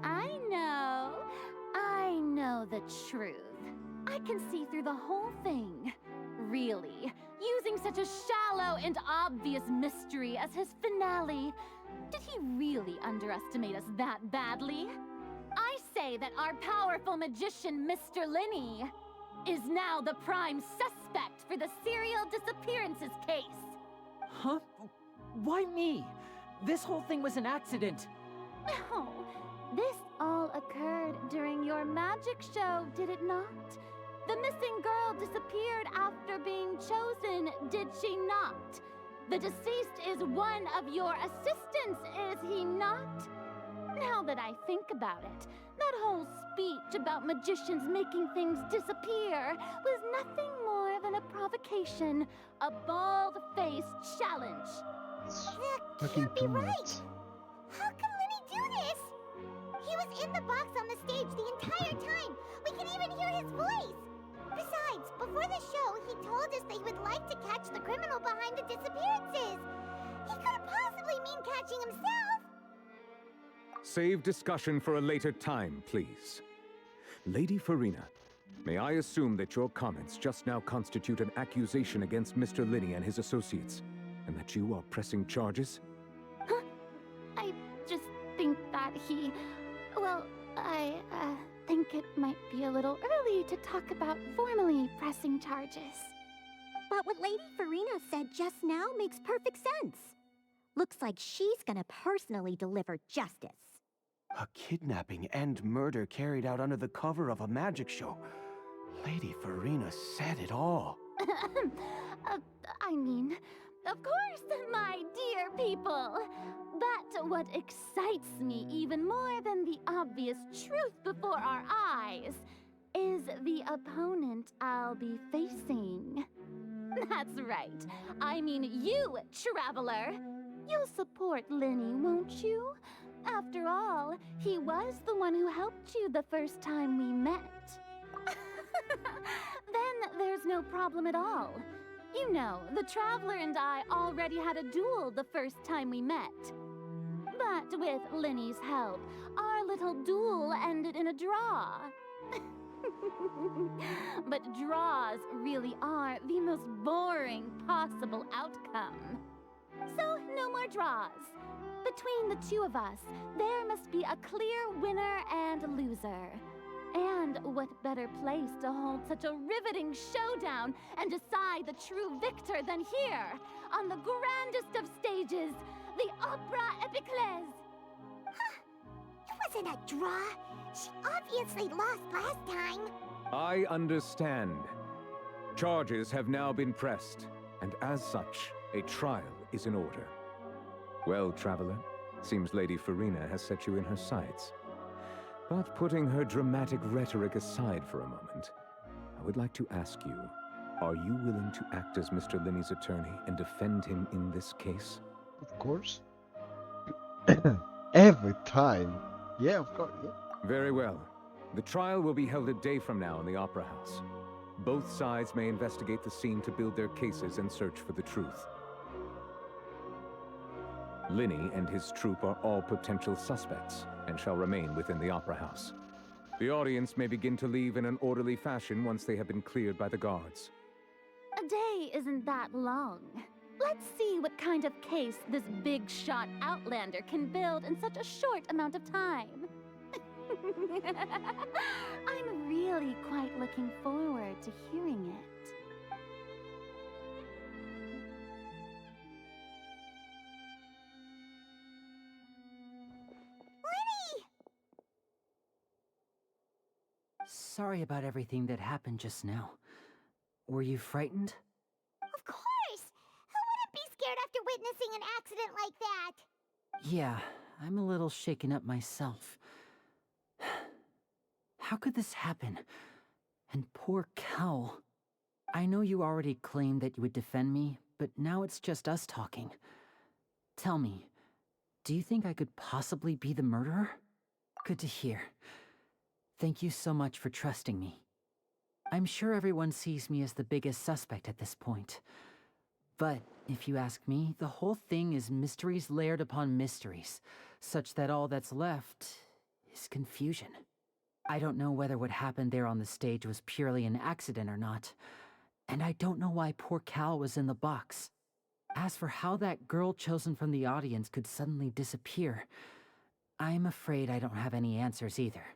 Speaker 5: I know the truth. I can see through the whole thing. Really, using such a shallow and obvious mystery as his finale. Did he really underestimate us that badly? I say that our powerful magician, Mr. Linny, is now the prime suspect for the serial disappearances case.
Speaker 10: Huh? Why me? This whole thing was an accident.
Speaker 5: No, this all occurred during your magic show, did it not? The missing girl disappeared after being chosen, did she not? The deceased is one of your assistants, is he not? Now that I think about it, that whole speech about magicians making things disappear was nothing more than a provocation, a bald-faced challenge.
Speaker 6: That can't be right. How can Linny do this? He was in the box on the stage the entire time. We can even hear his voice. Besides, before the show, he told us that he would like to catch the criminal behind the disappearances. He couldn't possibly mean catching himself.
Speaker 20: Save discussion for a later time, please. Lady Farina, may I assume that your comments just now constitute an accusation against Mr. Linny and his associates, and that you are pressing charges?
Speaker 5: Huh? I just think that he... Well, I think it might be a little early to talk about formally pressing charges.
Speaker 6: But what Lady Farina said just now makes perfect sense. Looks like she's gonna personally deliver justice.
Speaker 14: A kidnapping and murder carried out under the cover of a magic show. Lady Farina said it all.
Speaker 5: I mean, of course, my dear people. But what excites me even more than the obvious truth before our eyes is the opponent I'll be facing. That's right. I mean you, Traveler. You'll support Linny, won't you? After all, he was the one who helped you the first time we met. Then there's no problem at all. You know, the Traveler and I already had a duel the first time we met. But with Linny's help, our little duel ended in a draw. But draws really are the most boring possible outcome. So, no more draws. Between the two of us, there must be a clear winner and loser. And what better place to hold such a riveting showdown and decide the true victor than here, on the grandest of stages, the Opera Epiclese.
Speaker 6: It wasn't a draw. She obviously lost last time.
Speaker 20: I understand. Charges have now been pressed, and as such, a trial is in order. Well, Traveler, seems Lady Farina has set you in her sights. But putting her dramatic rhetoric aside for a moment, I would like to ask you, are you willing to act as Mr. Linney's attorney and defend him in this case?
Speaker 1: Of course. Every time. Yeah, of course. Yeah.
Speaker 20: Very well. The trial will be held a day from now in the Opera House. Both sides may investigate the scene to build their cases and search for the truth. Linney and his troupe are all potential suspects and shall remain within the Opera House. The audience may begin to leave in an orderly fashion once they have been cleared by the guards.
Speaker 5: A day isn't that long. Let's see what kind of case this big shot outlander can build in such a short amount of time. I'm really quite looking forward to hearing it.
Speaker 6: Lenny!
Speaker 10: Sorry about everything that happened just now. Were you frightened?
Speaker 6: Of course! Who wouldn't be scared after witnessing an accident like that?
Speaker 10: Yeah, I'm a little shaken up myself. How could this happen? And poor Cal. I know you already claimed that you would defend me, but now it's just us talking. Tell me, do you think I could possibly be the murderer? Good to hear. Thank you so much for trusting me. I'm sure everyone sees me as the biggest suspect at this point. But if you ask me, the whole thing is mysteries layered upon mysteries, such that all that's left is confusion. I don't know whether what happened there on the stage was purely an accident or not, and I don't know why poor Cal was in the box. As for how that girl chosen from the audience could suddenly disappear, I'm afraid I don't have any answers either.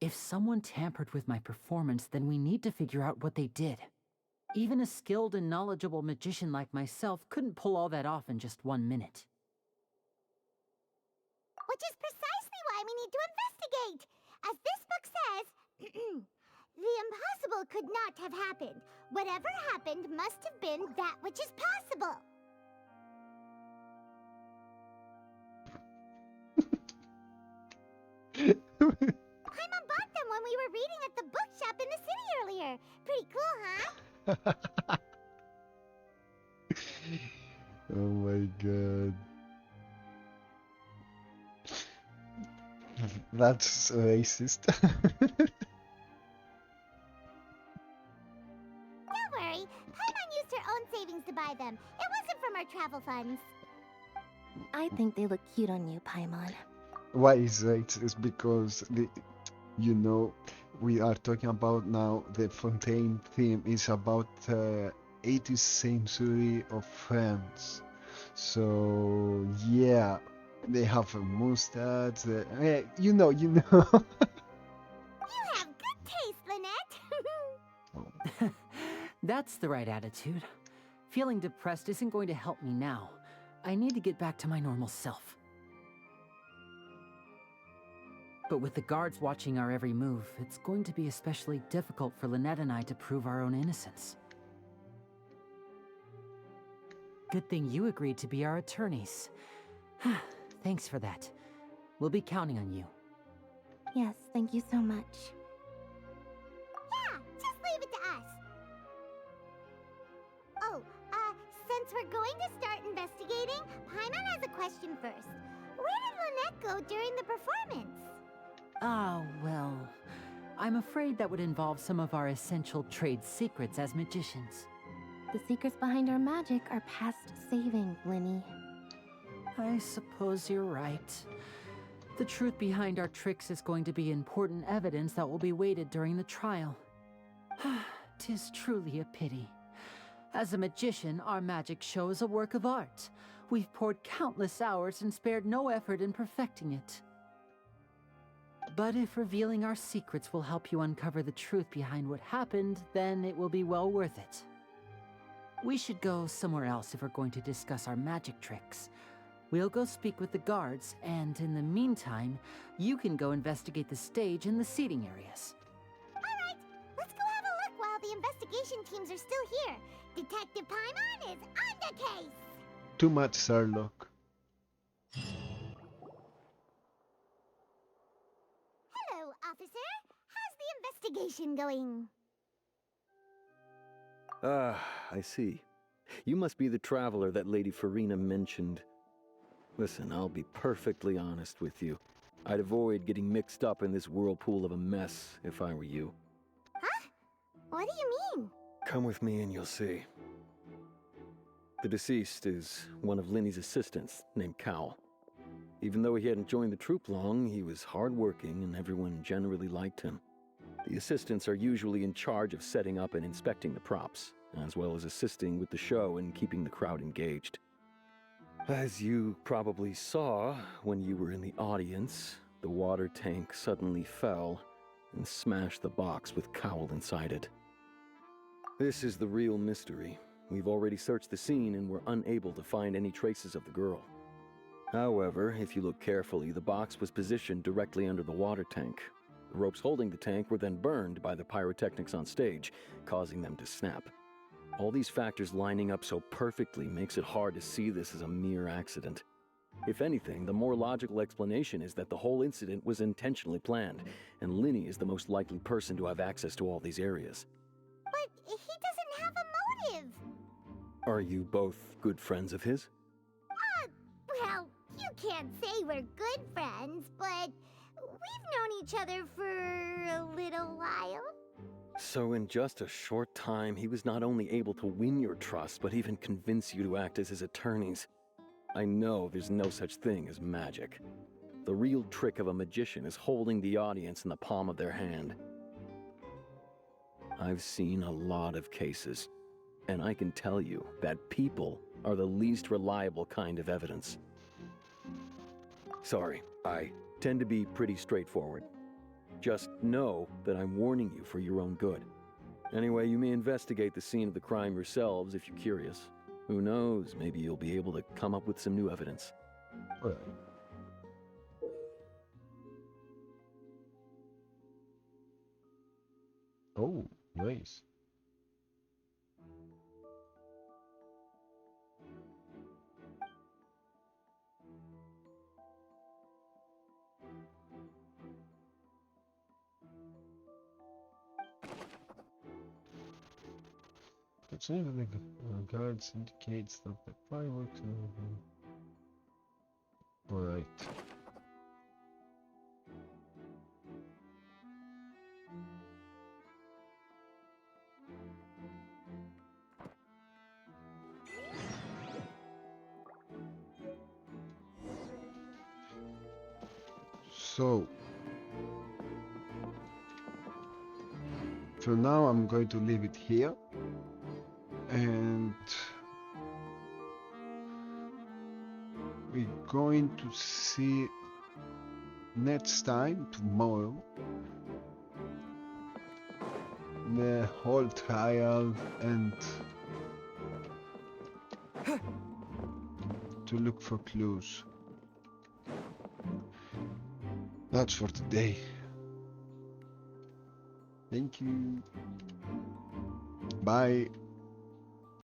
Speaker 10: If someone tampered with my performance, then we need to figure out what they did. Even a skilled and knowledgeable magician like myself couldn't pull all that off in just 1 minute.
Speaker 6: Which is precisely why we need to investigate. As this book says, the impossible could not have happened. Whatever happened must have been that which is possible. Paimon bought them when we were reading at the bookshop in the city earlier. Pretty cool, huh?
Speaker 1: Oh my god. That's racist.
Speaker 6: Don't worry. Paimon used her own savings to buy them. It wasn't from our travel funds.
Speaker 3: I think they look cute on you, Paimon.
Speaker 1: Why is racist? It's because you know, we are talking about now the Fontaine theme is about 18th century of France. So yeah, they have a mustache. You know.
Speaker 6: You have good taste, Lynette.
Speaker 10: That's the right attitude. Feeling depressed isn't going to help me now. I need to get back to my normal self. But with the guards watching our every move, it's going to be especially difficult for Lynette and I to prove our own innocence. Good thing you agreed to be our attorneys. Thanks for that. We'll be counting on you.
Speaker 3: Yes, thank you so much.
Speaker 6: Yeah, just leave it to us. Oh, since we're going to start investigating, Paimon has a question first. Where did Lynette go during the performance?
Speaker 10: Ah, well, I'm afraid that would involve some of our essential trade secrets as magicians.
Speaker 3: The secrets behind our magic are past saving, Linny.
Speaker 10: I suppose you're right. The truth behind our tricks is going to be important evidence that will be weighted during the trial. 'Tis truly a pity. As a magician, our magic show is a work of art. We've poured countless hours and spared no effort in perfecting it. But if revealing our secrets will help you uncover the truth behind what happened, then it will be well worth it. We should go somewhere else if we're going to discuss our magic tricks. We'll go speak with the guards, and in the meantime, you can go investigate the stage and the seating areas.
Speaker 6: Alright, let's go have a look while the investigation teams are still here. Detective Paimon is on the case!
Speaker 1: Too much Sherlock.
Speaker 6: Hello, officer. How's the investigation going?
Speaker 2: Ah, I see. You must be the traveler that Lady Farina mentioned. Listen, I'll be perfectly honest with you. I'd avoid getting mixed up in this whirlpool of a mess if I were you.
Speaker 6: Huh? What do you mean?
Speaker 2: Come with me and you'll see. The deceased is one of Linny's assistants, named Cal. Even though he hadn't joined the troupe long, he was hardworking and everyone generally liked him. The assistants are usually in charge of setting up and inspecting the props, as well as assisting with the show and keeping the crowd engaged. As you probably saw when you were in the audience, the water tank suddenly fell and smashed the box with Cowl inside it. This is the real mystery. We've already searched the scene and were unable to find any traces of the girl. However, if you look carefully, the box was positioned directly under the water tank. The ropes holding the tank were then burned by the pyrotechnics on stage, causing them to snap. All these factors lining up so perfectly makes it hard to see this as a mere accident. If anything, the more logical explanation is that the whole incident was intentionally planned, and Linny is the most likely person to have access to all these areas.
Speaker 6: But he doesn't have a motive!
Speaker 2: Are you both good friends of his?
Speaker 6: Well, you can't say we're good friends, but we've known each other for a little while.
Speaker 2: So in just a short time, he was not only able to win your trust, but even convince you to act as his attorneys. I know there's no such thing as magic. The real trick of a magician is holding the audience in the palm of their hand. I've seen a lot of cases, and I can tell you that people are the least reliable kind of evidence. Sorry, I tend to be pretty straightforward. Just know that I'm warning you for your own good. Anyway, you may investigate the scene of the crime yourselves if you're curious. Who knows, maybe you'll be able to come up with some new evidence.
Speaker 1: Alright. Oh, nice. It's even the guards indicates that the fireworks are... Alright. So, for now I'm going to leave it here, and we're going to see next time, tomorrow, the whole trial and to look for clues. That's for today. Thank you. Bye.